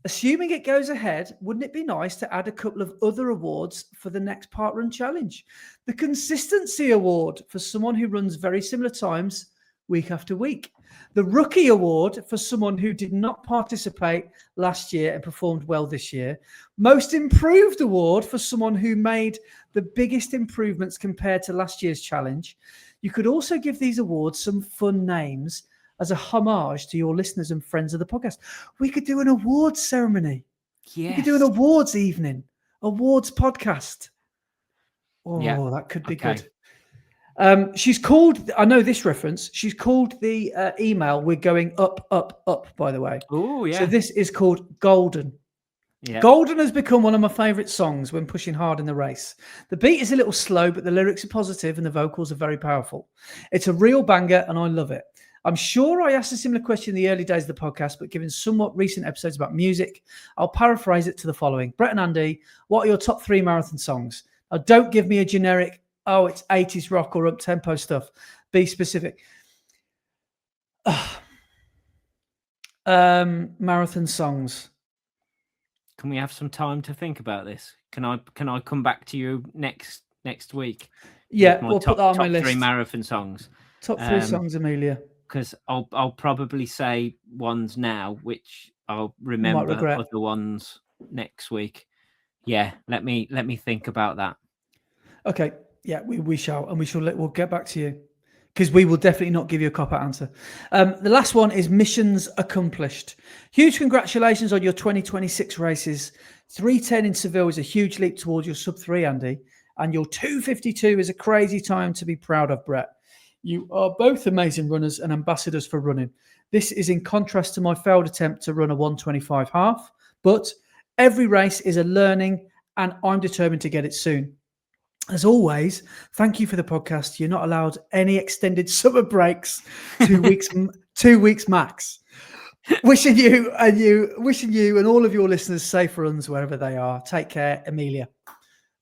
Assuming it goes ahead, wouldn't it be nice to add a couple of other awards for the next Parkrun challenge? The Consistency Award for someone who runs very similar times week after week. The Rookie Award for someone who did not participate last year and performed well this year. Most Improved Award for someone who made the biggest improvements compared to last year's challenge. You could also give these awards some fun names as a homage to your listeners and friends of the podcast. We could do an awards ceremony. Yes. We could do an awards evening, awards podcast. Oh, yeah. That could be good. She's called, I know this reference, she's called the email "We're going up, up, up," by the way. Oh, yeah. So this is called Golden. Yeah. Golden has become one of my favourite songs when pushing hard in the race. The beat is a little slow, but the lyrics are positive and the vocals are very powerful. It's a real banger and I love it. I'm sure I asked a similar question in the early days of the podcast, but given somewhat recent episodes about music, I'll paraphrase it to the following. Brett and Andy, what are your top 3 marathon songs? Now, don't give me a generic, oh, it's 80s rock or up-tempo stuff. Be specific. Marathon songs. Can we have some time to think about this? Can I come back to you next week? Yeah, we'll put that on my list. 3 marathon songs. Top 3 songs, Amelia. Because I'll probably say ones now, which I'll remember other ones next week. Yeah, let me think about that. Okay, yeah, we shall, and we'll get back to you because we will definitely not give you a cop-out answer. The last one is missions accomplished. Huge congratulations on your 2026 races. 3:10 in Seville is a huge leap towards your sub 3, Andy, and your 2:52 is a crazy time to be proud of, Brett. You are both amazing runners and ambassadors for running. This is in contrast to my failed attempt to run a 1:25 half, but every race is a learning and I'm determined to get it soon. As always, thank you for the podcast. You're not allowed any extended summer breaks, 2 weeks, 2 weeks max. Wishing you and all of your listeners safe runs wherever they are. Take care, Amelia.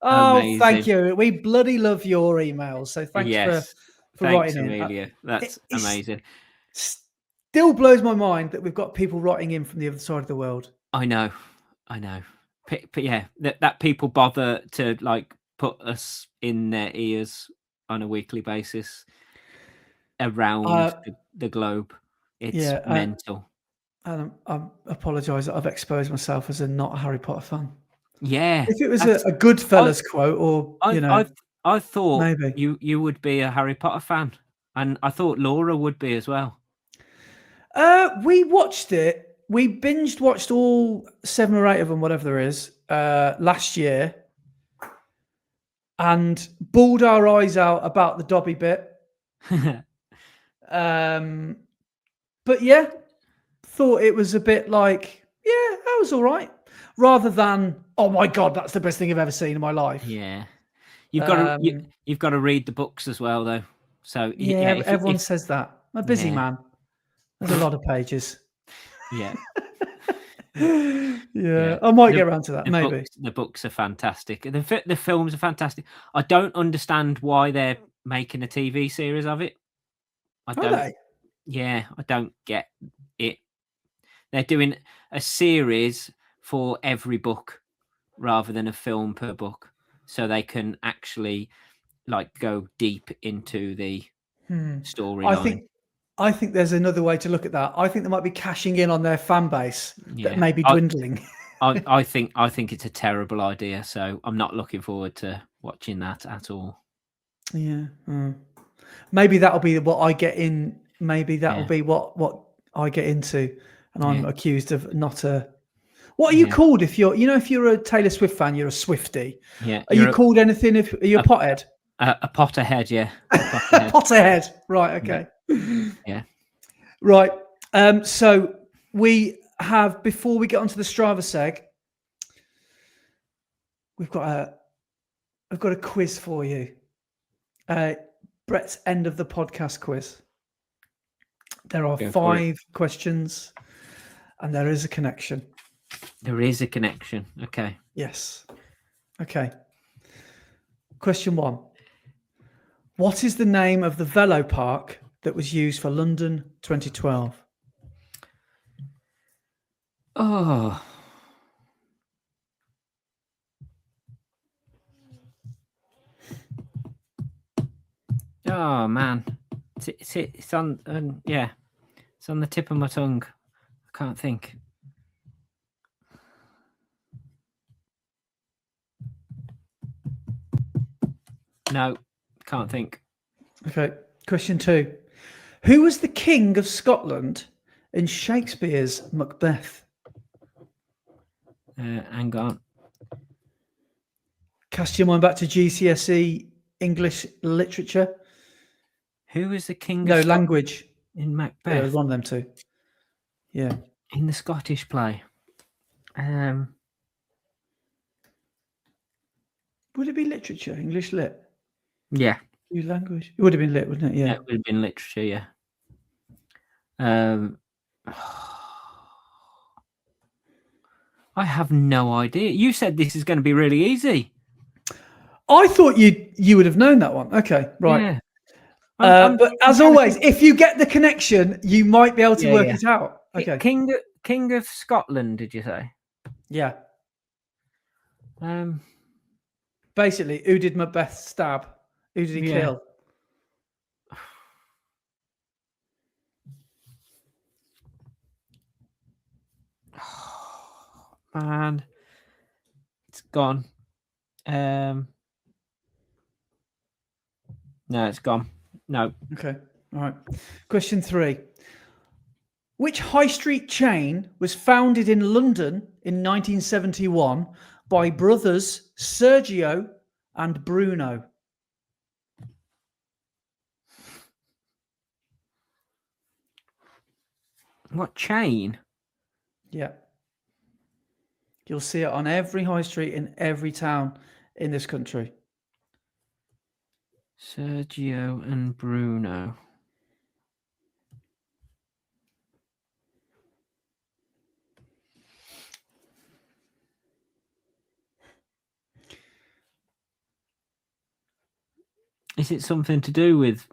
Oh, amazing. Thank you. We bloody love your emails. So thanks for writing in. Amelia. That's amazing. Still blows my mind that we've got people writing in from the other side of the world. I know. But yeah, that people bother to put us in their ears on a weekly basis around the globe. It's mental. I apologise that I've exposed myself as a not a Harry Potter fan. Yeah. If it was a Goodfellas quote, or I thought maybe you would be a Harry Potter fan, and I thought Laura would be as well. We watched it. We watched all 7 or 8 of them, whatever there is, last year, and bawled our eyes out about the Dobby bit. But yeah, thought it was a bit that was all right, rather than, oh my God, that's the best thing I've ever seen in my life. Yeah. You've got to read the books as well, though. So everyone says that. I'm a busy man. There's a lot of pages. Yeah. Yeah. I might get around to that. Maybe the books are fantastic. The films are fantastic. I don't understand why they're making a TV series of it. I don't get it. They're doing a series for every book rather than a film per book, so they can actually go deep into the storyline. I think there's another way to look at that. I think they might be cashing in on their fan base that may be dwindling. I think it's a terrible idea, so I'm not looking forward to watching that at all. Yeah. Maybe that'll be what I get in. Maybe that'll be what I get into, and I'm accused of not a. What are you called if you're? If you're a Taylor Swift fan, you're a Swiftie. Yeah. Are you called anything? Are you a pothead? A Potterhead, yeah. Potterhead. Right. Okay. Yeah. Right. So we have, before we get onto the Strava seg, we've got a quiz for you. Brett's end of the podcast quiz. There are 5 questions, and there is a connection. There is a connection. Okay. Yes. Okay. Question 1. What is the name of the velo park that was used for London 2012? Oh. Oh man, it's on. It's on the tip of my tongue. I can't think. No, can't think. Okay. Question 2. Who was the King of Scotland in Shakespeare's Macbeth? Hang on. Cast your mind back to GCSE English literature. Who is the king No, of Scotland language. in Yeah, it Macbeth? was one of them two. Yeah. In the Scottish play. Would it be literature? English lit? Yeah. New language? It would have been lit, wouldn't it? Yeah. It would have been literature, yeah. I have no idea. You said this is going to be really easy. I thought you would have known that one. Okay, right. Yeah. But as always, if you get the connection, you might be able to work it out. Okay. King of Scotland, did you say? Yeah. Um, Basically, who did Macbeth stab? Who did he kill? Man, it's gone. No, it's gone. No. Okay. All right. Question 3. Which high street chain was founded in London in 1971 by brothers Sergio and Bruno? What chain? Yeah. You'll see it on every high street in every town in this country. Sergio and Bruno. Is it something to do with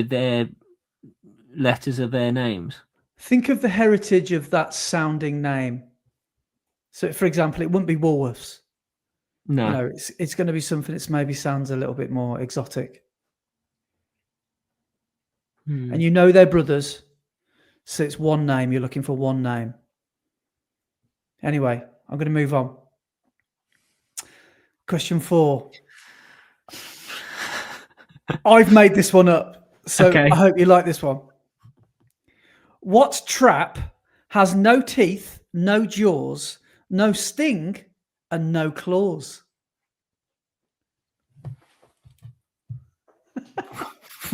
their letters of their names? Think of the heritage of that sounding name. So, for example, it wouldn't be Woolworths. No. You know, it's going to be something that maybe sounds a little bit more exotic. And you know they're brothers. So it's one name. You're looking for one name. Anyway, I'm going to move on. Question 4. I've made this one up. So Okay. I hope you like this one. What trap has no teeth, no jaws, no sting, and no claws?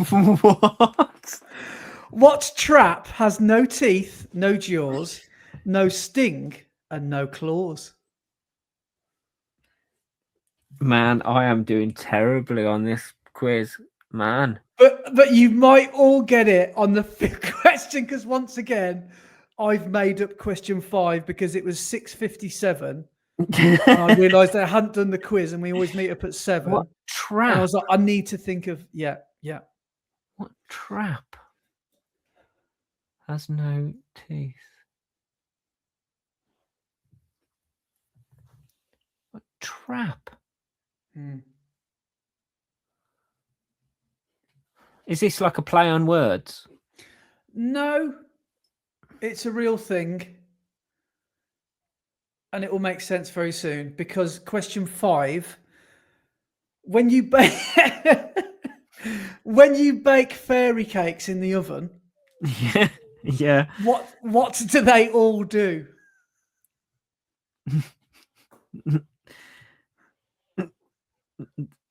What? What trap has no teeth, no jaws, no sting, and no claws? Man, I am doing terribly on this quiz. Man. But you might all get it on the 5th question, because once again, I've made up question 5 because it was 6:57. And I realised I hadn't done the quiz, and we always meet up at 7. What trap? And I was like, I need to think of yeah. What trap has no teeth? What trap? Is this like a play on words? No, it's a real thing. And it will make sense very soon, because question 5, when you bake when you bake fairy cakes in the oven, Yeah. what do they all do?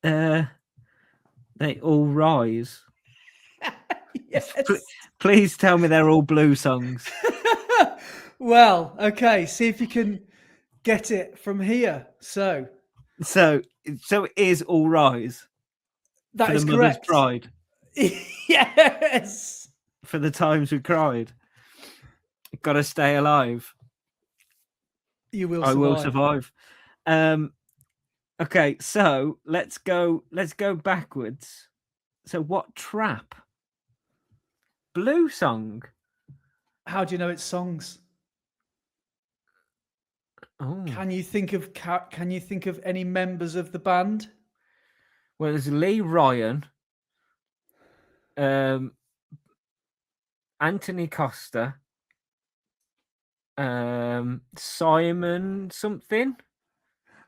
They all rise. Yes. Please tell me they're all blue songs. Well, okay. See if you can get it from here. So it is all rise. That is the mother's correct. pride. Yes. For the times we cried. Gotta stay alive. You will. I will survive. Okay, so let's go backwards. So what trap? Blue song. How do you know it's songs? Oh. Can you think of any members of the band? Well, there's Lee Ryan, Anthony Costa, Simon something.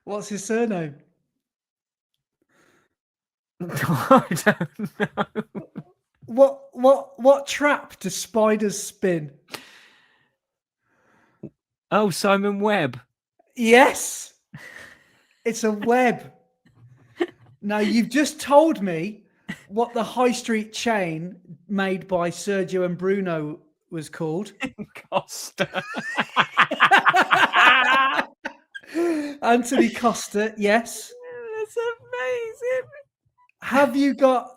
What's his surname? I don't know. What trap do spiders spin? Oh, Simon Webb. Yes. It's a web. Now, you've just told me what the high street chain made by Sergio and Bruno was called. Costa. Anthony Costa, yes. That's amazing. Have you got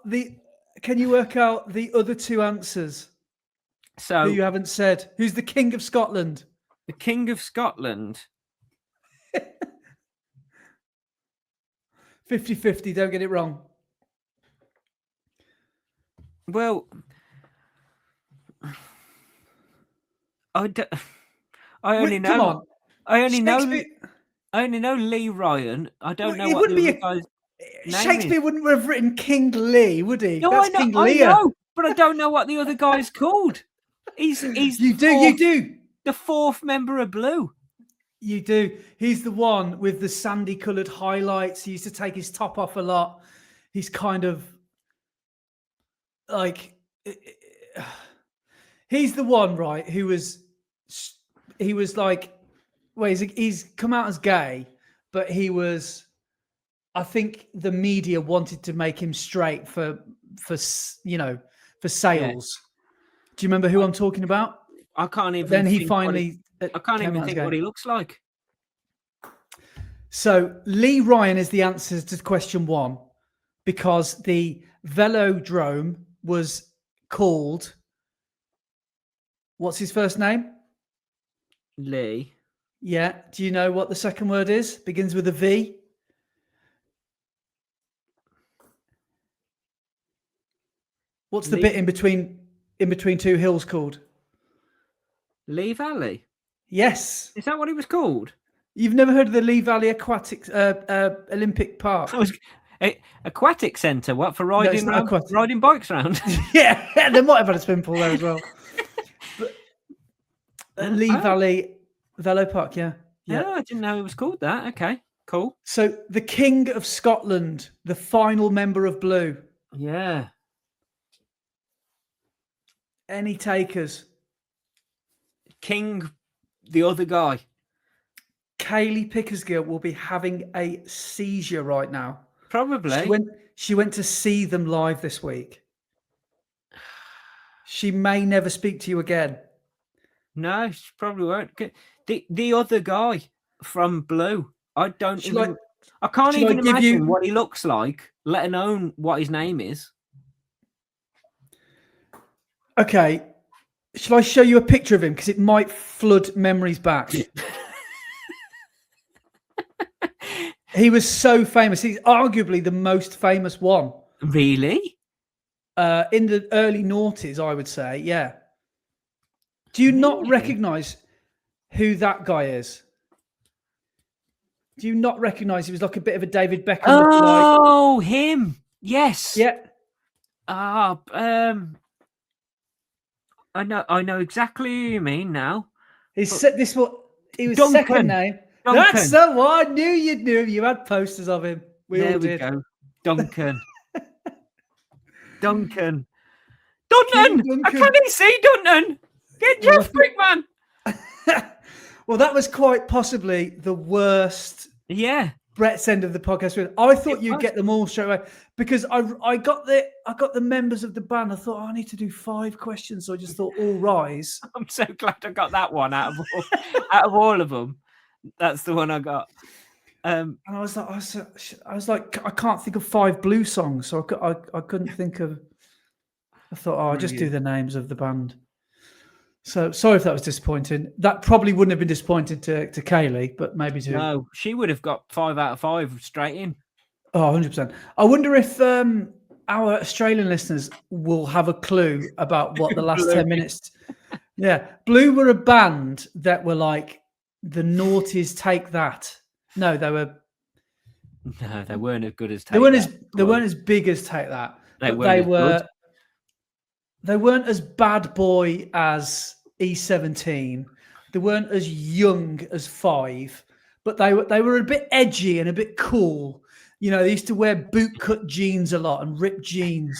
can you work out the other two answers So that you haven't said? Who's the King of Scotland? the King of Scotland. 50-50, don't get it wrong. Well, I only Come know. on. I only know. Shakespeare- I only know Lee Ryan. I don't know It what wouldn't the be other guy's name Shakespeare is. wouldn't have written King Lee, would he? No, That's I know, King I Lear. know, but I don't know what the other guy's called. He's You do. the fourth member of Blue. You do. He's the one with the sandy coloured highlights. He used to take his top off a lot. He's kind of like, he's the one, right? He was like, well, he's come out as gay, but he was, I think the media wanted to make him straight for sales. Yeah. Do you remember who I'm talking about? I can't even. Then he think finally. I can't even think what he looks like. So Lee Ryan is the answer to question 1, because the velodrome was called. What's his first name? Lee. Yeah. Do you know what the second word is? Begins with a V. What's the Lee? bit in between two hills called? Lee Valley. Yes. Is that what he was called? You've never heard of the Lee Valley Aquatics Olympic Park? Aquatic centre. What for it's riding not aquatic. riding bikes around? Yeah, they might have had a swimming pool there as well. But Lee Valley Velo Park, yeah. Oh, I didn't know it was called that. Okay, cool. So the King of Scotland, the final member of Blue. Yeah. Any takers? King, the other guy. Kaylee Pickersgill will be having a seizure right now. Probably. She went to see them live this week. She may never speak to you again. No, she probably won't. The other guy from Blue. I can't even imagine what he looks like, let alone what his name is. Okay. Shall I show you a picture of him? Because it might flood memories back. He was so famous. He's arguably the most famous one. Really? In the early noughties, I would say, yeah. Do you not recognise who that guy is? Do you not recognise he was like a bit of a David Beckham? Oh, him. Yes. Yeah. I know exactly who you mean now. He said this was Duncan. second name. Duncan. That's the one. I knew you knew him. You had posters of him. There all we did. go. Duncan. Duncan. Duncan! I can't even see Duncan. Get Jeff Brickman. Well, that was quite possibly the worst. Yeah. Brett's end of the podcast with. I thought you'd get them all straight away because I got the members of the band. I thought I need to do 5 questions, so I just thought all rise. I'm so glad I got that one out of all of them. That's the one I got. And I was like, I can't think of 5 Blue songs, so I couldn't think of. I thought, I'll just do the names of the band. So sorry if that was disappointing. That probably wouldn't have been disappointing to Kaylee, but maybe to... No, she would have got 5 out of 5 straight in. Oh, 100%. I wonder if our Australian listeners will have a clue about what the last 10 minutes... Yeah. Blue were a band that were like, the noughties take that. No, they were... No, they weren't as good as Take They weren't That. they weren't as big as Take That. They weren't They weren't as bad boy as E17. They weren't as young as 5, but they were a bit edgy and a bit cool. You know, they used to wear bootcut jeans a lot and ripped jeans.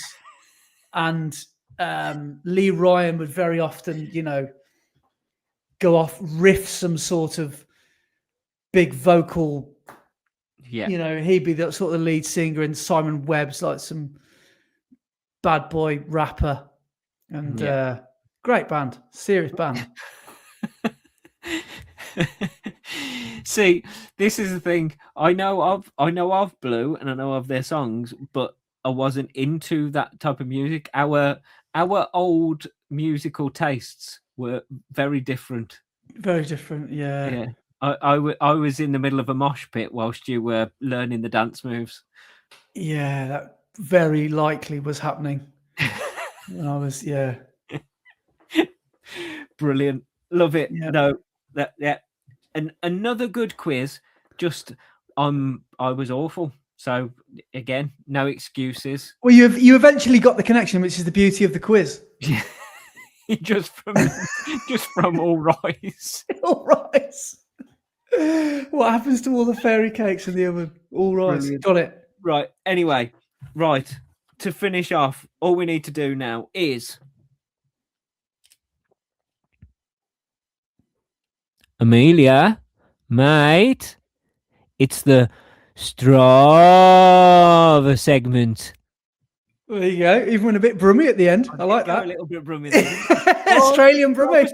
And Lee Ryan would very often, go off, riff some sort of big vocal Yeah. You know, he'd be the sort of lead singer, and Simon Webb's like some bad boy rapper, and great band, serious band. See, this is the thing. I know of Blue, and I know of their songs, but I wasn't into that type of music. Our old musical tastes were very different. Very different, yeah. Yeah. I was in the middle of a mosh pit whilst you were learning the dance moves. Yeah, that very likely was happening when I was, Brilliant. Love it. Yeah. No, and another good quiz. Just I was awful. So again, no excuses. Well, you eventually got the connection, which is the beauty of the quiz. just from All Rise. All Rise. What happens to all the fairy cakes in the oven? All Rise. Brilliant. Got it. Right. Anyway, right. To finish off, all we need to do now is Amelia, mate. It's the Strava segment. There you go. Even went a bit brummy at the end. I like that. A little bit brummy. Australian brummy.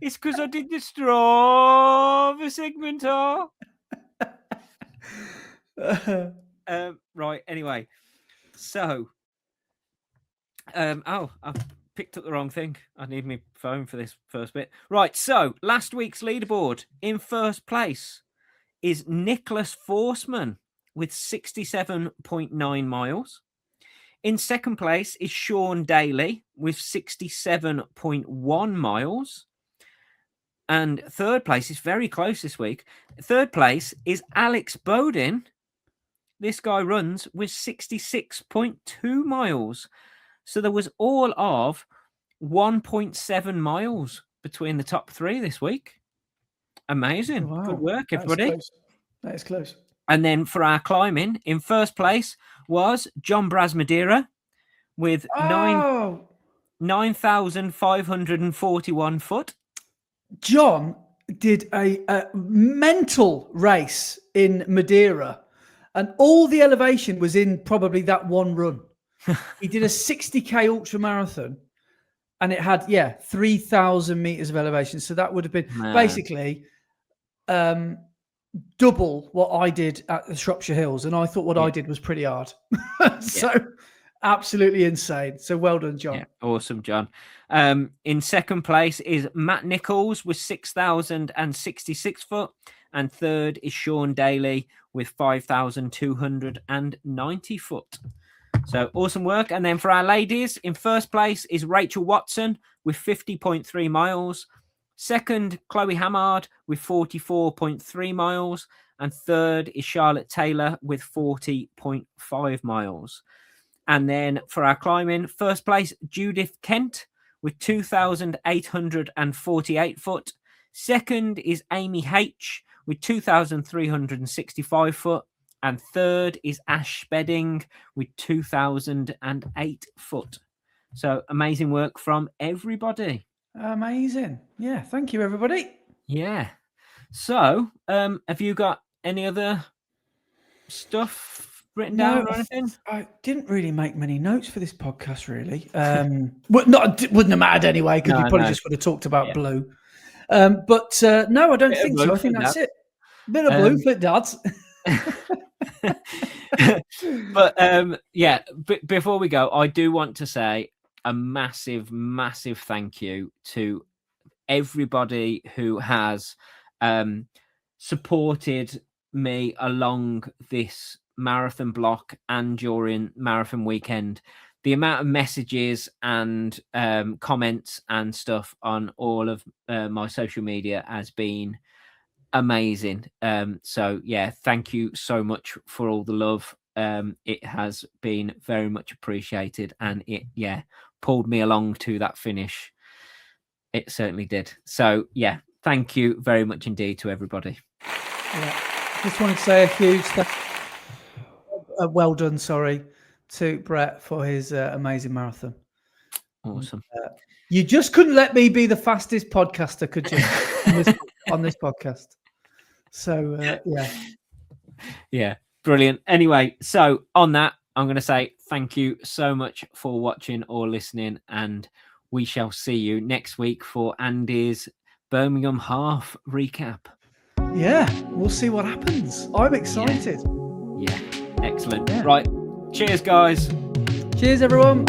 It's because I did the Strava segment. Right. Anyway, so I picked up the wrong thing. I need my phone for this first bit. Right. So last week's leaderboard, in first place is Nicholas Forsman with 67.9 miles. In second place is Sean Daly with 67.1 miles. And third place is very close this week. Third place is Alex Bowden. This guy runs with 66.2 miles. So there was all of 1.7 miles between the top three this week. Amazing. Wow. Good work, everybody. That is close. And then for our climbing, in first place was John Brasmadeira with 9,541 foot. John did a mental race in Madeira, and all the elevation was in probably that one run. He did a 60k ultra marathon, and it had 3,000 meters of elevation. So that would have been basically double what I did at the Shropshire Hills, and I thought what I did was pretty hard. So absolutely insane. So well done, John. Yeah, awesome, John. In second place is Matt Nichols with 6,066 foot, and third is Sean Daly with 5,290 foot. So awesome work. And then for our ladies, in first place is Rachel Watson with 50.3 miles. Second, Chloe Hammard with 44.3 miles. And third is Charlotte Taylor with 40.5 miles. And then for our climbing, first place, Judith Kent with 2,848 foot. Second is Amy H with 2,365 foot. And third is Ash Spedding with 2,008 foot. So amazing work from everybody. Amazing. Yeah. Thank you, everybody. Yeah. So have you got any other stuff written down or anything? I didn't really make many notes for this podcast, really. Wouldn't have mattered anyway, because we probably just would have talked about Blue. But no, I don't think so. I think that's it. Bit of Blue, flip dads. But before we go, I do want to say a massive thank you to everybody who has supported me along this marathon block and during marathon weekend. The amount of messages and comments and stuff on all of my social media has been amazing. So yeah, thank you so much for all the love. It has been very much appreciated, and it pulled me along to that finish. It certainly did. So yeah, thank you very much indeed to everybody. Yeah. Just wanted to say a huge well done, to Brett for his amazing marathon. Awesome. You just couldn't let me be the fastest podcaster, could you? on this podcast. So Yeah, brilliant. Anyway, so on that, I'm going to say thank you so much for watching or listening, and we shall see you next week for Andy's Birmingham half recap. Yeah, we'll see what happens. I'm excited. Yeah, excellent. Yeah. Right, cheers, guys. Cheers, everyone.